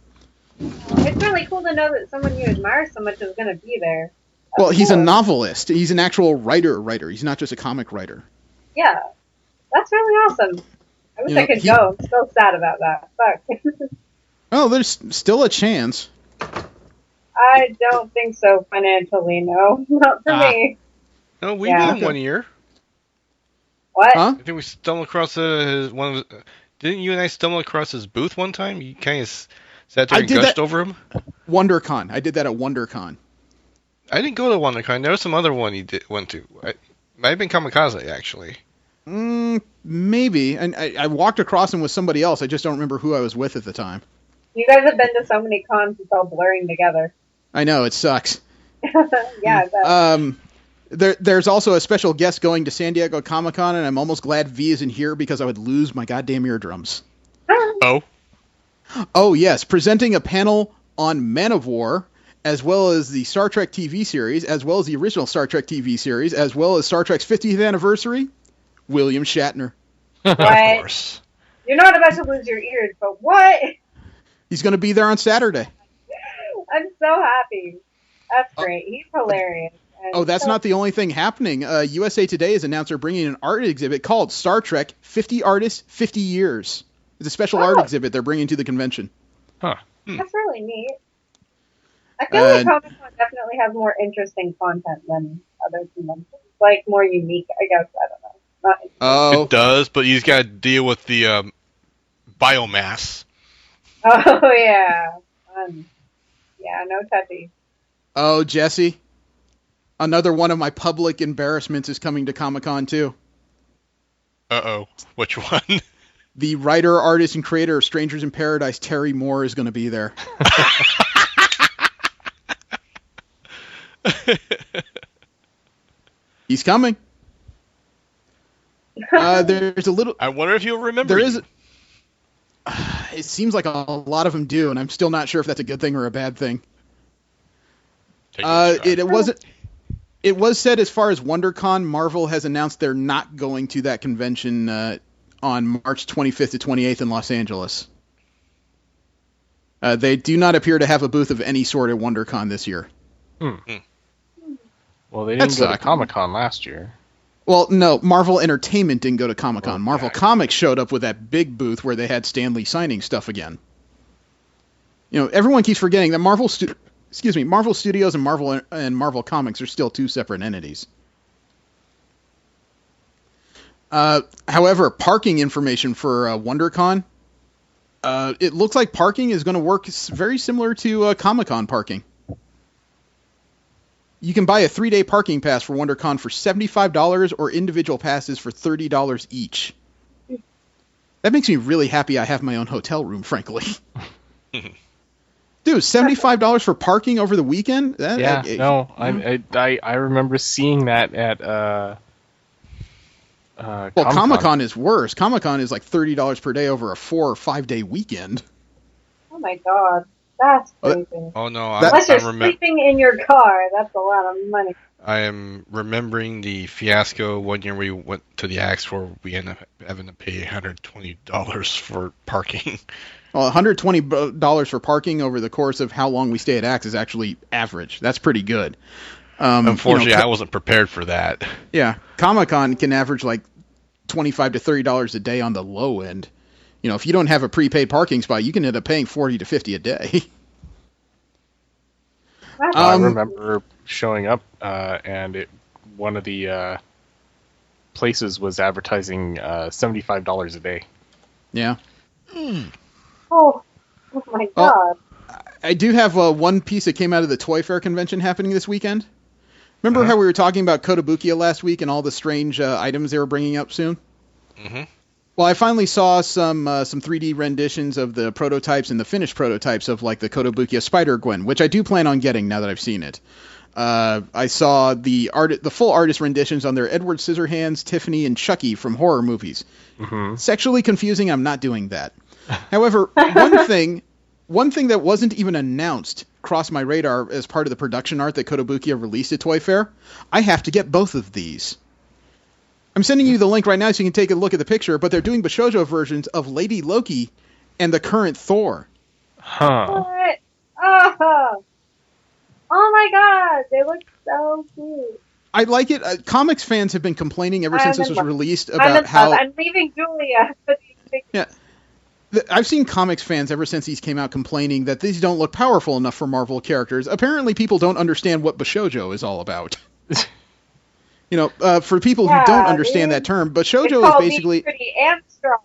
It's really cool to know that someone you admire so much is going to be there. Well, he's a novelist. He's an actual writer. He's not just a comic writer. Yeah. That's really awesome. I I wish I could go. I'm still sad about that. Fuck. Oh, there's still a chance. I don't think so financially, no. Not for me. No, we did in 1 year. What? Huh? I think we stumbled across one. Didn't you and I stumble across his booth one time? You kind of sat there and gushed over him. WonderCon. I did that at WonderCon. I didn't go to WonderCon. There was some other one you went to. Might have been Kamikaze, actually. Maybe. And I walked across him with somebody else. I just don't remember who I was with at the time. You guys have been to so many cons, it's all blurring together. I know, it sucks. Yeah, I bet. There's also a special guest going to San Diego Comic-Con, and I'm almost glad V isn't here because I would lose my goddamn eardrums. Oh? Oh, yes. Presenting a panel on Man of War, as well as the Star Trek TV series, as well as the original Star Trek TV series, as well as Star Trek's 50th anniversary, William Shatner. What? Of course. You're not about to lose your ears, but what? He's going to be there on Saturday. I'm so happy. That's great. He's hilarious. Oh, that's not the only thing happening. USA Today has announced they're bringing an art exhibit called Star Trek 50 Artists, 50 Years. It's a special art exhibit they're bringing to the convention. Huh. That's really neat. I feel like Comic-Con definitely has more interesting content than other conventions. Like, more unique, I guess. I don't know. It does, but you've got to deal with the biomass. Oh, yeah. Yeah, no touchy. Oh, Jesse. Another one of my public embarrassments is coming to Comic-Con, too. Uh-oh. Which one? The writer, artist, and creator of Strangers in Paradise, Terry Moore, is going to be there. He's coming. There's a little... I wonder if you'll remember. There is... It seems like a lot of them do, and I'm still not sure if that's a good thing or a bad thing. It was said as far as WonderCon, Marvel has announced they're not going to that convention on March 25th to 28th in Los Angeles. They do not appear to have a booth of any sort at WonderCon this year. Well, they didn't go to Comic-Con last year. Well, no, Marvel Entertainment didn't go to Comic-Con. Marvel Comics showed up with that big booth where they had Stan Lee signing stuff again. You know, everyone keeps forgetting that Marvel Studios and Marvel Comics are still two separate entities. However, parking information for WonderCon, it looks like parking is going to work very similar to Comic-Con parking. You can buy a 3-day parking pass for WonderCon for $75 or individual passes for $30 each. That makes me really happy I have my own hotel room, frankly. Dude, $75 for parking over the weekend? I remember seeing that at Comic-Con is worse. Comic-Con is like $30 per day over a 4 or 5 day weekend. Oh my god, that's crazy. Oh no, unless you're sleeping in your car, that's a lot of money. I am remembering the fiasco one year we went to the Axe where we ended up having to pay $120 for parking. Well, $120 for parking over the course of how long we stay at Axe is actually average. That's pretty good. Unfortunately, I wasn't prepared for that. Yeah, Comic-Con can average like $25 to $30 a day on the low end. You know, if you don't have a prepaid parking spot, you can end up paying $40 to $50 a day. I remember showing up, and one of the places was advertising $75 a day. Yeah. Oh my god. I do have one piece that came out of the Toy Fair convention happening this weekend. Remember how we were talking about Kotobukiya last week and all the strange items they were bringing up soon? Mm-hmm. Well, I finally saw some 3D renditions of the prototypes and the finished prototypes of like the Kotobukiya Spider-Gwen, which I do plan on getting now that I've seen it. I saw the full artist renditions on their Edward Scissorhands, Tiffany, and Chucky from horror movies. Mm-hmm. Sexually confusing, I'm not doing that. However, one thing that wasn't even announced crossed my radar as part of the production art that Kotobukiya released at Toy Fair. I have to get both of these. I'm sending you the link right now so you can take a look at the picture, but they're doing Bishojo versions of Lady Loki and the current Thor. Huh. What? Oh my god, they look so cute. I like it. Comics fans have been complaining ever since this was released about how... I'm leaving Julia for these Yeah. I've seen comics fans ever since these came out complaining that these don't look powerful enough for Marvel characters. Apparently, people don't understand what Bashoujo is all about. For people who don't understand that term, Bashoujo is basically pretty and strong.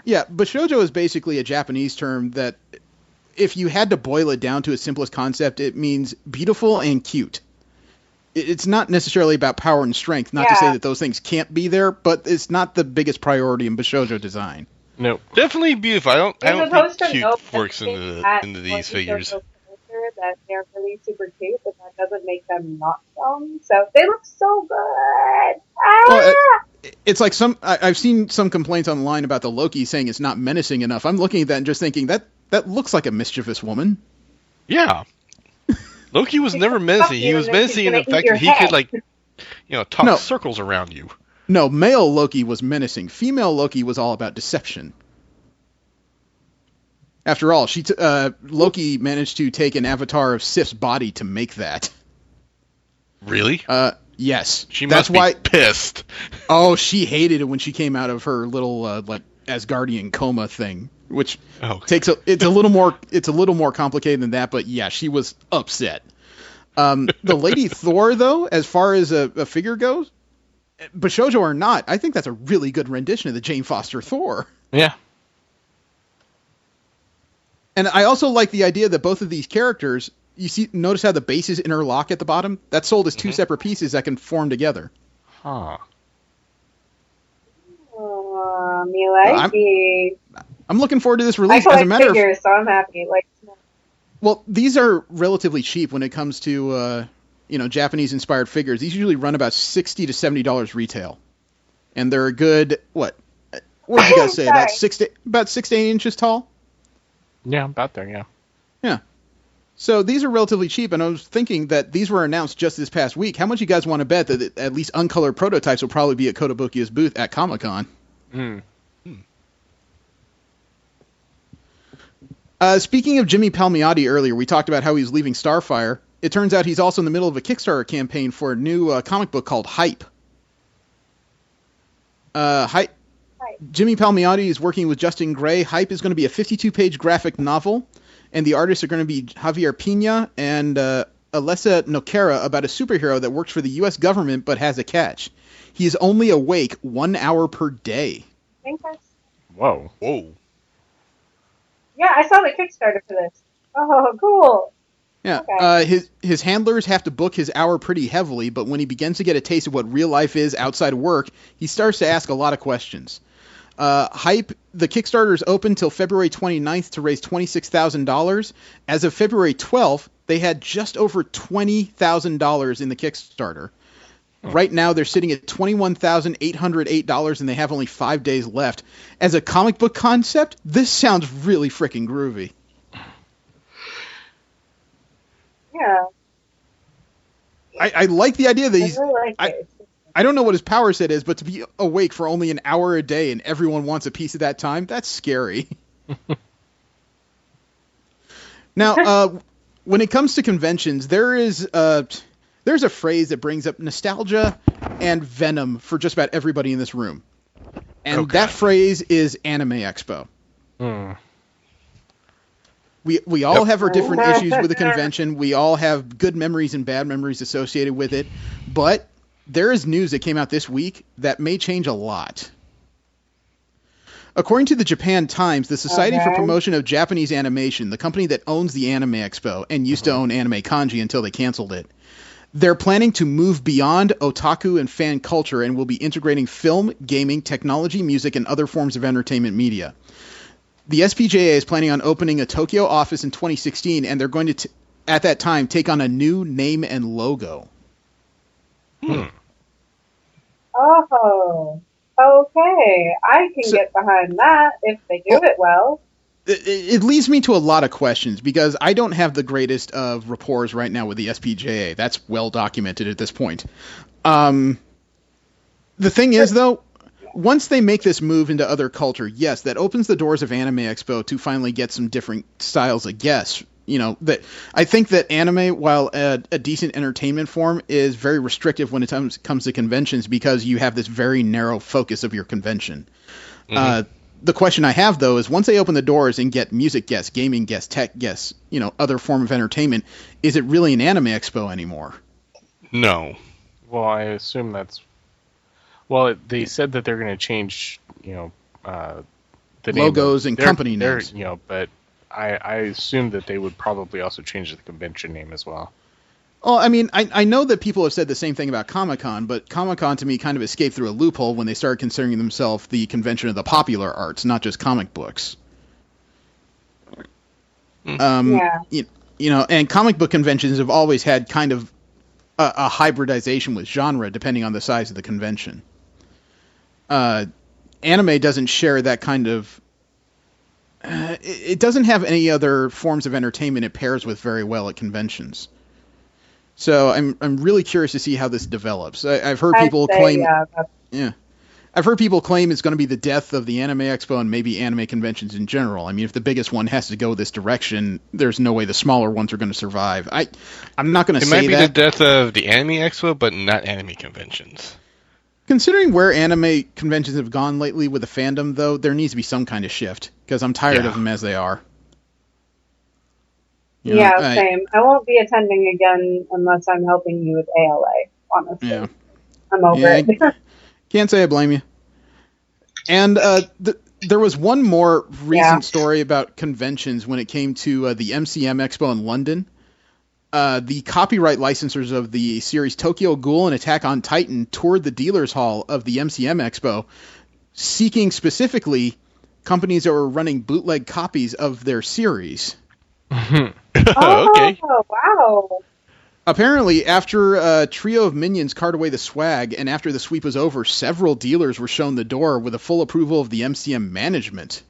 Yeah, Bashoujo is basically a Japanese term that, if you had to boil it down to its simplest concept, it means beautiful and cute. It's not necessarily about power and strength. Not to say that those things can't be there, but it's not the biggest priority in Bashoujo design. No, definitely beautiful. I don't think cute works into these figures. That they're really super cute, but that doesn't make them not strong. So they look so good. Well, it's like I've seen some complaints online about the Loki saying it's not menacing enough. I'm looking at that and just thinking that looks like a mischievous woman. Yeah. Loki was never menacing. He was menacing in the fact that he could talk circles around you. No, male Loki was menacing. Female Loki was all about deception. After all, Loki managed to take an avatar of Sif's body to make that. Really? Yes. She must be pissed. Oh, she hated it when she came out of her little Asgardian coma thing, which it's a little more complicated than that. But yeah, she was upset. The Lady Thor, though, as far as a figure goes, Bashoujo or not, I think that's a really good rendition of the Jane Foster Thor. Yeah. And I also like the idea that both of these characters, notice how the bases interlock at the bottom? That's sold as two separate pieces that can form together. Huh. I'm looking forward to this release. I collect figures, so I'm happy. Well, these are relatively cheap when it comes to Japanese-inspired figures. These usually run about $60 to $70 retail, and they're a good what did you guys say? About 6 to 8 inches tall. Yeah, about there, yeah. Yeah. So these are relatively cheap, and I was thinking that these were announced just this past week. How much you guys want to bet that at least uncolored prototypes will probably be at Kotobukiya's booth at Comic-Con? Speaking of Jimmy Palmiotti earlier, we talked about how he's leaving Starfire. It turns out he's also in the middle of a Kickstarter campaign for a new comic book called Hype. Jimmy Palmiotti is working with Justin Gray. Hype is going to be a 52-page graphic novel, and the artists are going to be Javier Pina and Alessa Noguera about a superhero that works for the U.S. government but has a catch. He is only awake 1 hour per day. Whoa. Yeah, I saw the Kickstarter for this. Oh, cool. Yeah, okay. His handlers have to book his hour pretty heavily, but when he begins to get a taste of what real life is outside of work, he starts to ask a lot of questions. Hype, the Kickstarter is open till February 29th to raise $26,000. As of February 12th, they had just over $20,000 in the Kickstarter. Right now, they're sitting at $21,808, and they have only 5 days left. As a comic book concept, this sounds really freaking groovy. Yeah. I like the idea that he's... I really like it. I don't know what his power set is, but to be awake for only an hour a day and everyone wants a piece of that time, that's scary. Now, when it comes to conventions, there's a phrase that brings up nostalgia and venom for just about everybody in this room. And that phrase is Anime Expo. We all have our different issues with the convention. We all have good memories and bad memories associated with it. But there is news that came out this week that may change a lot. According to the Japan Times, the Society for Promotion of Japanese Animation, the company that owns the Anime Expo and used to own Anime Kanji until they canceled it, they're planning to move beyond otaku and fan culture and will be integrating film, gaming, technology, music, and other forms of entertainment media. The SPJA is planning on opening a Tokyo office in 2016, and they're going to, at that time, take on a new name and logo. Oh, okay. I can get behind that if they do it well. It leads me to a lot of questions because I don't have the greatest of rapport right now with the SPJA. That's well documented at this point. The thing is, though, once they make this move into other culture, yes, that opens the doors of Anime Expo to finally get some different styles of guests. I think that anime, while a decent entertainment form, is very restrictive when it comes to conventions because you have this very narrow focus of your convention. the question I have, though, is once they open the doors and get music guests, gaming guests, tech guests, other form of entertainment, is it really an anime expo anymore? No. Well, I assume that's... Well, they said that they're going to change, the logos and company names. But I assume that they would probably also change the convention name as well. Well, I mean, I know that people have said the same thing about Comic-Con, but Comic-Con to me kind of escaped through a loophole when they started considering themselves the convention of the popular arts, not just comic books. And comic book conventions have always had kind of a hybridization with genre, depending on the size of the convention. Anime doesn't share that kind of... it doesn't have any other forms of entertainment it pairs with very well at conventions. So I'm really curious to see how this develops. I've heard people claim... I've heard people claim it's going to be the death of the Anime Expo and maybe anime conventions in general. I mean, if the biggest one has to go this direction, there's no way the smaller ones are going to survive. I'm not going to say that. It might be the death of the Anime Expo, but not anime conventions. Considering where anime conventions have gone lately with the fandom, though, there needs to be some kind of shift, because I'm tired of them as they are. Same. I won't be attending again unless I'm helping you with ALA, honestly. Yeah. I'm over it. Can't say I blame you. And there was one more recent story about conventions when it came to the MCM Expo in London. The copyright licensors of the series Tokyo Ghoul and Attack on Titan toured the dealers hall of the MCM Expo, seeking specifically companies that were running bootleg copies of their series. Okay. Oh, wow. Apparently, after a trio of minions carted away the swag, and after the sweep was over, several dealers were shown the door with a full approval of the MCM management.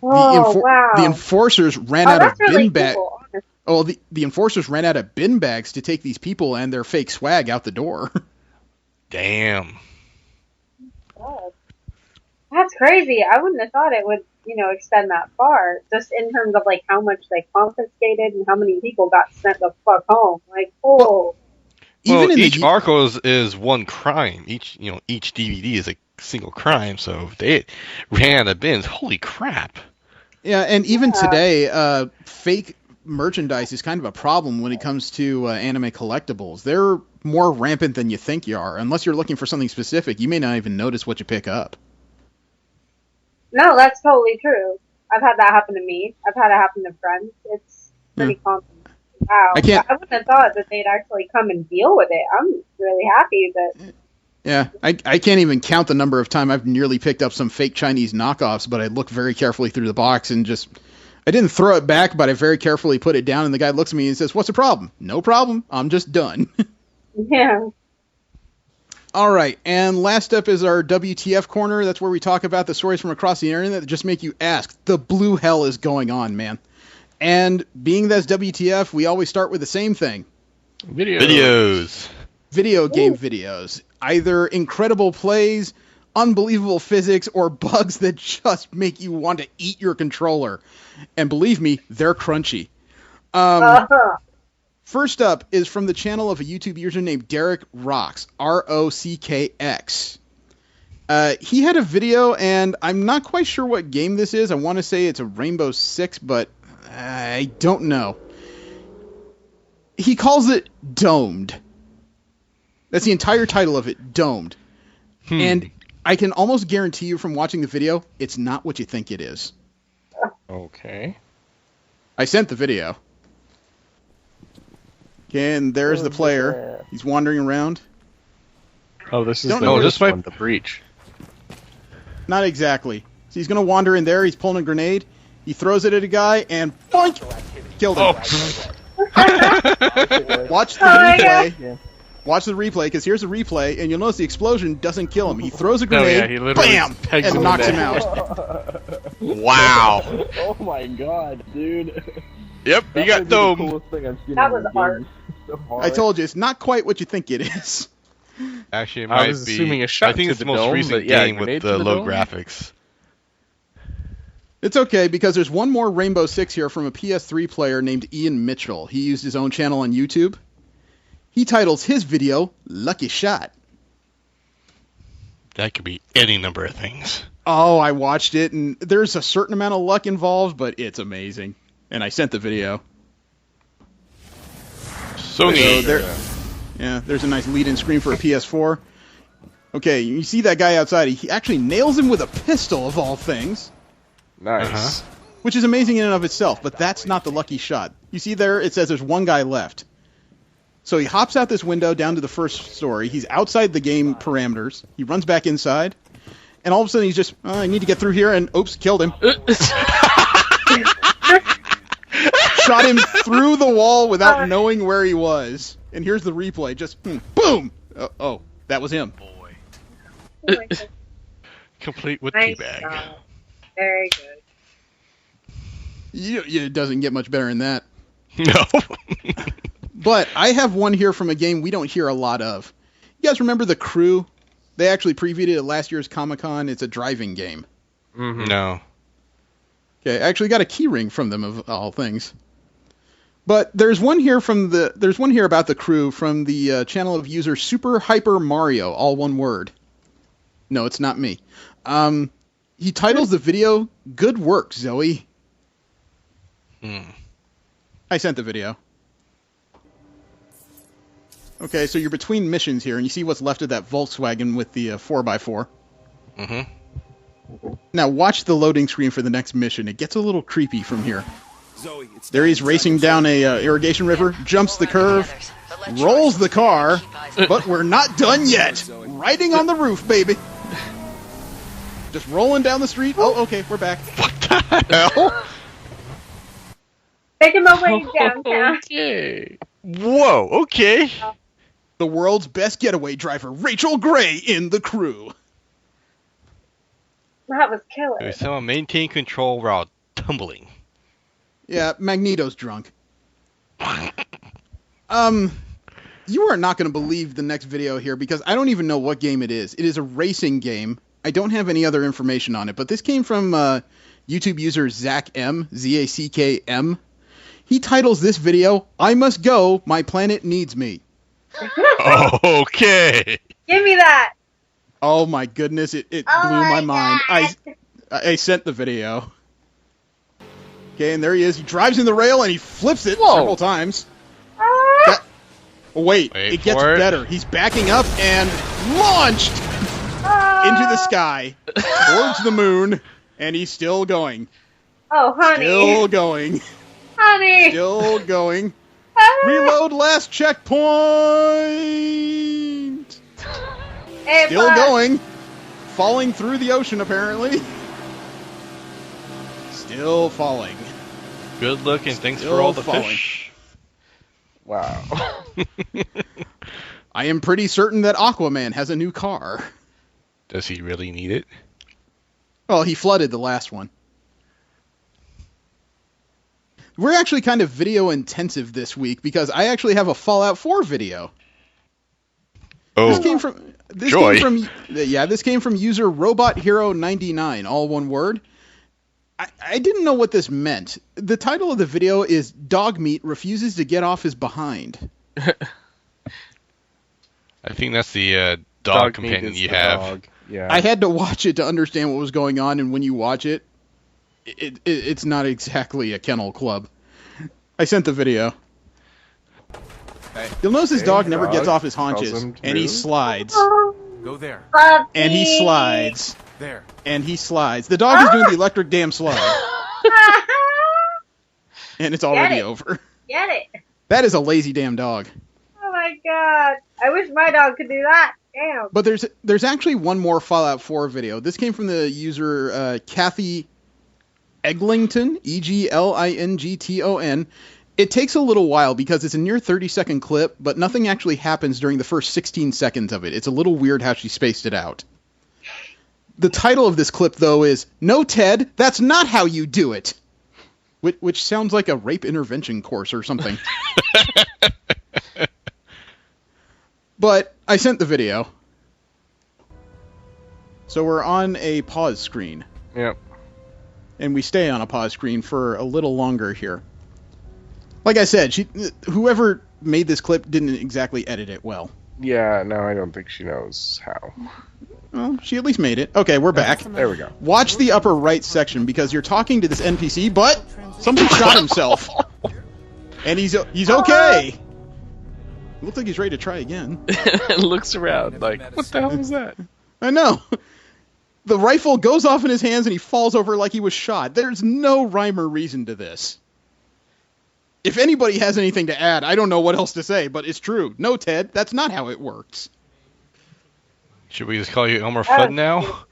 Wow. The enforcers ran out of bin bags. Oh, the enforcers ran out of bin bags to take these people and their fake swag out the door. Damn. Oh. That's crazy. I wouldn't have thought it would, extend that far. Just in terms of how much they confiscated and how many people got sent the fuck home. Well, each article is one crime. Each DVD is a single crime. So if they ran out of bins, holy crap. Yeah, and even today, fake merchandise is kind of a problem when it comes to anime collectibles. They're more rampant than you think you are. Unless you're looking for something specific, you may not even notice what you pick up. No, that's totally true. I've had that happen to me. I've had it happen to friends. It's pretty common. Wow. I wouldn't have thought that they'd actually come and deal with it. I'm really happy that... Yeah, I can't even count the number of times I've nearly picked up some fake Chinese knockoffs, but I looked very carefully through the box and I didn't throw it back, but I very carefully put it down, and the guy looks at me and says, "What's the problem?" "No problem. I'm just done." Yeah. All right, and last up is our WTF corner. That's where we talk about the stories from across the internet that just make you ask, the blue hell is going on, man? And being that's WTF, we always start with the same thing. Videos. Video game videos. Either incredible plays, unbelievable physics, or bugs that just make you want to eat your controller. And believe me, they're crunchy. First up is from the channel of a YouTube user named Derek Rocks, Rockx. He had a video, and I'm not quite sure what game this is. I want to say it's a Rainbow Six, but I don't know. He calls it Domed. That's the entire title of it, Domed. And I can almost guarantee you from watching the video, it's not what you think it is. Okay. I sent the video. And there's the player. He's wandering around. Oh, this is the breach. Not exactly. So he's going to wander in there. He's pulling a grenade. He throws it at a guy and boink! Killed him. Watch the replay. Watch the replay, because here's a replay, and you'll notice the explosion doesn't kill him. He throws a grenade, bam, and knocks him out. Wow. Oh my god, dude. Yep, you got domed. That was art. I told you, it's not quite what you think it is. Actually, it might be. Assuming a shot I think it's the most recent game with the low graphics. It's okay, because there's one more Rainbow Six here from a PS3 player named Ian Mitchell. He used his own channel on YouTube. He titles his video, Lucky Shot. That could be any number of things. Oh, I watched it, and there's a certain amount of luck involved, but it's amazing. And I sent the video. So neat. There's a nice lead-in screen for a PS4. Okay, you see that guy outside. He actually nails him with a pistol, of all things. Nice. Which is amazing in and of itself, but that's not the lucky shot. You see there, it says there's one guy left. So he hops out this window down to the first story. He's outside the game parameters. He runs back inside. And all of a sudden he's just, I need to get through here, and oops, killed him. Shot him through the wall without knowing where he was. And here's the replay, just boom! Oh, that was him. Complete with nice teabag. job. Very good. It doesn't get much better than that. No. But I have one here from a game we don't hear a lot of. You guys remember The Crew? They actually previewed it at last year's Comic-Con. It's a driving game. Mm-hmm. No. Okay, I actually got a key ring from them, of all things. But there's one here about The Crew from the channel of user Super Hyper Mario, all one word. No, it's not me. He titles the video, "Good Work, Zoe." I sent the video. Okay, so you're between missions here, and you see what's left of that Volkswagen with the 4x4. Mm-hmm. Now watch the loading screen for the next mission. It gets a little creepy from here. There he's racing down a irrigation river, jumps the curve, rolls the car, but we're not done yet. Riding on the roof, baby. Just rolling down the street. Oh, okay, we're back. What the hell? Making my way downtown. Okay. Whoa, okay. The world's best getaway driver, Rachel Gray, in The Crew. That was killer. Someone maintain control while tumbling. Yeah, Magneto's drunk. You are not going to believe the next video here because I don't even know what game it is. It is a racing game. I don't have any other information on it, but this came from YouTube user Zach M, Z-A-C-K-M. He titles this video, "I Must Go, My Planet Needs Me." Okay. Give me that. Oh my goodness, it blew my mind. I sent the video. Okay, and there he is. He drives in the rail and he flips it several times. Wait, it gets better. He's backing up and launched into the sky towards the moon, and he's still going. Oh, honey. Still going. Honey. Still going. Reload last checkpoint. Hey, still going. Falling through the ocean, apparently. Still falling. Good looking. Thanks Still for all the falling. fish. Wow. I am pretty certain that Aquaman has a new car. Does he really need it? Well, he flooded the last one. We're actually kind of video intensive this week because I actually have a Fallout 4 video. Oh, this came from user Robot Hero 99, all one word. I didn't know what this meant. The title of the video is "Dog Meat Refuses to Get Off His Behind." I think that's the dog companion you have. Dog. Yeah. I had to watch it to understand what was going on, and when you watch it, it's not exactly a kennel club. I sent the video. You'll notice his dog never gets off his haunches, and he slides. Go there. And he slides. There. And he slides. The dog is doing the electric dam slide. And it's already over. Get it. That is a lazy damn dog. Oh my god. I wish my dog could do that. Damn. But there's actually one more Fallout 4 video. This came from the user Kathy Eglington, Eglington. It takes a little while because it's a near 30-second clip, but nothing actually happens during the first 16 seconds of it. It's a little weird how she spaced it out. The title of this clip, though, is "No, Ted, that's not how you do it," which sounds like a rape intervention course or something. But I sent the video. So we're on a pause screen. Yep. And we stay on a pause screen for a little longer here. Like I said, whoever made this clip didn't exactly edit it well. Yeah, no, I don't think she knows how. Well, she at least made it. Okay, we're back. There we go. Watch the upper right section because you're talking to this NPC, but somebody shot himself. And he's okay. Looks like he's ready to try again. And looks around like, what the hell was that? I know. The rifle goes off in his hands and he falls over like he was shot. There's no rhyme or reason to this. If anybody has anything to add, I don't know what else to say, but it's true. No, Ted, that's not how it works. Should we just call you Elmer Fudd now?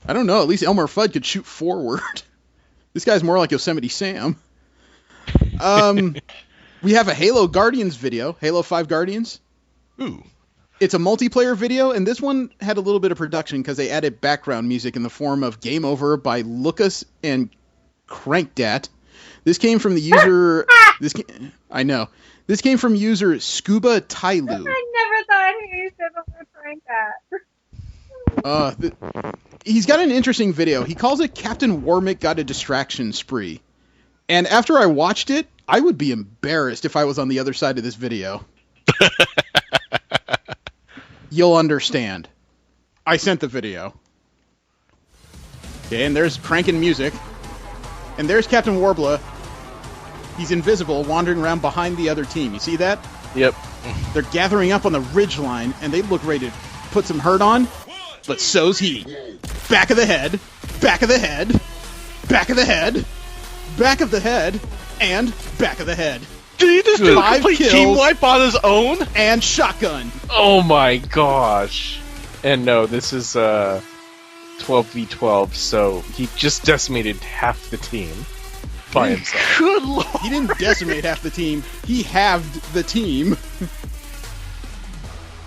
I don't know. At least Elmer Fudd could shoot forward. This guy's more like Yosemite Sam. We have a Halo Guardians video. Halo 5 Guardians. Ooh. It's a multiplayer video, and this one had a little bit of production because they added background music in the form of Game Over by Lucas and Crankdat. This came from the user... I know. This came from user Scuba Tyloo. I never thought he said the word Crankdat. He's got an interesting video. He calls it Captain Warmick Got a Distraction Spree. And after I watched it, I would be embarrassed if I was on the other side of this video. You'll understand. I sent the video. Okay, and there's cranking music. And there's Captain Warbler. He's invisible, wandering around behind the other team. You see that? Yep. They're gathering up on the ridge line, and they look ready to put some hurt on. But so's he. Back of the head. Back of the head. Back of the head. Back of the head. And back of the head. Did he just do a 5 complete kills team wipe on his own? and shotgun. Oh my gosh. And no, this is 12v12, so he just decimated half the team by himself. Good lord. He didn't decimate half the team. He halved the team.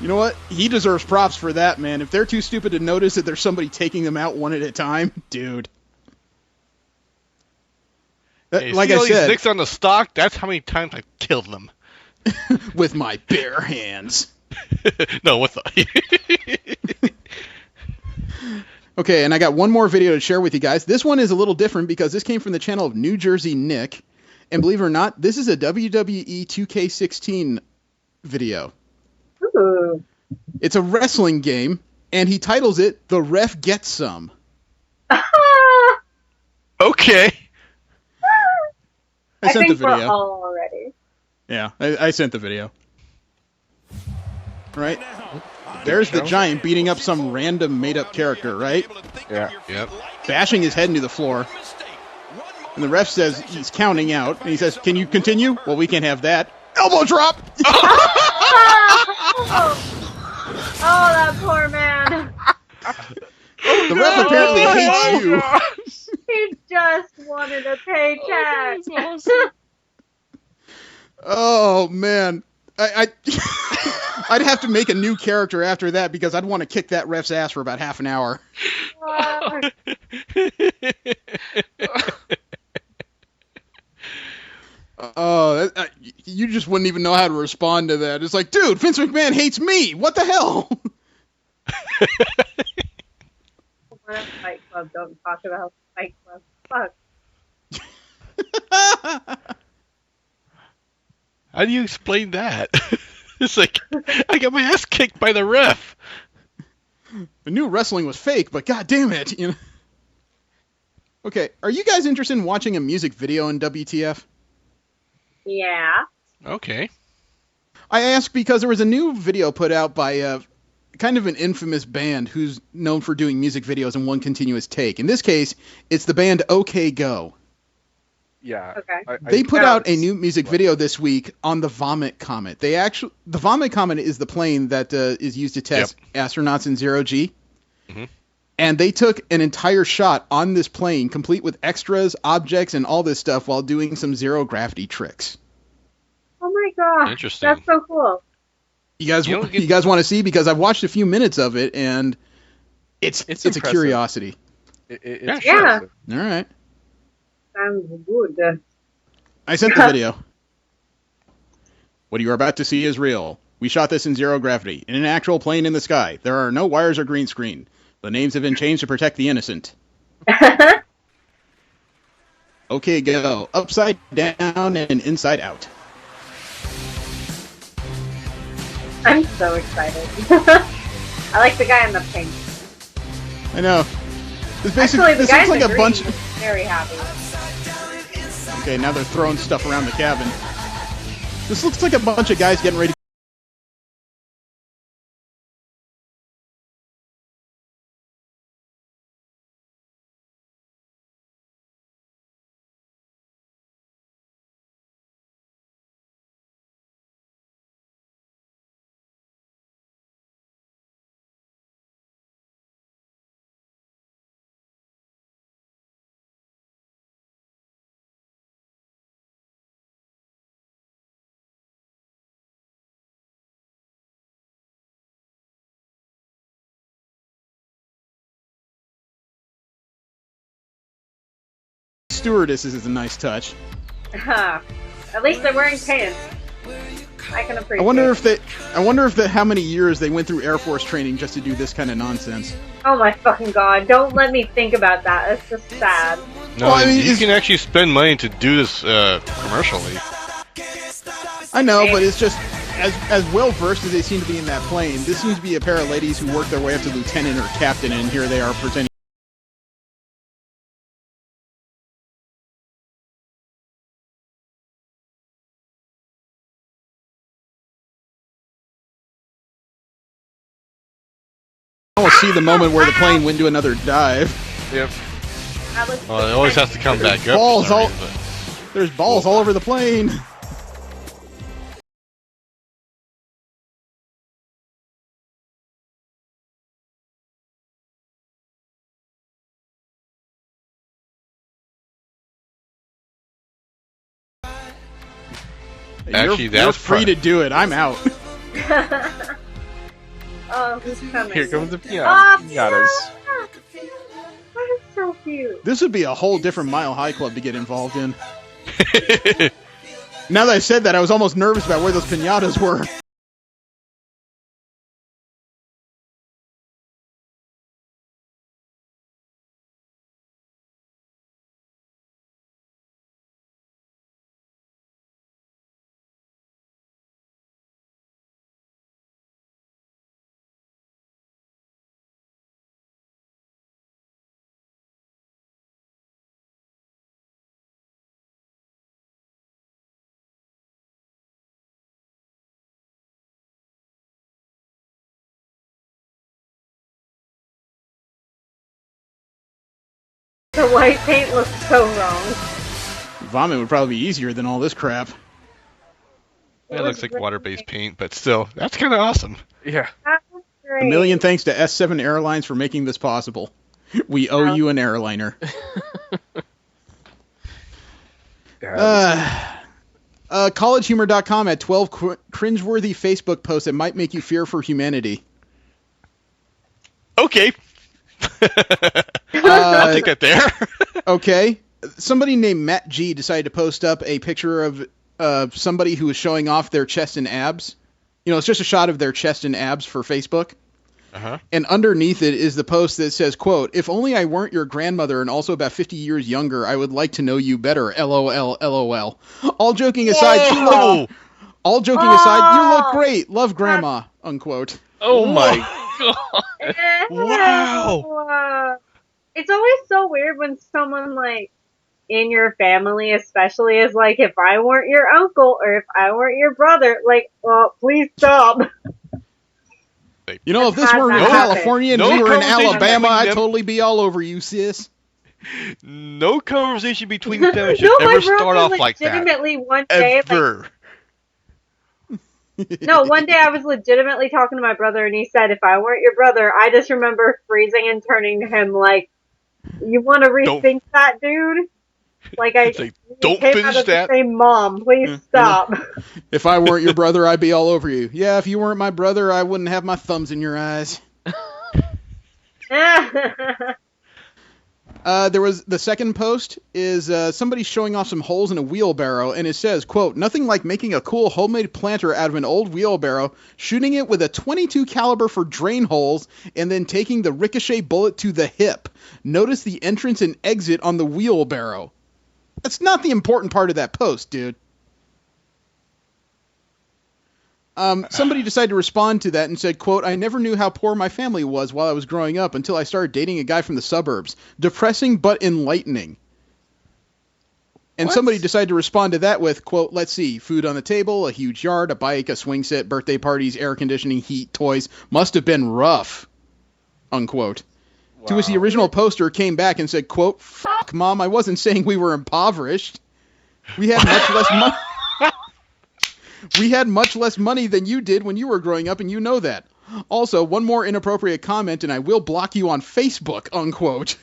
You know what? He deserves props for that, man. If they're too stupid to notice that there's somebody taking them out one at a time, dude. Hey, like see I all said, these dicks on the stock? That's how many times I killed them. with my bare hands. No, what's the... Okay, and I got one more video to share with you guys. This one is a little different because this came from the channel of New Jersey Nick. And believe it or not, this is a WWE 2K16 video. Ooh. It's a wrestling game, and he titles it The Ref Gets Some. Okay. I sent think the video. we're all already. Yeah, I sent the video. Right? There's the Giant beating up some random made-up character, right? Yeah. Yep. Bashing his head into the floor. And the ref says he's counting out, and he says, "Can you continue?" Well, we can't have that. Elbow drop! Oh, that poor man. The ref apparently hates you. He just wanted a paycheck. Oh, man. I'd have to make a new character after that because I'd want to kick that ref's ass for about half an hour. Oh, you just wouldn't even know how to respond to that. It's like, dude, Vince McMahon hates me. What the hell? We're at Fight Club. Don't talk about Fight Club. Fuck. How do you explain that? It's like, I got my ass kicked by the ref. I knew wrestling was fake, but god damn it. You know? Okay, are you guys interested in watching a music video in WTF? Yeah. Okay. I ask because there was a new video put out by kind of an infamous band who's known for doing music videos in one continuous take. In this case, it's the band OK Go. Yeah. Okay. They put out a new music video this week on the Vomit Comet. The Vomit Comet is the plane that is used to test astronauts in zero G. Mm-hmm. And they took an entire shot on this plane, complete with extras, objects, and all this stuff while doing some zero gravity tricks. Oh my god. Interesting. That's so cool. You guys want to see? Because I've watched a few minutes of it, and it's a curiosity. It's yeah. All right. Sounds good. I sent the video. What you are about to see is real. We shot this in zero gravity, in an actual plane in the sky. There are no wires or green screen. The names have been changed to protect the innocent. Okay, go. Upside down and inside out. I'm so excited. I like the guy in the pink. I know. This basically this looks like a bunch. Very happy. Okay, now they're throwing stuff around the cabin. This looks like a bunch of guys getting ready. Stewardesses is a nice touch. At least they're wearing pants. I can appreciate. I wonder if how many years they went through Air Force training just to do this kind of nonsense. Oh my fucking god! Don't let me think about that. It's just sad. No, well, I mean, you can actually spend money to do this commercially. I know, but it's just as well versed as they seem to be in that plane. This seems to be a pair of ladies who work their way up to lieutenant or captain, and here they are pretending. I will see the moment where the plane went to another dive. Yep. Well, it always has to come back up. There's balls all over the plane. Actually, you're free to do it. I'm out. Oh, who's coming? Here comes the piñatas. That is so cute. This would be a whole different Mile High Club to get involved in. Now that I said that, I was almost nervous about where those piñatas were. The white paint looks so wrong. Vomit would probably be easier than all this crap. It looks like water-based paint, but still, that's kind of awesome. Yeah. That was great. A million thanks to S7 Airlines for making this possible. We owe you an airliner. Collegehumor.com at 12 cringeworthy Facebook posts that might make you fear for humanity. Okay. I'll take that there. Okay. Somebody named Matt G decided to post up a picture of somebody who was showing off their chest and abs. You know, it's just a shot of their chest and abs for Facebook. Uh-huh. And underneath it is the post that says, quote, "If only I weren't your grandmother and also about 50 years younger, I would like to know you better. LOL, LOL." All joking aside, you look great. Love, Grandma. Unquote. Oh my god. Wow. It's always so weird when someone, like, in your family especially is like, if I weren't your uncle or if I weren't your brother, like, well, please stop. You know, if this were in California and we were in Alabama, I'd totally be all over you, sis. No conversation between them should ever start off like that. One day, ever. One day I was legitimately talking to my brother and he said, if I weren't your brother, I just remember freezing and turning to him like, you want to rethink that, dude? Like, don't finish that. The same mom. Please stop. If I weren't your brother, I'd be all over you. Yeah, if you weren't my brother, I wouldn't have my thumbs in your eyes. There was the second post is somebody showing off some holes in a wheelbarrow, and it says, quote, "Nothing like making a cool homemade planter out of an old wheelbarrow, shooting it with a .22 caliber for drain holes, and then taking the ricochet bullet to the hip. Notice the entrance and exit on the wheelbarrow." That's not the important part of that post, dude. Somebody decided to respond to that and said, quote, I never knew how poor my family was while I was growing up until I started dating a guy from the suburbs. Depressing but enlightening. And somebody decided to respond to that with, quote, let's see, food on the table, a huge yard, a bike, a swing set, birthday parties, air conditioning, heat, toys. Must have been rough, unquote. Wow. To which the original poster came back and said, quote, fuck, Mom, I wasn't saying we were impoverished. We had much less money. We had much less money than you did when you were growing up, and you know that. Also, one more inappropriate comment, and I will block you on Facebook, unquote.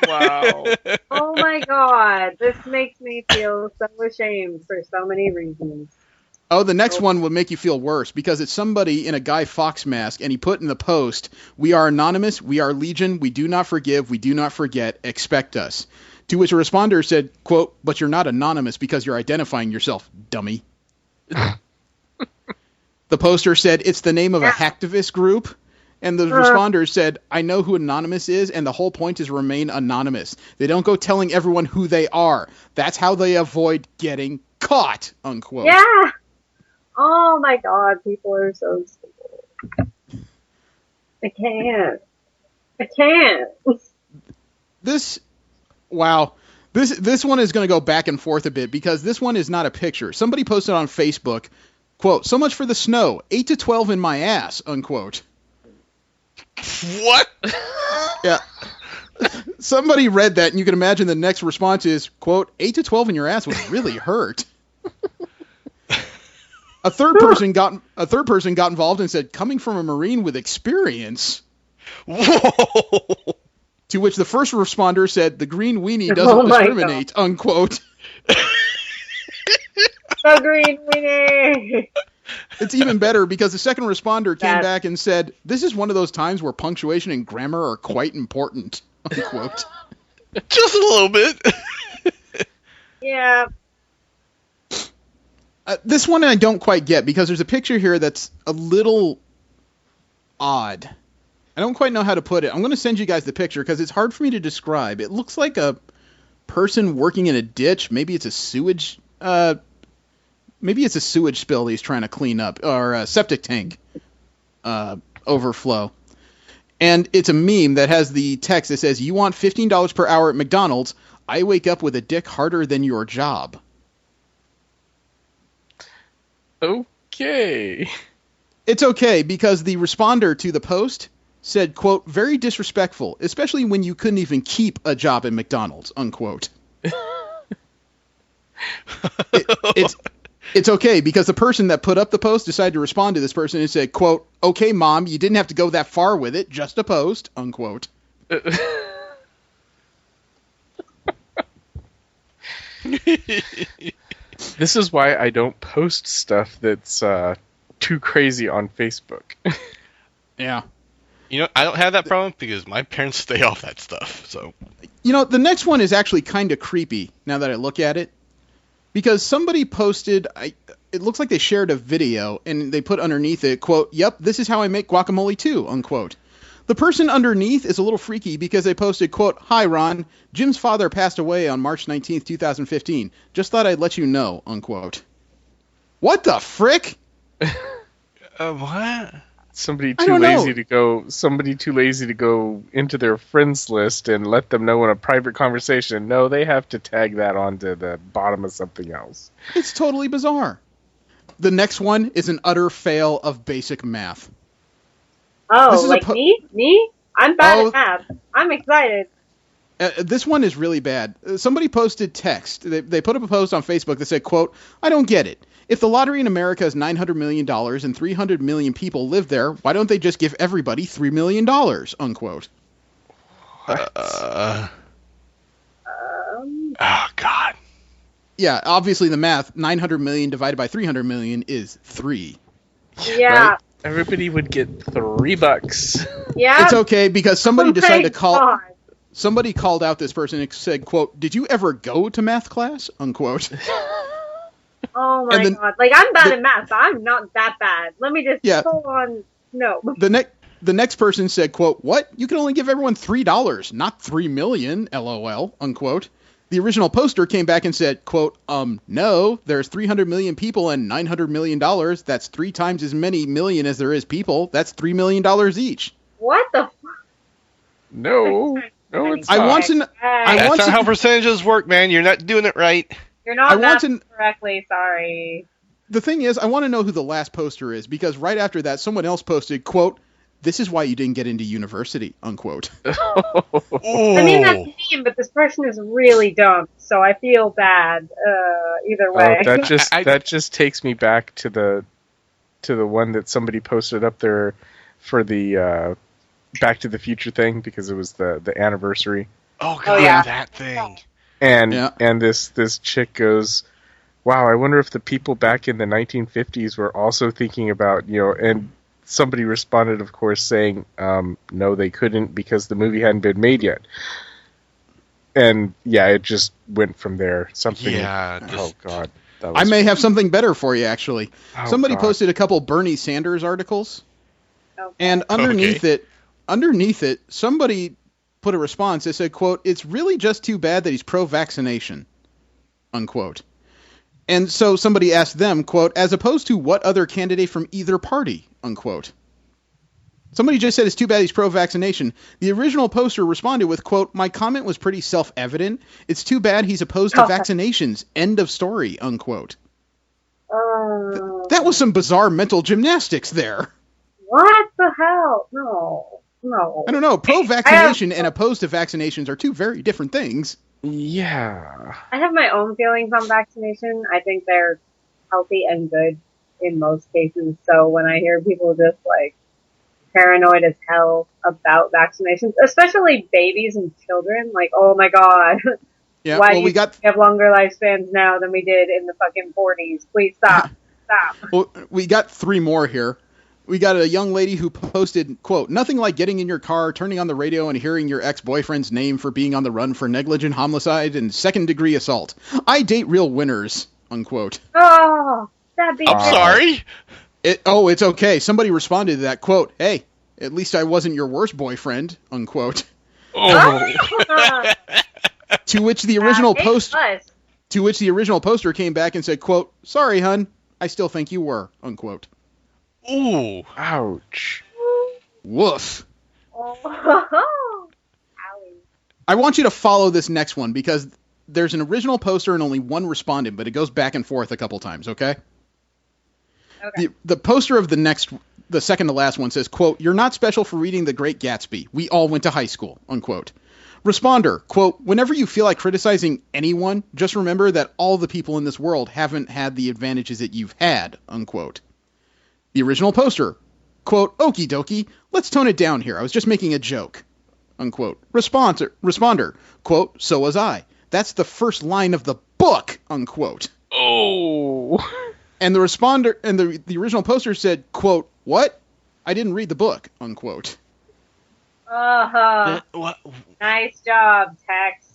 Wow. Oh my god, this makes me feel so ashamed for so many reasons. Oh, the next one will make you feel worse, because it's somebody in a Guy Fawkes mask, and he put in the post, we are anonymous, we are legion, we do not forgive, we do not forget, expect us. To which a responder said, quote, but you're not anonymous because you're identifying yourself, dummy. The poster said, it's the name of a hacktivist group. And the responder said, I know who Anonymous is, and the whole point is remain anonymous. They don't go telling everyone who they are. That's how they avoid getting caught, unquote. Yeah. Oh my god, people are so stupid. I can't. Wow. This one is going to go back and forth a bit because this one is not a picture. Somebody posted on Facebook, quote, so much for the snow, 8 to 12 in my ass, unquote. What? Yeah. Somebody read that, and you can imagine the next response is, quote, 8 to 12 in your ass would really hurt. A third person got involved and said, coming from a Marine with experience. Whoa. To which the first responder said, the green weenie doesn't discriminate, unquote. The green weenie. It's even better because the second responder came back and said, this is one of those times where punctuation and grammar are quite important, unquote. Just a little bit. Yeah. This one I don't quite get because there's a picture here that's a little odd. I don't quite know how to put it. I'm going to send you guys the picture because it's hard for me to describe. It looks like a person working in a ditch. Maybe it's a sewage spill that he's trying to clean up, or a septic tank overflow. And it's a meme that has the text that says, you want $15 per hour at McDonald's. I wake up with a dick harder than your job. Okay. It's okay because the responder to the post said, quote, very disrespectful, especially when you couldn't even keep a job at McDonald's, unquote. It's okay because the person that put up the post decided to respond to this person and said, quote, okay, Mom, you didn't have to go that far with it, just a post, unquote. This is why I don't post stuff that's too crazy on Facebook. Yeah. You know, I don't have that problem because my parents stay off that stuff. So, you know, the next one is actually kind of creepy now that I look at it. Because somebody posted, it looks like they shared a video, and they put underneath it, quote, yep, this is how I make guacamole too, unquote. The person underneath is a little freaky because they posted, quote, hi, Ron, Jim's father passed away on March 19th, 2015. Just thought I'd let you know, unquote. What the frick? What? Somebody too lazy to go into their friends list and let them know in a private conversation. No, they have to tag that onto the bottom of something else. It's totally bizarre. The next one is an utter fail of basic math. Oh, like me? I'm bad at math. I'm excited. This one is really bad. Somebody posted text. They put up a post on Facebook that said, quote, I don't get it. If the lottery in America is $900 million and 300 million people live there, why don't they just give everybody $3 million, unquote? Oh, God. Yeah, obviously the math, 900 million divided by 300 million is 3. Yeah. Right? Everybody would get $3. Yeah. It's okay because somebody decided to call... God. Somebody called out this person and said, quote, did you ever go to math class, unquote? Oh my God. Like, I'm bad at math, but I'm not that bad. Let me just hold on. No. The next person said, quote, what? You can only give everyone $3, not $3 million, LOL, unquote. The original poster came back and said, quote, no, there's 300 million people and $900 million. That's 3 times as many million as there is people. That's $3 million each. What the fuck? No, it's I not. want to. That's not how percentages work, man. You're not doing it right. You're not mathing correctly. Sorry. The thing is, I want to know who the last poster is, because right after that, someone else posted, quote, this is why you didn't get into university, unquote. I mean, that's mean, but this person is really dumb, so I feel bad either way. That just takes me back to the one that somebody posted up there for the Back to the Future thing, because it was the anniversary. Oh god, yeah. That thing. And this chick goes, wow, I wonder if the people back in the 1950s were also thinking about, and somebody responded, of course, saying, no, they couldn't, because the movie hadn't been made yet. And yeah, it just went from there. Oh god. I may have something better for you, actually. Somebody posted a couple Bernie Sanders articles, and underneath it, somebody put a response that said, quote, it's really just too bad that he's pro-vaccination, unquote. And so somebody asked them, quote, as opposed to what other candidate from either party, unquote. Somebody just said it's too bad he's pro-vaccination. The original poster responded with, quote, my comment was pretty self-evident. It's too bad he's opposed to vaccinations. End of story, unquote. That was some bizarre mental gymnastics there. What the hell? No. I don't know. Pro-vaccination and opposed to vaccinations are two very different things. Yeah. I have my own feelings on vaccination. I think they're healthy and good in most cases. So when I hear people just like paranoid as hell about vaccinations, especially babies and children, like, oh my god, yeah, why do we have longer lifespans now than we did in the fucking 40s? Please stop. Well, we got 3 more here. We got a young lady who posted, quote, nothing like getting in your car, turning on the radio, and hearing your ex-boyfriend's name for being on the run for negligent homicide and second-degree assault. I date real winners, unquote. Oh, that'd be I'm sorry? It's okay. Somebody responded to that, quote, hey, at least I wasn't your worst boyfriend, unquote. Oh. To which the original poster came back and said, quote, sorry, hun, I still think you were, unquote. Ooh. Ouch. Woof. Oh. I want you to follow this next one, because there's an original poster and only one responded, but it goes back and forth a couple times, okay? Okay. The poster of the second to last one says, quote, you're not special for reading The Great Gatsby. We all went to high school, unquote. Responder, quote, whenever you feel like criticizing anyone, just remember that all the people in this world haven't had the advantages that you've had, unquote. The original poster, quote, okie dokie, let's tone it down here. I was just making a joke, unquote. Responder, quote, so was I. That's the first line of the book, unquote. Oh. And the responder and the original poster said, quote, what? I didn't read the book, unquote. What? Nice job, Tex.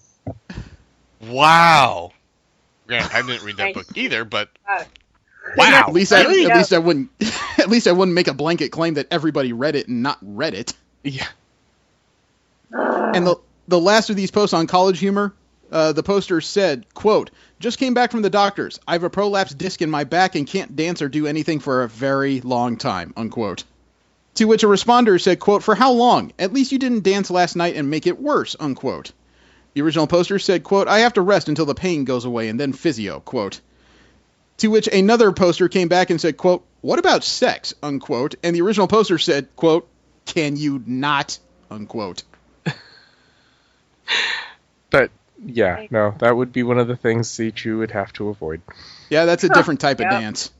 Wow. Grant, I didn't read that book either, but wow. At least I wouldn't make a blanket claim that everybody read it and not read it. Yeah. And the last of these posts on College Humor, the poster said, quote, just came back from the doctors. I have a prolapsed disc in my back and can't dance or do anything for a very long time, unquote. To which a responder said, quote, for how long? At least you didn't dance last night and make it worse, unquote. The original poster said, quote, I have to rest until the pain goes away and then physio, quote. To which another poster came back and said, quote, what about sex, unquote. And the original poster said, quote, can you not, unquote. But yeah, no, that would be one of the things that you would have to avoid. Yeah, that's a different type of dance.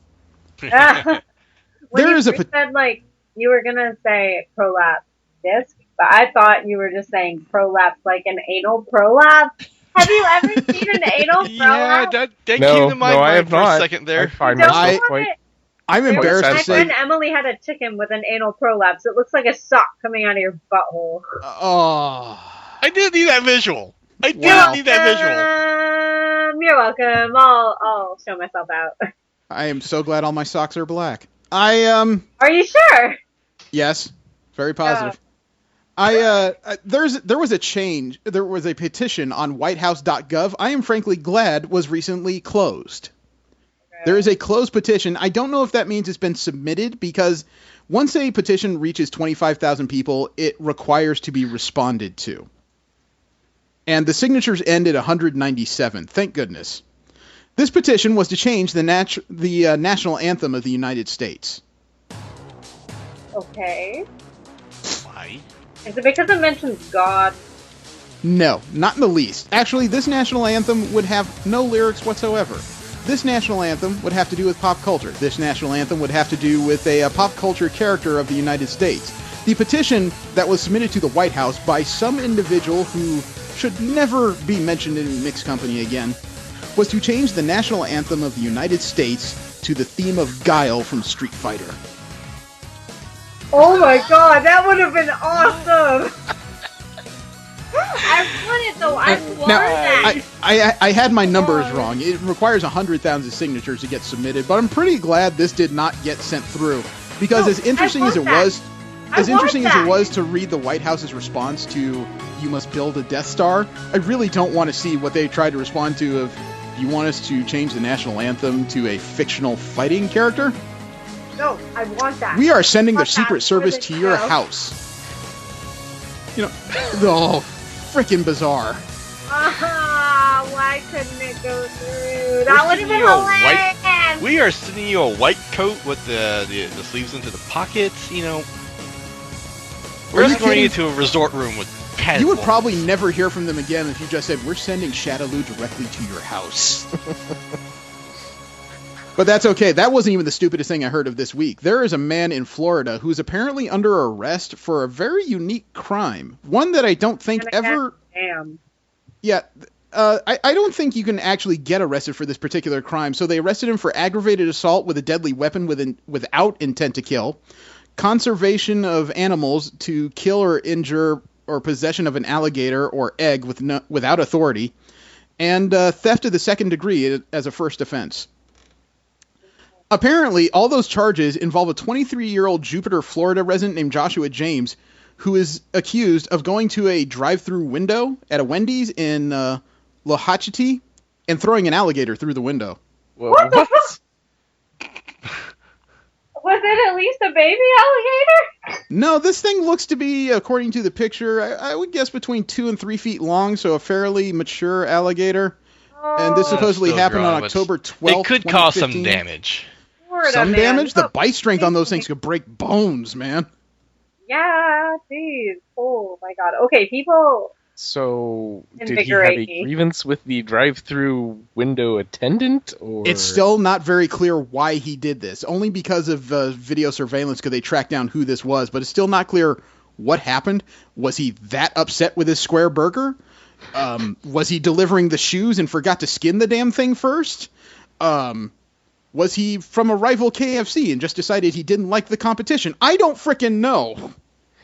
When you said, like, you were going to say prolapse disc, but I thought you were just saying prolapse like an anal prolapse. Have you ever seen an anal prolapse? Yeah, that came to my mind for a second there. I'm embarrassed to say. My friend Emily had a chicken with an anal prolapse. It looks like a sock coming out of your butthole. Oh. I didn't need that visual. You're welcome. I'll show myself out. I am so glad all my socks are black. Are you sure? Yes. Very positive. There was a change. There was a petition on whitehouse.gov. I am frankly glad was recently closed. Okay. There is a closed petition. I don't know if that means it's been submitted, because once a petition reaches 25,000 people, it requires to be responded to. And the signatures end at 197. Thank goodness. This petition was to change the national anthem of the United States. Okay. Why? Is it because it mentions God? No, not in the least. Actually, this national anthem would have no lyrics whatsoever. This national anthem would have to do with pop culture. This national anthem would have to do with a pop culture character of the United States. The petition that was submitted to the White House by some individual who should never be mentioned in mixed company again was to change the national anthem of the United States to the theme of Guile from Street Fighter. Oh my god, that would have been awesome! I want it though, I want that! I had my numbers wrong. It requires 100,000 signatures to get submitted, but I'm pretty glad this did not get sent through. Because as interesting as it was to read the White House's response to "You must build a Death Star," I really don't want to see what they tried to respond to of, "You want us to change the national anthem to a fictional fighting character?" No, I want that. We are sending the Secret Service to your house. You know, oh, freaking bizarre. Why couldn't it go through? That would have been hilarious. We are sending you a white coat with the sleeves into the pockets, you know. We're escorting you to a resort room with padded You would walls. probably never hear from them again if you just said, "We're sending Shadaloo directly to your house." But that's okay. That wasn't even the stupidest thing I heard of this week. There is a man in Florida who's apparently under arrest for a very unique crime. One that I don't think ever... Damn. Yeah, I don't think you can actually get arrested for this particular crime. So they arrested him for aggravated assault with a deadly weapon without intent to kill, conservation of animals to kill or injure, or possession of an alligator or egg without authority, and theft of the second degree as a first offense. Apparently, all those charges involve a 23-year-old Jupiter, Florida resident named Joshua James, who is accused of going to a drive-thru window at a Wendy's in Lahachiti and throwing an alligator through the window. Whoa, what? Was it at least a baby alligator? No, this thing looks to be, according to the picture, I would guess between 2 and 3 feet long, so a fairly mature alligator. And this supposedly happened on October 12th, It could cause some damage. Some damage? The bite strength on those things could break bones, man. Yeah, geez. Oh my god. Okay, people... So, did he have a grievance with the drive-thru window attendant? Or? It's still not very clear why he did this. Only because of video surveillance could they track down who this was, but it's still not clear what happened. Was he that upset with his square burger? Was he delivering the shoes and forgot to skin the damn thing first? Was he from a rival KFC and just decided he didn't like the competition? I don't frickin' know.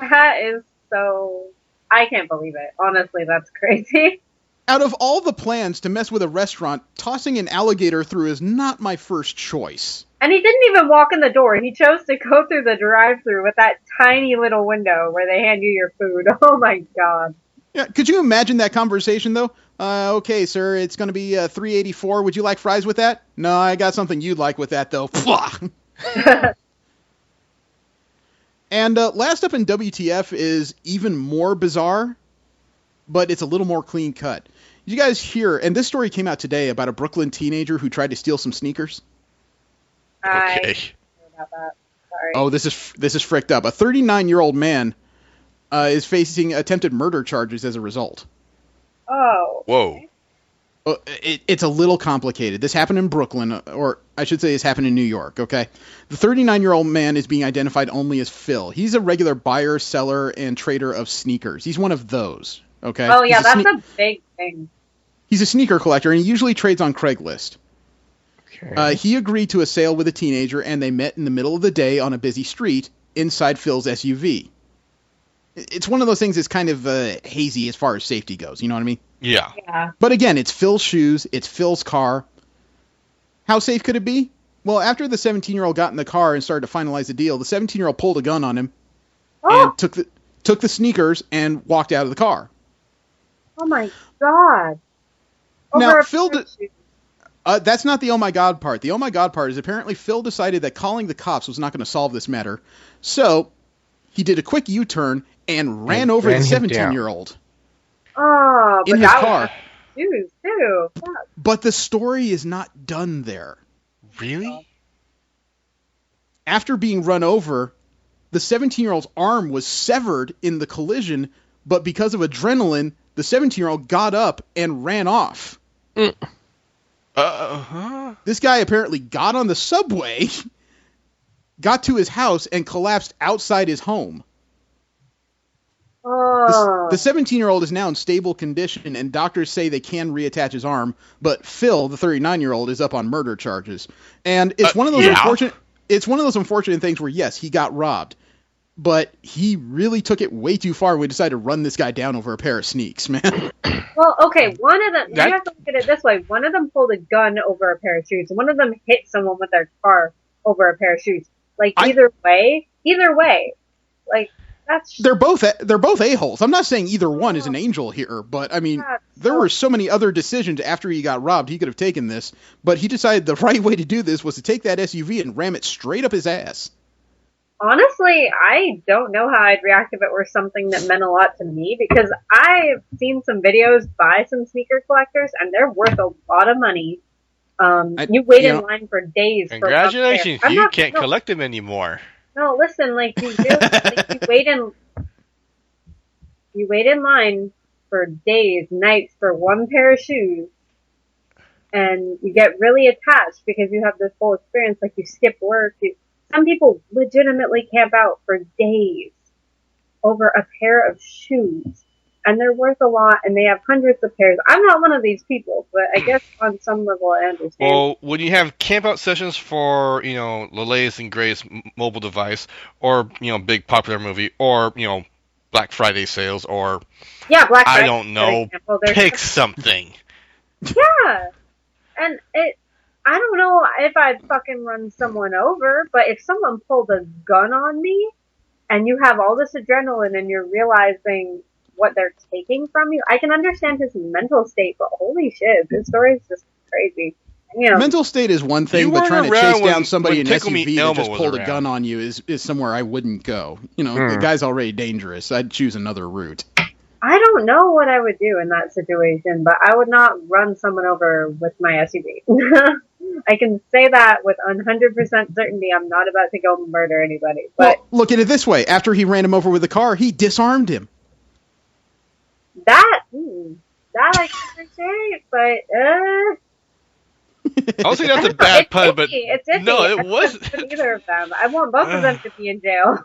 That is so... I can't believe it. Honestly, that's crazy. Out of all the plans to mess with a restaurant, tossing an alligator through is not my first choice. And he didn't even walk in the door. He chose to go through the drive-thru with that tiny little window where they hand you your food. Oh my god. Yeah, could you imagine that conversation, though? Okay, sir, it's going to be $3.84. Would you like fries with that? No, I got something you'd like with that, though. And last up in WTF is even more bizarre, but it's a little more clean cut. You guys hear, and this story came out today about a Brooklyn teenager who tried to steal some sneakers. Okay. I heard about that. Sorry. Oh, this is fricked up. A 39-year-old man is facing attempted murder charges as a result. Oh. Whoa. It's a little complicated. This happened in Brooklyn, or I should say this happened in New York, okay? The 39-year-old man is being identified only as Phil. He's a regular buyer, seller, and trader of sneakers. He's one of those, okay? Oh, yeah, that's a big thing. He's a sneaker collector, and he usually trades on Craigslist. Okay. He agreed to a sale with a teenager, and they met in the middle of the day on a busy street inside Phil's SUV. It's one of those things that's kind of hazy as far as safety goes, you know what I mean? Yeah. But again, it's Phil's shoes, it's Phil's car. How safe could it be? Well, after the 17-year-old got in the car and started to finalize the deal, the 17-year-old pulled a gun on him and took took the sneakers, and walked out of the car. Oh my god. Now, Phil... that's not the oh my god part. The oh my god part is apparently Phil decided that calling the cops was not going to solve this matter. So, he did a quick U-turn and ran over the 17-year-old. Oh, but in his car. Shoes too. Fuck. But the story is not done there. Really? After being run over, the 17-year-old's arm was severed in the collision, but because of adrenaline, the 17-year-old got up and ran off. This guy apparently got on the subway, got to his house, and collapsed outside his home. The 17-year-old is now in stable condition, and doctors say they can reattach his arm, but Phil, the 39-year-old, is up on murder charges. And it's one of those unfortunate things where, yes, he got robbed, but he really took it way too far when we decided to run this guy down over a pair of sneaks, man. Well, okay, one of them, you have to look at it this way. One of them pulled a gun over a pair of shoes. One of them hit someone with their car over a pair of shoes. Like, either way, like, they're both a-holes. I'm not saying either one is an angel here, but I mean, there were so many other decisions after he got robbed. He could have taken this, but he decided the right way to do this was to take that SUV and ram it straight up his ass. Honestly, I don't know how I'd react if it were something that meant a lot to me, because I've seen some videos by some sneaker collectors, and they're worth a lot of money. You wait in line for days. Congratulations, you can't collect them anymore. No, listen, like you do, like you wait in line for days, nights for one pair of shoes, and you get really attached because you have this whole experience. Like you skip work. Some people legitimately camp out for days over a pair of shoes, and they're worth a lot, and they have hundreds of pairs. I'm not one of these people, but I guess on some level I understand. Well, when you have camp-out sessions for, you know, the latest and greatest mobile device, or, you know, big popular movie, or, you know, Black Friday sales, or, Black Friday, I don't know, pick something. Yeah, and I don't know if I'd fucking run someone over, but if someone pulled a gun on me, and you have all this adrenaline, and you're realizing what they're taking from you, I can understand his mental state, but holy shit, this story is just crazy. You know, mental state is one thing, but trying to chase down somebody in an SUV that just pulled a gun on you is somewhere I wouldn't go. You know, the guy's already dangerous. I'd choose another route. I don't know what I would do in that situation, but I would not run someone over with my SUV. I can say that with 100% certainty. I'm not about to go murder anybody. But well, look at it this way. After he ran him over with the car, he disarmed him. That I can appreciate, but I don't think that's a bad pun, but it's iffy. No, it wasn't. Neither of them. I want both of them to be in jail.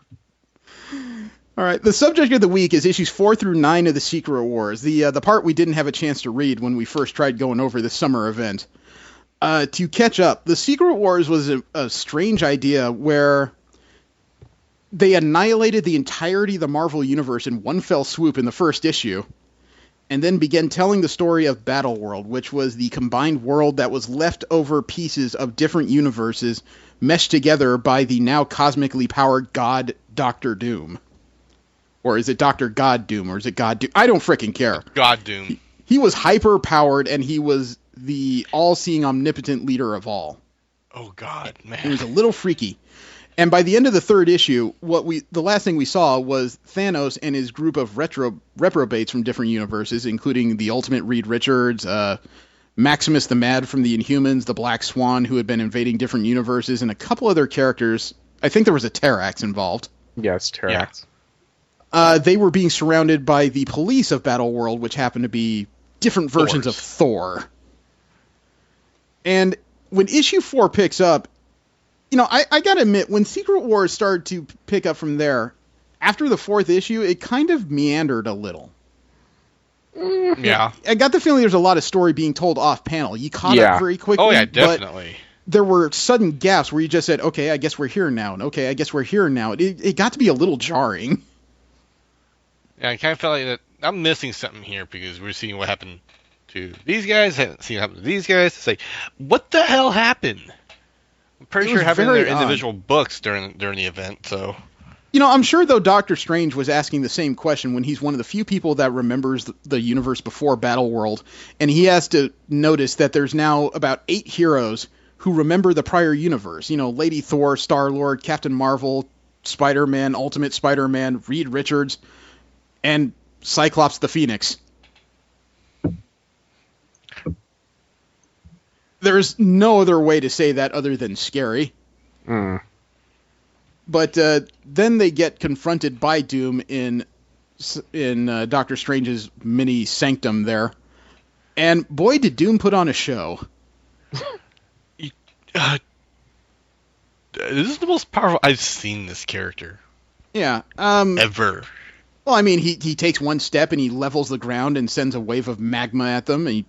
All right, the subject of the week is issues 4 through 9 of the Secret Wars, the part we didn't have a chance to read when we first tried going over the summer event. To catch up, the Secret Wars was a strange idea where they annihilated the entirety of the Marvel Universe in one fell swoop in the first issue, and then began telling the story of Battleworld, which was the combined world that was leftover pieces of different universes meshed together by the now cosmically powered god Dr. Doom. Or is it Dr. God Doom, or is it God Doom? I don't frickin' care. God Doom. He was hyper-powered, and he was the all-seeing, omnipotent leader of all. Oh, God, man. It was a little freaky. And by the end of the third issue, the last thing we saw was Thanos and his group of reprobates from different universes, including the Ultimate Reed Richards, Maximus the Mad from the Inhumans, the Black Swan, who had been invading different universes, and a couple other characters. I think there was a Terrax involved. Yes, Terrax. Yeah. They were being surrounded by the police of Battleworld, which happened to be different versions of Thor. And when issue 4 picks up, you know, I gotta admit, when Secret Wars started to pick up from there, after the 4th issue, it kind of meandered a little. Yeah. I got the feeling there's a lot of story being told off panel. You caught up very quickly. Oh, yeah, definitely. But there were sudden gaps where you just said, okay, I guess we're here now, and okay, I guess we're here now. It got to be a little jarring. Yeah, I kind of felt like that I'm missing something here because we're seeing what happened to these guys, haven't seen what happened to these guys. It's like, what the hell happened? I'm pretty sure it happened in their individual books during the event, so... I'm sure, though, Doctor Strange was asking the same question when he's one of the few people that remembers the universe before Battleworld, and he has to notice that there's now about 8 heroes who remember the prior universe. Lady Thor, Star-Lord, Captain Marvel, Spider-Man, Ultimate Spider-Man, Reed Richards, and Cyclops the Phoenix. There's no other way to say that other than scary. But then they get confronted by Doom in Doctor Strange's mini sanctum there. And boy, did Doom put on a show. This is the most powerful I've seen this character. Yeah. Ever. Well, I mean, he takes one step and he levels the ground and sends a wave of magma at them. And he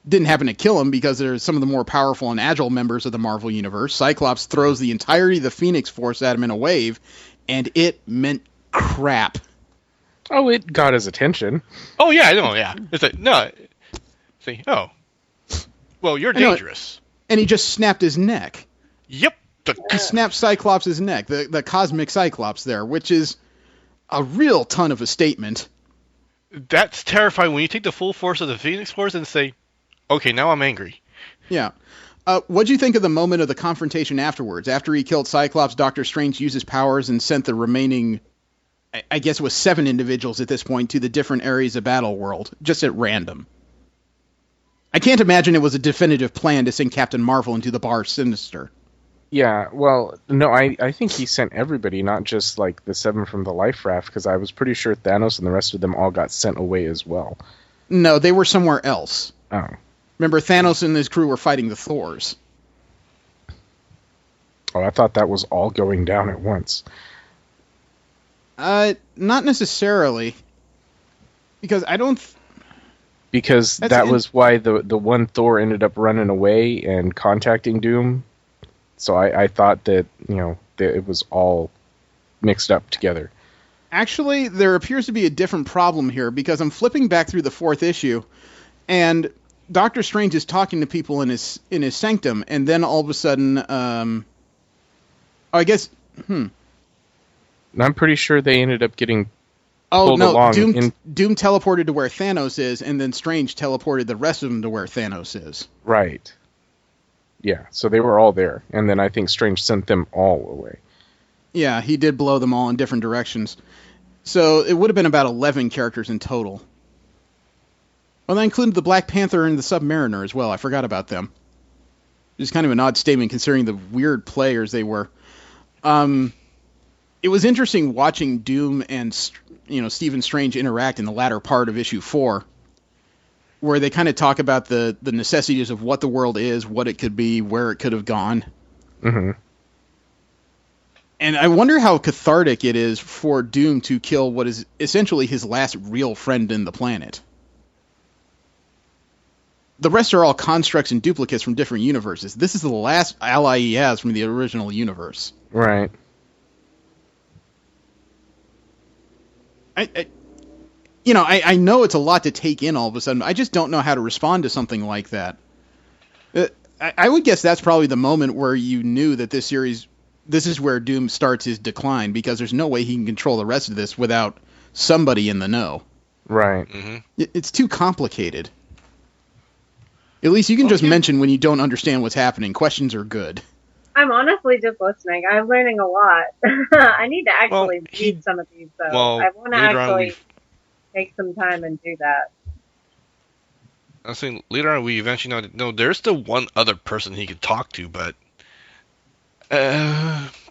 didn't happen to kill him because they're some of the more powerful and agile members of the Marvel Universe. Cyclops throws the entirety of the Phoenix Force at him in a wave, and it meant crap. Oh, it got his attention. Oh, yeah, I know, yeah. It's like, no. Say, oh. Well, you're dangerous. And he just snapped his neck. Yep. He snapped Cyclops' neck, the cosmic Cyclops there, which is a real ton of a statement. That's terrifying when you take the full force of the Phoenix Force and say, okay, now I'm angry. Yeah. What'd you think of the moment of the confrontation afterwards? After he killed Cyclops, Doctor Strange used his powers and sent the remaining, I guess it was 7 individuals at this point, to the different areas of Battleworld, just at random. I can't imagine it was a definitive plan to send Captain Marvel into the Bar Sinister. Yeah, well, no, I think he sent everybody, not just like the 7 from the Life Raft, because I was pretty sure Thanos and the rest of them all got sent away as well. No, they were somewhere else. Oh. Remember, Thanos and his crew were fighting the Thors. Oh, I thought that was all going down at once. Not necessarily. Because I don't... Because that was why the one Thor ended up running away and contacting Doom. So I thought that, that it was all mixed up together. Actually, there appears to be a different problem here, because I'm flipping back through the 4th issue, and Doctor Strange is talking to people in his sanctum, and then all of a sudden, I'm pretty sure they ended up getting pulled along. Doom teleported to where Thanos is, and then Strange teleported the rest of them to where Thanos is. Right. Yeah, so they were all there, and then I think Strange sent them all away. Yeah, he did blow them all in different directions. So it would have been about 11 characters in total. Well, that included the Black Panther and the Submariner as well. I forgot about them. It's kind of an odd statement considering the weird players they were. It was interesting watching Doom and Stephen Strange interact in the latter part of issue 4, where they kind of talk about the necessities of what the world is, what it could be, where it could have gone. Mm-hmm. And I wonder how cathartic it is for Doom to kill what is essentially his last real friend in the planet. The rest are all constructs and duplicates from different universes. This is the last ally he has from the original universe. Right. I know it's a lot to take in all of a sudden. I just don't know how to respond to something like that. I would guess that's probably the moment where you knew that this is where Doom starts his decline, because there's no way he can control the rest of this without somebody in the know. Right. Mm-hmm. It's too complicated. At least you can just mention when you don't understand what's happening. Questions are good. I'm honestly just listening. I'm learning a lot. I need to actually read some of these, though. I want to actually take some time and do that. I was saying later on we eventually know there's still one other person he could talk to, but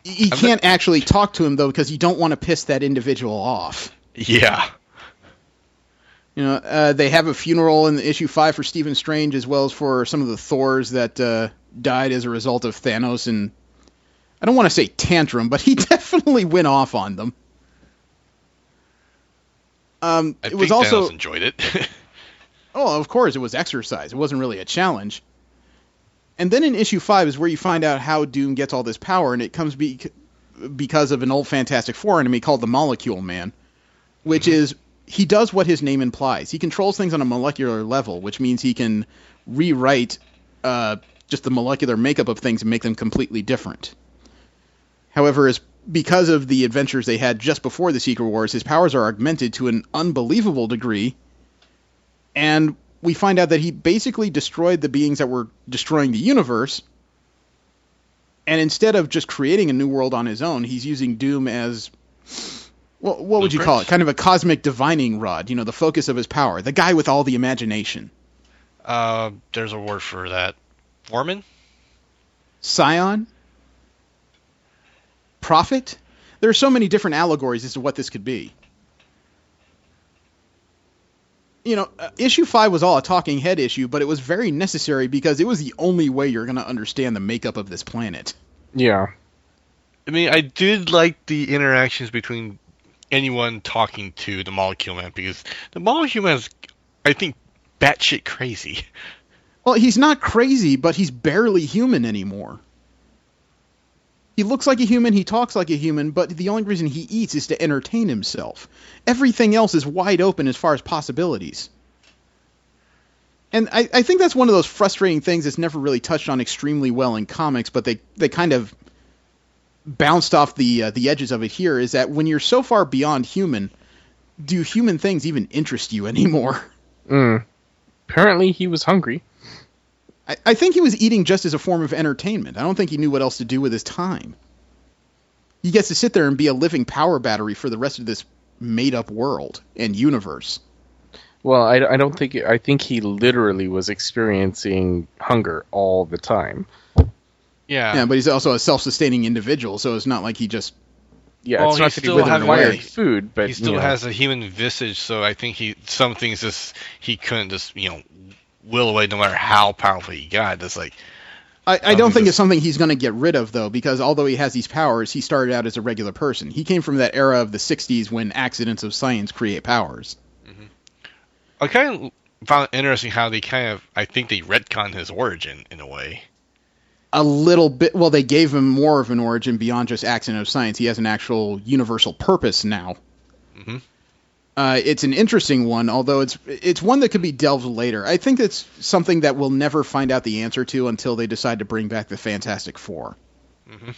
you can't actually talk to him, though, because you don't want to piss that individual off. Yeah. They have a funeral in issue 5 for Stephen Strange, as well as for some of the Thors that died as a result of Thanos. And I don't want to say tantrum, but he definitely went off on them. I think Thanos enjoyed it. Oh, of course, it was exercise. It wasn't really a challenge. And then in issue 5 is where you find out how Doom gets all this power, and it comes because of an old Fantastic Four enemy called the Molecule Man, which is, he does what his name implies. He controls things on a molecular level, which means he can rewrite just the molecular makeup of things and make them completely different. However, as because of the adventures they had just before the Secret Wars, his powers are augmented to an unbelievable degree. And we find out that he basically destroyed the beings that were destroying the universe. And instead of just creating a new world on his own, he's using Doom as, well, what would you call it? Kind of a cosmic divining rod, you know, the focus of his power. The guy with all the imagination. There's a word for that. Foreman? Scion? Prophet? There are so many different allegories as to what this could be. You know, issue 5 was all a talking head issue, but it was very necessary because it was the only way you're going to understand the makeup of this planet. Yeah. I mean, I did like the interactions between anyone talking to the Molecule Man, because the Molecule Man is, I think, batshit crazy. Well, he's not crazy, but he's barely human anymore. He looks like a human, he talks like a human, but the only reason he eats is to entertain himself. Everything else is wide open as far as possibilities. And I think that's one of those frustrating things that's never really touched on extremely well in comics, but they kind of bounced off the edges of it here, is that when you're so far beyond human, do human things even interest you anymore? Apparently he was hungry. I think he was eating just as a form of entertainment. I don't think he knew what else to do with his time. He gets to sit there and be a living power battery for the rest of this made-up world and universe. Well, I don't think... I think he literally was experiencing hunger all the time. Yeah, but he's also a self-sustaining individual, so it's not like he just... Yeah, well, it's not that he wasn't required food, but... He still has a human visage, so I think some things he couldn't just, will away no matter how powerful he got. It's like... I don't think it's something he's going to get rid of, though, because although he has these powers, he started out as a regular person. He came from that era of the 60s when accidents of science create powers. Mm-hmm. I kind of found it interesting how they I think they retconned his origin, in a way. A little bit. Well, they gave him more of an origin beyond just accident of science. He has an actual universal purpose now. Mm-hmm. It's an interesting one, although it's one that could be delved later. I think it's something that we'll never find out the answer to until they decide to bring back the Fantastic Four. Mm-hmm.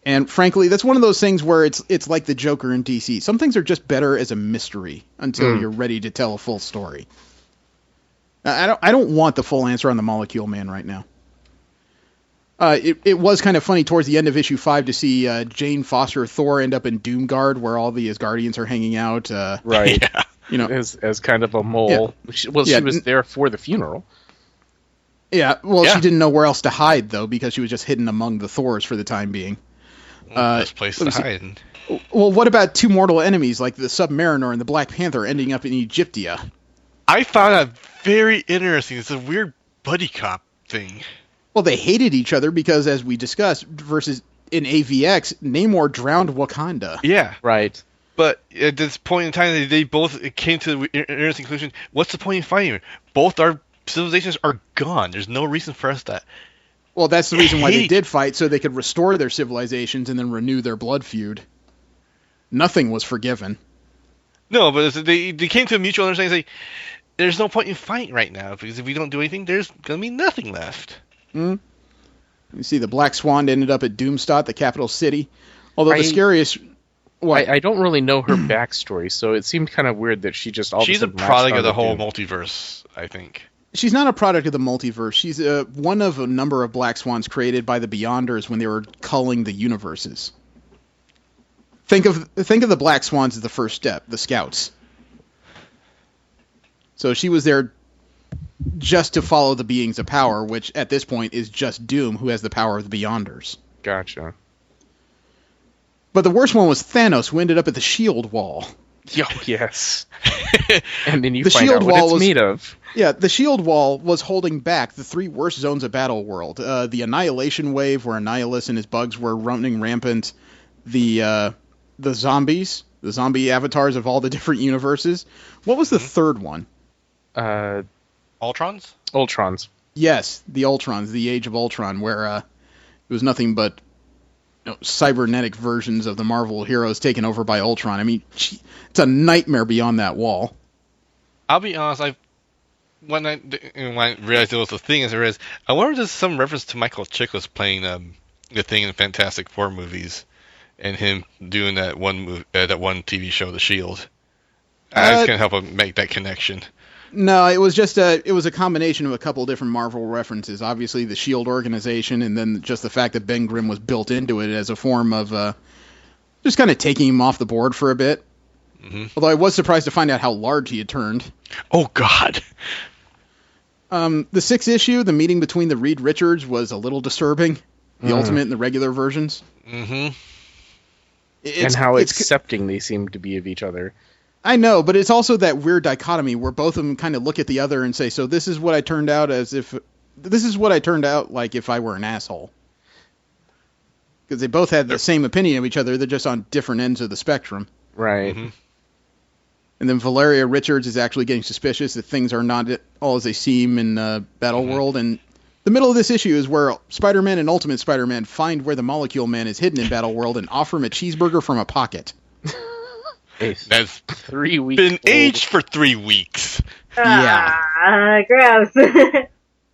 And frankly, that's one of those things where it's like the Joker in DC. Some things are just better as a mystery until you're ready to tell a full story. I don't want the full answer on the Molecule Man right now. It was kind of funny towards the end of issue 5 to see Jane Foster Thor end up in Doomguard, where all the Asgardians are hanging out. Right. Yeah. As kind of a mole. Yeah. She was there for the funeral. Yeah. Well, she didn't know where else to hide, though, because she was just hidden among the Thors for the time being. Best place to hide. Well, what about two mortal enemies like the Submariner and the Black Panther ending up in Egyptia? I found that very interesting. It's a weird buddy cop thing. Well, they hated each other because, as we discussed, versus in AVX, Namor drowned Wakanda. Yeah. Right. But at this point in time, they both came to the interesting conclusion, what's the point in fighting? Both our civilizations are gone. There's no reason for us to... Well, that's the reason why they did fight, so they could restore their civilizations and then renew their blood feud. Nothing was forgiven. No, but they came to a mutual understanding, like, there's no point in fighting right now, because if we don't do anything, there's going to be nothing left. You see, the Black Swan ended up at Doomstadt, the capital city. Although the scariest... I don't really know her backstory, so it seemed kind of weird that she just all She's of a sudden... She's a product of the whole multiverse, I think. She's not a product of the multiverse. She's one of a number of Black Swans created by the Beyonders when they were culling the universes. Think of the Black Swans as the first step, the Scouts. So she was there just to follow the beings of power, which at this point is just Doom, who has the power of the Beyonders. Gotcha. But the worst one was Thanos, who ended up at the Shield Wall. Oh, yes. And then you find out what it's made of. Yeah, the Shield Wall was holding back the three worst zones of Battle World. The Annihilation Wave, where Annihilus and his bugs were running rampant. The zombies, the zombie avatars of all the different universes. What was the third one? Ultrons? Ultrons. Yes, the Ultrons, the Age of Ultron, where it was nothing but cybernetic versions of the Marvel heroes taken over by Ultron. I mean, it's a nightmare beyond that wall. I'll be honest, when I realized it was a thing as there is, I wonder if there's some reference to Michael Chiklis playing the Thing in Fantastic Four movies. and him doing that one TV show, The Shield. I just can't help but make that connection. No, it was just it was a combination of a couple different Marvel references. Obviously, the S.H.I.E.L.D. organization, and then just the fact that Ben Grimm was built into it as a form of just kind of taking him off the board for a bit. Mm-hmm. Although I was surprised to find out how large he had turned. Oh, God. The sixth issue, the meeting between the Reed Richards, was a little disturbing. The Ultimate and the regular versions. Mm-hmm. And how accepting they seem to be of each other. I know, but it's also that weird dichotomy where both of them kind of look at the other and say, so this is what I turned out like if I were an asshole. Because they both had the same opinion of each other, they're just on different ends of the spectrum. Right. Mm-hmm. And then Valeria Richards is actually getting suspicious that things are not all as they seem in Battle World. And the middle of this issue is where Spider-Man and Ultimate Spider-Man find where the Molecule Man is hidden in Battle World and offer him a cheeseburger from a pocket. That's 3 weeks been old. aged for 3 weeks. Yeah. Gross.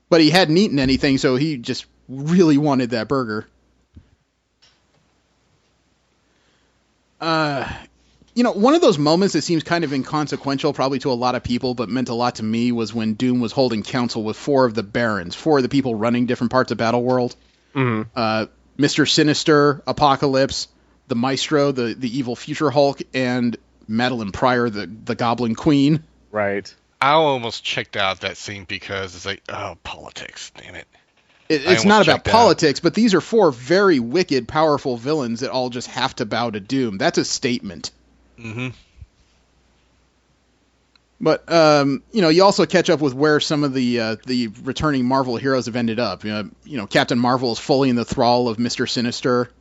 But he hadn't eaten anything, so he just really wanted that burger. One of those moments that seems kind of inconsequential probably to a lot of people, but meant a lot to me, was when Doom was holding council with 4 of the Barons, 4 of the people running different parts of Battle World. Mm-hmm. Mr. Sinister, Apocalypse, the Maestro, the evil future Hulk, and Madeline Pryor, the Goblin Queen. Right. I almost checked out that scene because it's like, oh, politics, damn it. It's not about politics, but these are 4 very wicked, powerful villains that all just have to bow to Doom. That's a statement. Mm-hmm. But, you also catch up with where some of the returning Marvel heroes have ended up. Captain Marvel is fully in the thrall of Mr. Sinister.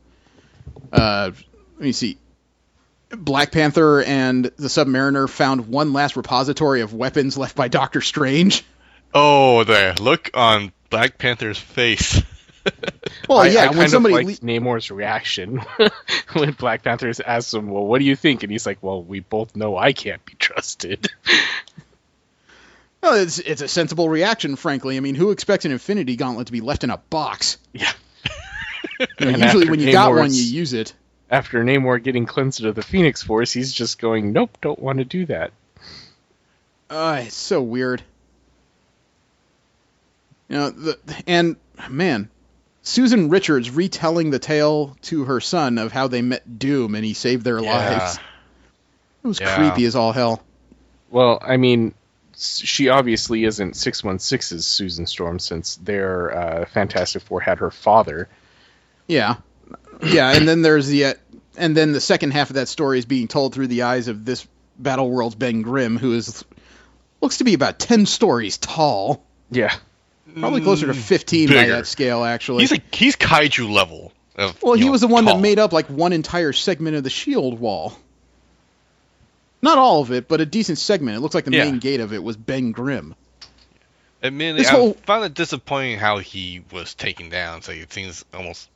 Let me see. Black Panther and the Submariner found one last repository of weapons left by Doctor Strange. Oh, the look on Black Panther's face. Well, yeah, I when kind somebody of liked Namor's reaction when Black Panther asks him, well, what do you think? And he's like, well, we both know I can't be trusted. Well, it's a sensible reaction, frankly. I mean, who expects an Infinity Gauntlet to be left in a box? Yeah. Usually when you got one, you use it. After Namor getting cleansed of the Phoenix Force, he's just going, nope, don't want to do that. It's so weird. Susan Richards retelling the tale to her son of how they met Doom and he saved their lives. It was creepy as all hell. Well, I mean, she obviously isn't 616's Susan Storm, since their Fantastic Four had her father. Yeah, and then there's the second half of that story is being told through the eyes of this Battle World's Ben Grimm, who looks to be about 10 stories tall. Yeah. Probably closer to 15 by that scale, actually. He's kaiju level. He was the one that made up like one entire segment of the shield wall. Not all of it, but a decent segment. It looks like the main gate of it was Ben Grimm. Admittedly, I found it disappointing how he was taken down, so it seems almost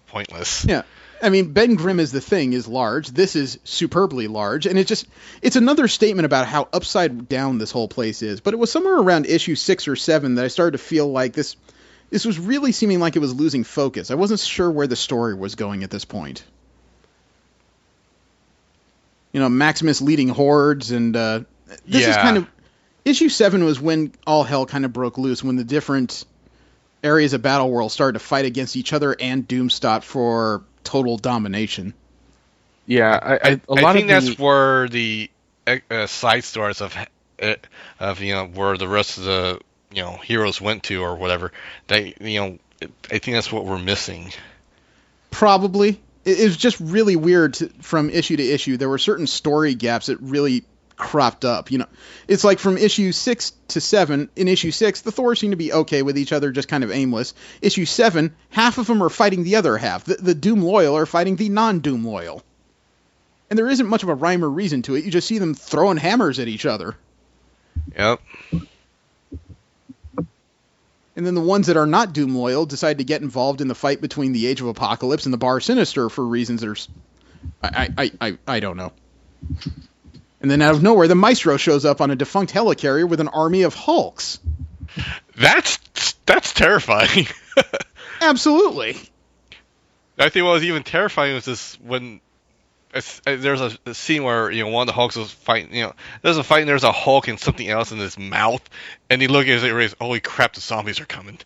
pointless. Yeah. I mean, Ben Grimm is large. This is superbly large. And it's another statement about how upside down this whole place is. But it was somewhere around issue 6 or 7 that I started to feel like this was really seeming like it was losing focus. I wasn't sure where the story was going at this point. Maximus leading hordes, and this is kind of... Issue 7 was when all hell kind of broke loose, when the different areas of Battle World started to fight against each other and Doom stopped for total domination. Yeah, I think that's where the side stories of where the rest of the heroes went to or whatever. I think that's what we're missing. Probably. It was just really weird from issue to issue. There were certain story gaps that really cropped up. It's like from issue 6 to 7. In issue 6, the Thors seem to be okay with each other, just kind of aimless. Issue 7, half of them are fighting the other half. The Doom Loyal are fighting the non-Doom Loyal. And there isn't much of a rhyme or reason to it. You just see them throwing hammers at each other. Yep. And then the ones that are not Doom Loyal decide to get involved in the fight between the Age of Apocalypse and the Bar Sinister for reasons that are... I don't know. And then out of nowhere, the Maestro shows up on a defunct helicarrier with an army of Hulks. That's terrifying. Absolutely. I think what was even terrifying was this when there's a scene where one of the Hulks was fighting. There's a fight and there's a Hulk and something else in his mouth, and he look at it and holy crap, the zombies are coming.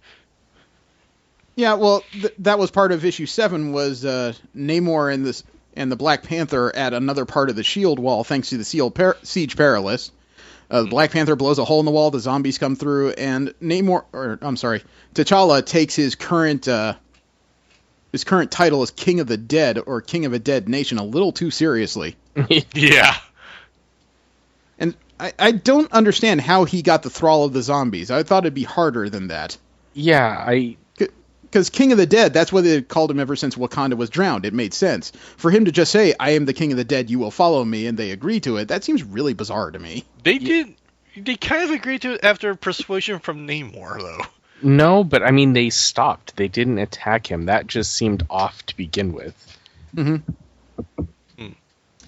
Yeah, well, that was part of issue 7 was Namor and the Black Panther at another part of the shield wall thanks to the Siege Perilous. The Black Panther blows a hole in the wall, the zombies come through, and T'Challa takes his current title as King of the Dead, or King of a Dead Nation, a little too seriously. Yeah. And I don't understand how he got the thrall of the zombies. I thought it'd be harder than that. Yeah, Because King of the Dead, that's what they called him ever since Wakanda was drowned. It made sense. For him to just say, I am the King of the Dead, you will follow me, and they agree to it, that seems really bizarre to me. They kind of agreed to it after persuasion from Namor, though. No, but I mean, they stopped. They didn't attack him. That just seemed off to begin with. Mm-hmm.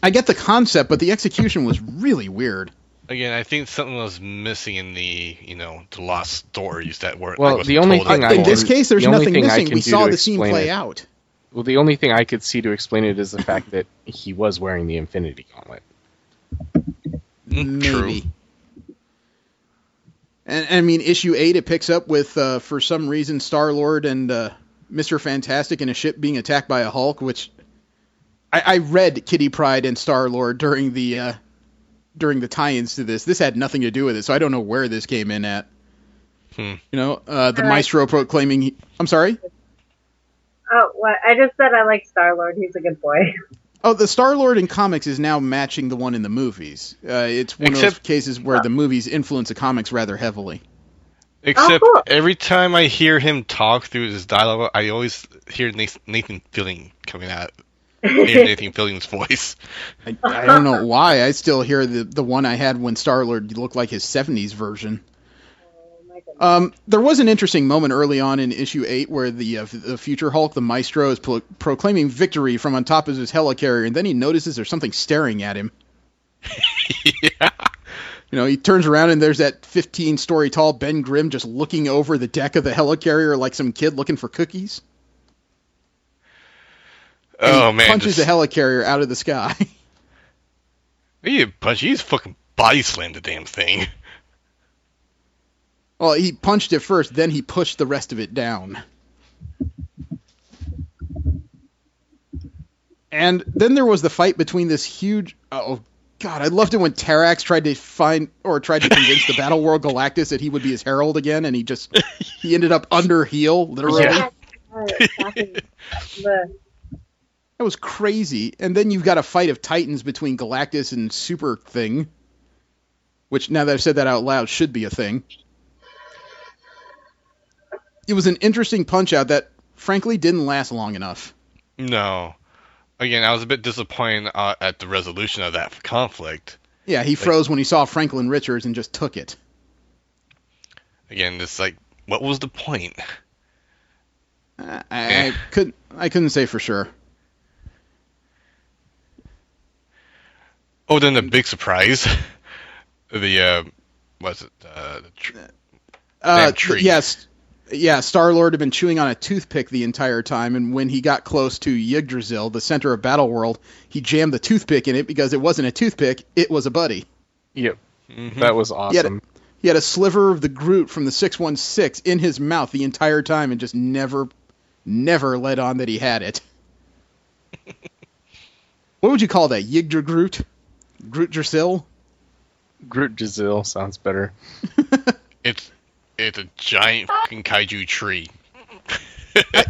I get the concept, but the execution was really weird. Again, I think something was missing in the lost stories that weren't. Well, the only thing in this case, there's nothing missing. We saw the scene play out. Well, the only thing I could see to explain it is the fact that he was wearing the Infinity Gauntlet. Maybe. True. And I mean, issue 8, it picks up with, for some reason, Star-Lord and Mr. Fantastic in a ship being attacked by a Hulk, which I read Kitty Pryde and Star-Lord during the tie-ins to this. This had nothing to do with it, so I don't know where this came in at. The Maestro proclaiming... I'm sorry? Oh, what? I just said I like Star-Lord. He's a good boy. Oh, the Star-Lord in comics is now matching the one in the movies. It's one of those cases where the movies influence the comics rather heavily. Except every time I hear him talk through his dialogue, I always hear Nathan Fillion coming out. Hear Nathan Fillion's voice. I don't know why. I still hear the one I had when Star-Lord looked like his 70s version. There was an interesting moment early on in issue 8 where the future Hulk, the Maestro, is proclaiming victory from on top of his helicarrier, and then he notices there's something staring at him. Yeah. He turns around and there's that 15-story tall Ben Grimm just looking over the deck of the helicarrier like some kid looking for cookies. And he punches the helicarrier out of the sky. He didn't punch. He's fucking body slammed the damn thing. Well, he punched it first, then he pushed the rest of it down. And then there was the fight between this huge... Oh, God, I loved it when Tarax tried to convince the Battle World Galactus that he would be his herald again, and he ended up under heel, literally. Yeah. That was crazy. And then you've got a fight of Titans between Galactus and Super Thing, which, now that I've said that out loud, should be a thing. It was an interesting punch-out that, frankly, didn't last long enough. No. Again, I was a bit disappointed at the resolution of that conflict. Yeah, he froze when he saw Franklin Richards and just took it. Again, it's like, what was the point? I couldn't say for sure. Oh, then the big surprise. Tree. Yes. Yeah, Star-Lord had been chewing on a toothpick the entire time, and when he got close to Yggdrasil, the center of Battleworld, he jammed the toothpick in it because it wasn't a toothpick, it was a buddy. Yep. Mm-hmm. That was awesome. He had a sliver of the Groot from the 616 in his mouth the entire time and just never let on that he had it. What would you call that? Yggdragroot? Groot-Drasil? Groot-Drasil sounds better. It's a giant fucking kaiju tree.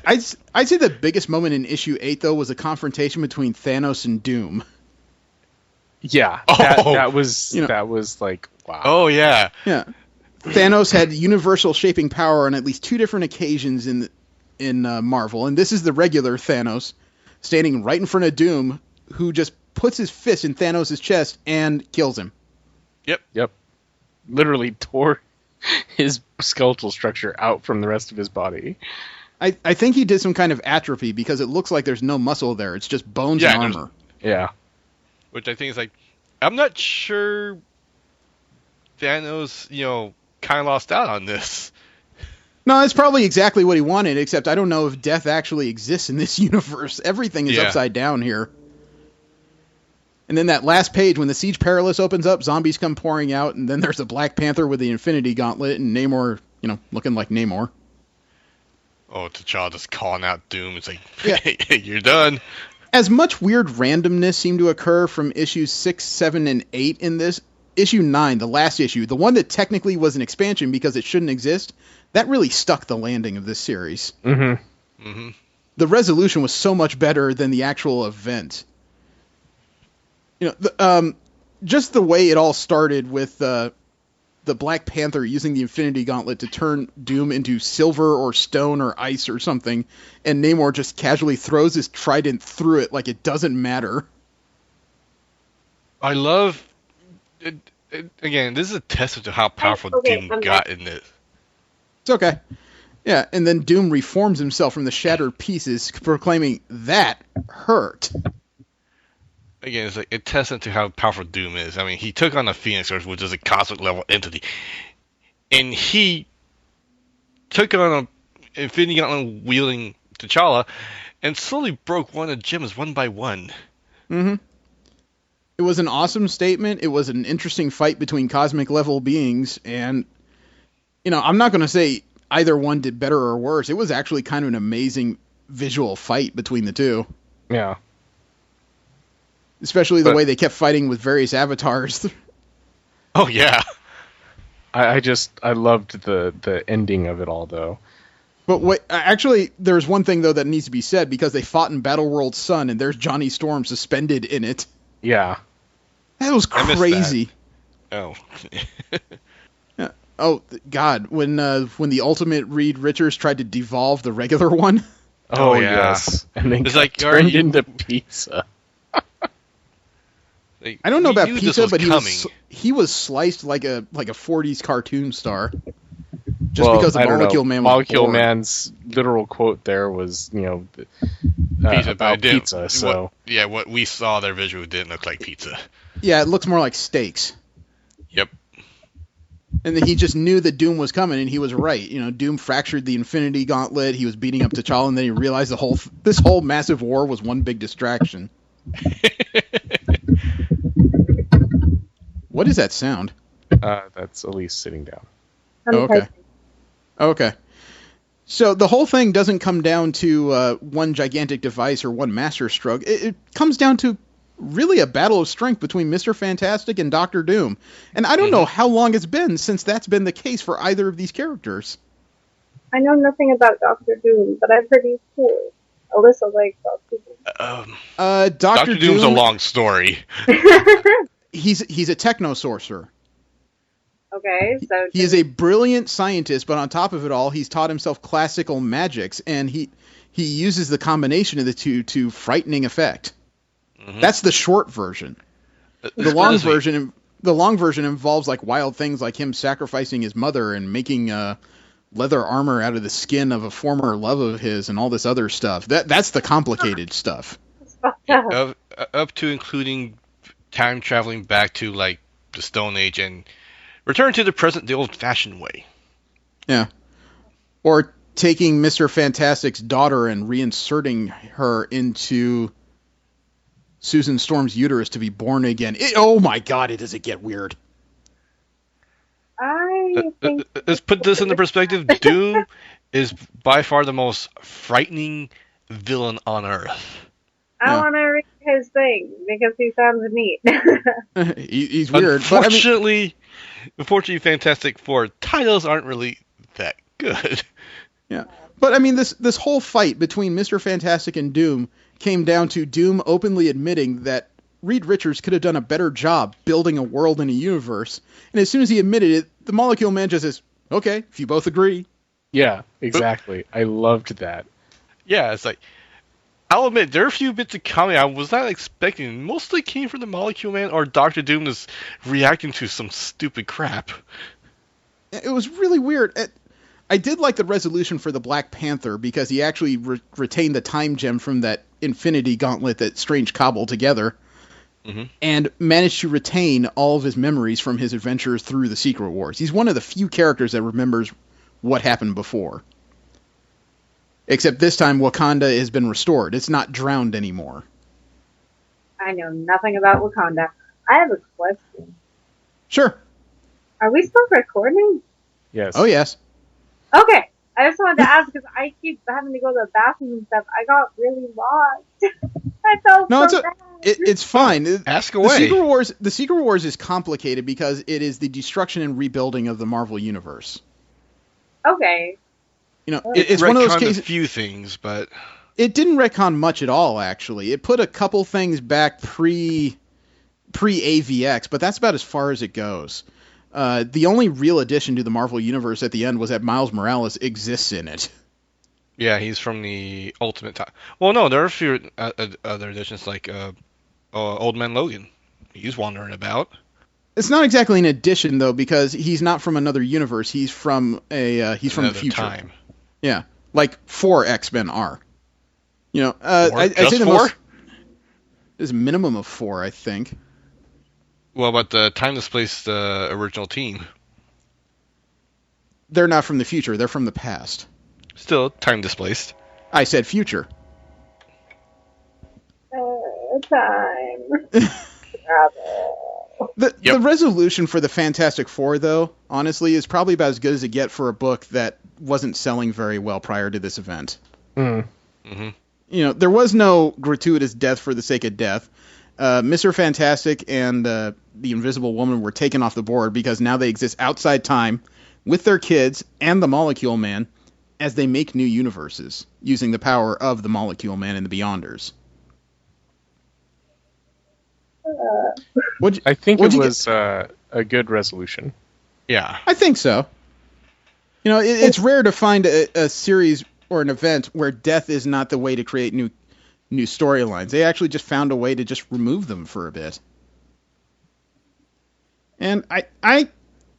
I'd say the biggest moment in issue 8, though, was a confrontation between Thanos and Doom. Yeah, that was like, wow. Oh, yeah. Yeah. Thanos had universal shaping power on at least 2 different occasions in Marvel, and this is the regular Thanos standing right in front of Doom, who just puts his fist in Thanos' chest and kills him. Yep. Literally tore his skeletal structure out from the rest of his body. I think he did some kind of atrophy because it looks like there's no muscle there. It's just bones and armor. Yeah. Which I think is like, I'm not sure Thanos, kind of lost out on this. No, that's probably exactly what he wanted, except I don't know if death actually exists in this universe. Everything is upside down here. And then that last page, when the Siege Perilous opens up, zombies come pouring out, and then there's a Black Panther with the Infinity Gauntlet, and Namor, looking like Namor. Oh, T'Challa just calling out Doom. It's like, hey, you're done. As much weird randomness seemed to occur from issues 6, 7, and 8 in this, issue 9, the last issue, the one that technically was an expansion because it shouldn't exist, that really stuck the landing of this series. Mm-hmm. Mm-hmm. The resolution was so much better than the actual event. Just the way it all started with the Black Panther using the Infinity Gauntlet to turn Doom into silver or stone or ice or something, and Namor just casually throws his trident through it like it doesn't matter. I love it. Again, this is a testament to how powerful Doom got in this. It's okay. Yeah, and then Doom reforms himself from the shattered pieces, proclaiming, "That hurt." Again, it's like a testament to how powerful Doom is. I mean, he took on the Phoenix Force, which is a cosmic level entity, and he took on an Infinity Gauntlet wielding T'Challa, and slowly broke one of the gems one by one. Mm-hmm. It was an awesome statement. It was an interesting fight between cosmic level beings, and I'm not going to say either one did better or worse. It was actually kind of an amazing visual fight between the two. Yeah. Especially the way they kept fighting with various avatars. Oh, yeah. I loved the ending of it all, though. But there's one thing, though, that needs to be said, because they fought in Battleworld Sun, and there's Johnny Storm suspended in it. Yeah. That was crazy. Oh. Yeah. Oh, God. When the Ultimate Reed Richards tried to devolve the regular one. Oh, yes. And then turned into pizza. I don't know about pizza, but he was sliced like a 40s cartoon star. Just because the Molecule Man was Molecule born. Man's literal quote there was, about pizza. So what we saw, their visual didn't look like pizza. Yeah, it looks more like steaks. Yep. And then he just knew that Doom was coming, and he was right. Doom fractured the Infinity Gauntlet. He was beating up T'Challa, and then he realized this whole massive war was one big distraction. What is that sound? That's Elise sitting down. Okay. So the whole thing doesn't come down to one gigantic device or one master stroke. It comes down to really a battle of strength between Mr. Fantastic and Dr. Doom. And I don't know how long it's been since that's been the case for either of these characters. I know nothing about Dr. Doom, but I've heard he's cool. Alyssa likes Dr. Doom. Dr. Doom's a long story. He's a techno sorcerer. Okay, so he is a brilliant scientist, but on top of it all, he's taught himself classical magics, and he uses the combination of the two to frightening effect. Mm-hmm. That's the short version. The long version involves like wild things like him sacrificing his mother and making leather armor out of the skin of a former love of his and all this other stuff. That's the complicated stuff. Up to including time traveling back to like the Stone Age and return to the present the old-fashioned way. Yeah. Or taking Mr. Fantastic's daughter and reinserting her into Susan Storm's uterus to be born again. Oh my God, does it get weird. Let's put this into perspective. Doom is by far the most frightening villain on Earth. I want to read his thing because he sounds neat. He's weird. Unfortunately, Fantastic Four titles aren't really that good. Yeah, but I mean, this whole fight between Mr. Fantastic and Doom came down to Doom openly admitting that Reed Richards could have done a better job building a world and a universe. And as soon as he admitted it, the Molecule Man just says, "Okay, if you both agree." Yeah, exactly. I loved that. Yeah, it's like, I'll admit, there are a few bits of comedy I was not expecting. Mostly came from the Molecule Man or Dr. Doom is reacting to some stupid crap. It was really weird. I did like the resolution for the Black Panther because he actually retained the time gem from that Infinity Gauntlet that Strange cobbled together, and managed to retain all of his memories from his adventures through the Secret Wars. He's one of the few characters that remembers what happened before. Except this time Wakanda has been restored. It's not drowned anymore. I know nothing about Wakanda. I have a question. Sure. Are we still recording? Yes. Oh, yes. Okay. I just wanted to ask because I keep having to go to the bathroom and stuff. I got really lost. I felt so bad. It's fine. Ask away. The Secret Wars is complicated because it is the destruction and rebuilding of the Marvel Universe. Okay. You know, it's one of those cases. A few things, but it didn't retcon much at all. Actually, it put a couple things back pre AVX, but that's about as far as it goes. The only real addition to the Marvel Universe at the end was that Miles Morales exists in it. Yeah, he's from the Ultimate Time. Well, no, there are a few other additions, like Old Man Logan. He's wandering about. It's not exactly an addition though, because he's not from another universe. He's from the future. Time. Yeah, like 4 X-Men are. You know, I say the 4? There's a minimum of 4, I think. Well, but the time displaced the original team. They're not from the future. They're from the past. Still time displaced. I said future. Time. The resolution for the Fantastic Four, though, honestly, is probably about as good as it gets for a book that wasn't selling very well prior to this event. Mm-hmm. You know, there was no gratuitous death for the sake of death. Mr. Fantastic and the Invisible Woman were taken off the board because now they exist outside time with their kids and the Molecule Man as they make new universes using the power of the Molecule Man and the Beyonders. I think it was a good resolution. Yeah. I think so. You know, it's rare to find a series or an event where death is not the way to create new storylines. They actually just found a way to just remove them for a bit. And I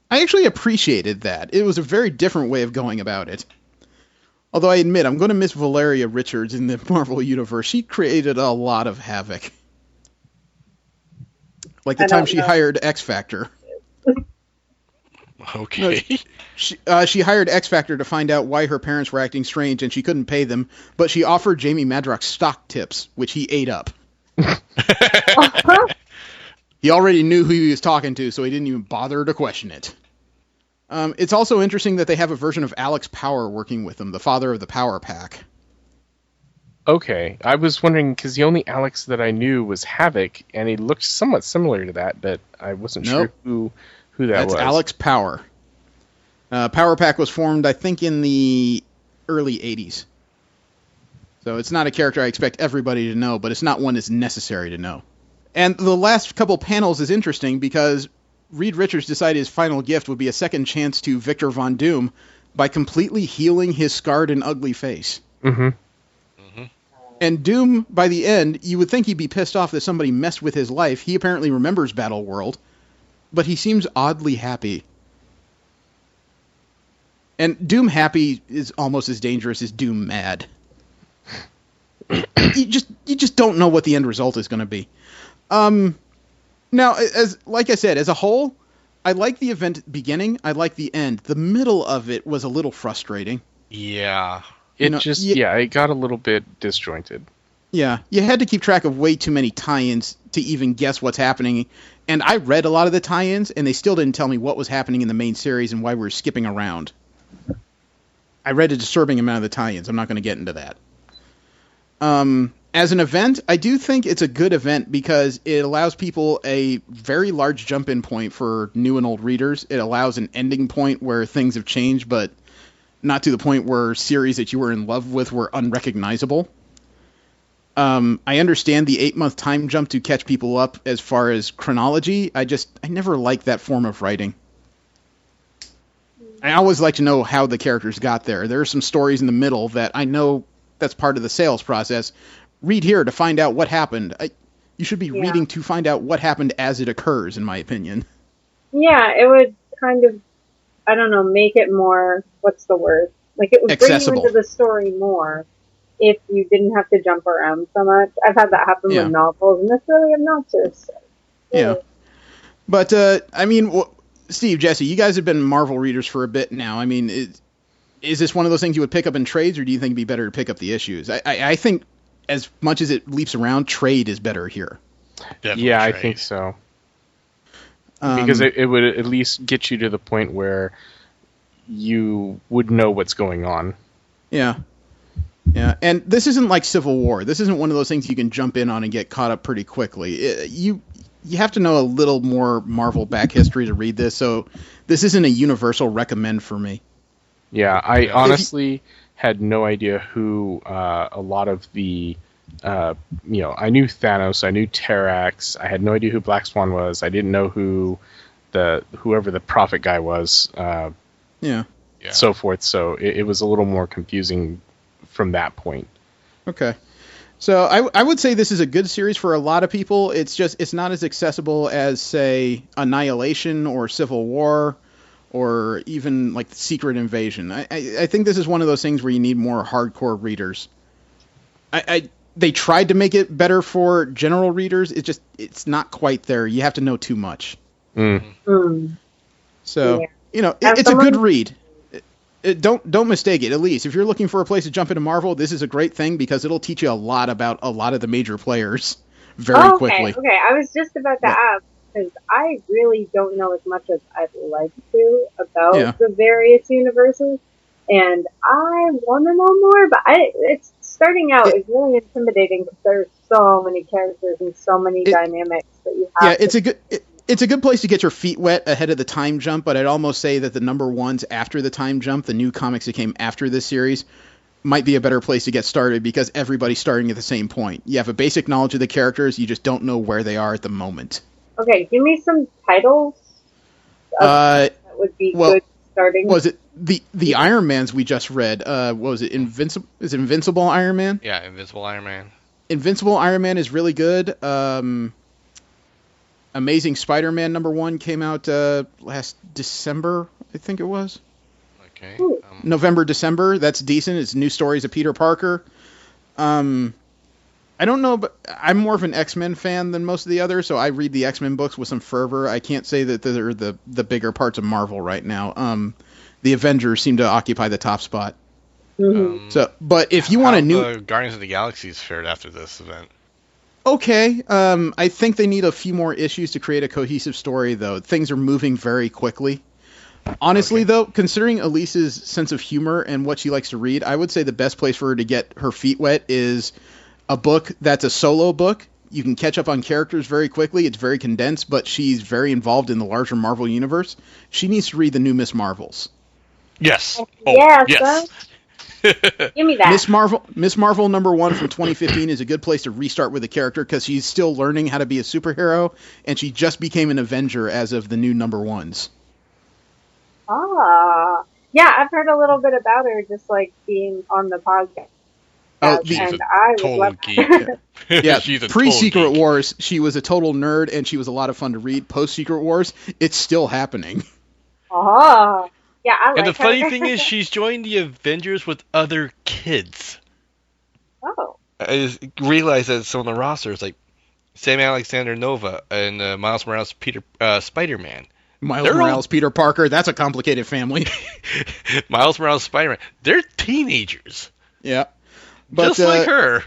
actually appreciated that. It was a very different way of going about it. Although I admit, I'm going to miss Valeria Richards in the Marvel Universe. She created a lot of havoc. Like the time she hired X Factor. Okay. No, she hired X Factor to find out why her parents were acting strange, and she couldn't pay them, but she offered Jamie Madrox stock tips, which he ate up. He already knew who he was talking to, so he didn't even bother to question it. It's also interesting that they have a version of Alex Power working with them, the father of the Power Pack. Okay, I was wondering, because the only Alex that I knew was Havoc, and he looked somewhat similar to that, but I wasn't sure who that was. That's Alex Power. Power Pack was formed, I think, in the early 80s. So it's not a character I expect everybody to know, but it's not one that's necessary to know. And the last couple panels is interesting because Reed Richards decided his final gift would be a second chance to Victor Von Doom by completely healing his scarred and ugly face. Mm-hmm. And Doom, by the end, you would think he'd be pissed off that somebody messed with his life. He apparently remembers Battle World, but he seems oddly happy. And Doom happy is almost as dangerous as Doom mad. You just don't know what the end result is going to be. Now, like I said, as a whole, I like the event beginning. I like the end. The middle of it was a little frustrating. Yeah. It got a little bit disjointed. Yeah, you had to keep track of way too many tie-ins to even guess what's happening. And I read a lot of the tie-ins, and they still didn't tell me what was happening in the main series and why we were skipping around. I read a disturbing amount of the tie-ins. I'm not going to get into that. As an event, I do think it's a good event because it allows people a very large jump-in point for new and old readers. It allows an ending point where things have changed, but not to the point where series that you were in love with were unrecognizable. I understand the 8-month time jump to catch people up as far as chronology. I never liked that form of writing. I always like to know how the characters got there. There are some stories in the middle that I know that's part of the sales process. Read here to find out what happened. You should be reading to find out what happened as it occurs, in my opinion. Yeah, it would kind of, I don't know, make it more, what's the word? Like, it would accessible. bring you into the story more if you didn't have to jump around so much. I've had that happen with novels, and it's really obnoxious. Yeah. But, I mean, Steve, Jesse, you guys have been Marvel readers for a bit now. I mean, is this one of those things you would pick up in trades, or do you think it'd be better to pick up the issues? I think as much as it leaps around, trade is better here. Definitely yeah, trade. I think so. Because it would at least get you to the point where you would know what's going on. Yeah. Yeah, and this isn't like Civil War. This isn't one of those things you can jump in on and get caught up pretty quickly. You have to know a little more Marvel back history to read this, so this isn't a universal recommend for me. Yeah, I honestly had no idea who a lot of the... I knew Thanos, I knew Terrax, I had no idea who Black Swan was, I didn't know who whoever the Prophet guy was, so forth, so it was a little more confusing from that point. Okay. So I would say this is a good series for a lot of people. It's not as accessible as, say, Annihilation or Civil War or even like Secret Invasion. I think this is one of those things where you need more hardcore readers. They tried to make it better for general readers. It's not quite there. You have to know too much. So, it's a good read. Don't mistake it. At least if you're looking for a place to jump into Marvel, this is a great thing because it'll teach you a lot about a lot of the major players very quickly. Okay. I was just about to ask because I really don't know as much as I'd like to about the various universes, and I want to know more. But it's starting out is really intimidating because there's so many characters and so many dynamics that you have. Yeah, it's a good place to get your feet wet ahead of the time jump, but I'd almost say that the number ones after the time jump, the new comics that came after this series, might be a better place to get started because everybody's starting at the same point. You have a basic knowledge of the characters, you just don't know where they are at the moment. Okay, give me some titles. That would be good starting. Was it the Iron Mans we just read? What was it? Invincible? Is it Invincible Iron Man? Yeah, Invincible Iron Man. Invincible Iron Man is really good. Amazing Spider-Man #1 came out last December, I think it was. Okay. November, December. That's decent. It's new stories of Peter Parker. I don't know, but I'm more of an X-Men fan than most of the others, so I read the X-Men books with some fervor. I can't say that they're the bigger parts of Marvel right now. The Avengers seem to occupy the top spot. But if you want a new... Guardians of the Galaxy's fared after this event. Okay. I think they need a few more issues to create a cohesive story, though. Things are moving very quickly. Honestly, though, considering Elise's sense of humor and what she likes to read, I would say the best place for her to get her feet wet is a book that's a solo book. You can catch up on characters very quickly. It's very condensed, but she's very involved in the larger Marvel universe. She needs to read the new Miss Marvels. Yes. Yes. Give me that. Miss Marvel #1 from 2015 is a good place to restart with a character because she's still learning how to be a superhero, and she just became an Avenger as of the new #1s. Yeah, I've heard a little bit about her just like being on the podcast. And I would love that. Yeah, pre-Secret Wars, she was a total nerd, and she was a lot of fun to read. Post-Secret Wars, it's still happening. Yeah, I like And the funny her. thing is, she's joined the Avengers with other kids. I just realized that some of the rosters, like Sam Alexander Nova and Miles Morales Spider-Man. Morales, Peter Parker, that's a complicated family. Miles Morales Spider-Man, they're teenagers. Yeah. But, just like her.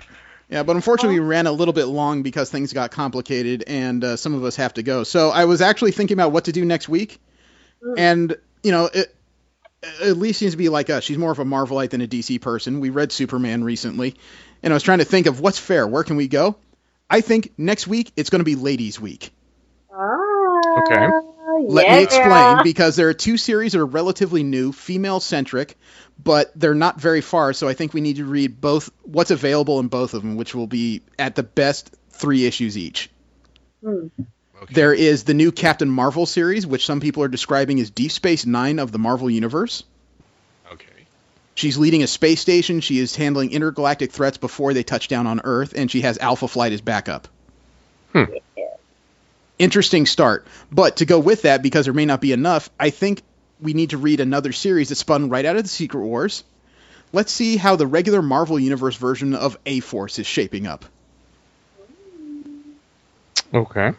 Yeah, but unfortunately we ran a little bit long because things got complicated, and some of us have to go. So I was actually thinking about what to do next week, and, Elise seems to be like us. She's more of a Marvelite than a DC person. We read Superman recently, and I was trying to think of what's fair. Where can we go? I think next week it's going to be Ladies' Week. Okay. Let me explain, because there are two series that are relatively new, female-centric, but they're not very far, so I think we need to read both what's available in both of them, which will be, at the best, 3 issues each. Okay. There is the new Captain Marvel series, which some people are describing as Deep Space Nine of the Marvel Universe. Okay. She's leading a space station, she is handling intergalactic threats before they touch down on Earth, and she has Alpha Flight as backup. Interesting start. But to go with that, because there may not be enough, I think we need to read another series that spun right out of the Secret Wars. Let's see how the regular Marvel Universe version of A-Force is shaping up. Okay.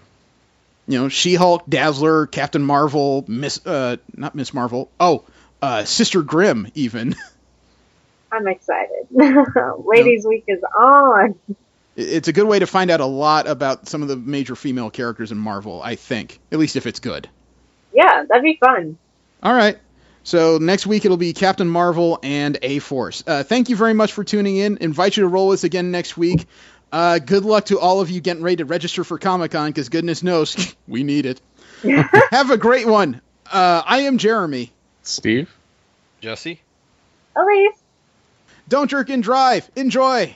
She-Hulk, Dazzler, Captain Marvel, not Miss Marvel. Oh, Sister Grimm, even. I'm excited. Ladies' Week is on. It's a good way to find out a lot about some of the major female characters in Marvel, I think. At least if it's good. Yeah, that'd be fun. All right. So next week it'll be Captain Marvel and A-Force. Thank you very much for tuning in. Invite you to roll with us again next week. Good luck to all of you getting ready to register for Comic-Con, because goodness knows, we need it. Have a great one. I am Jeremy. Steve. Jesse. Elise. Don't jerk and drive. Enjoy.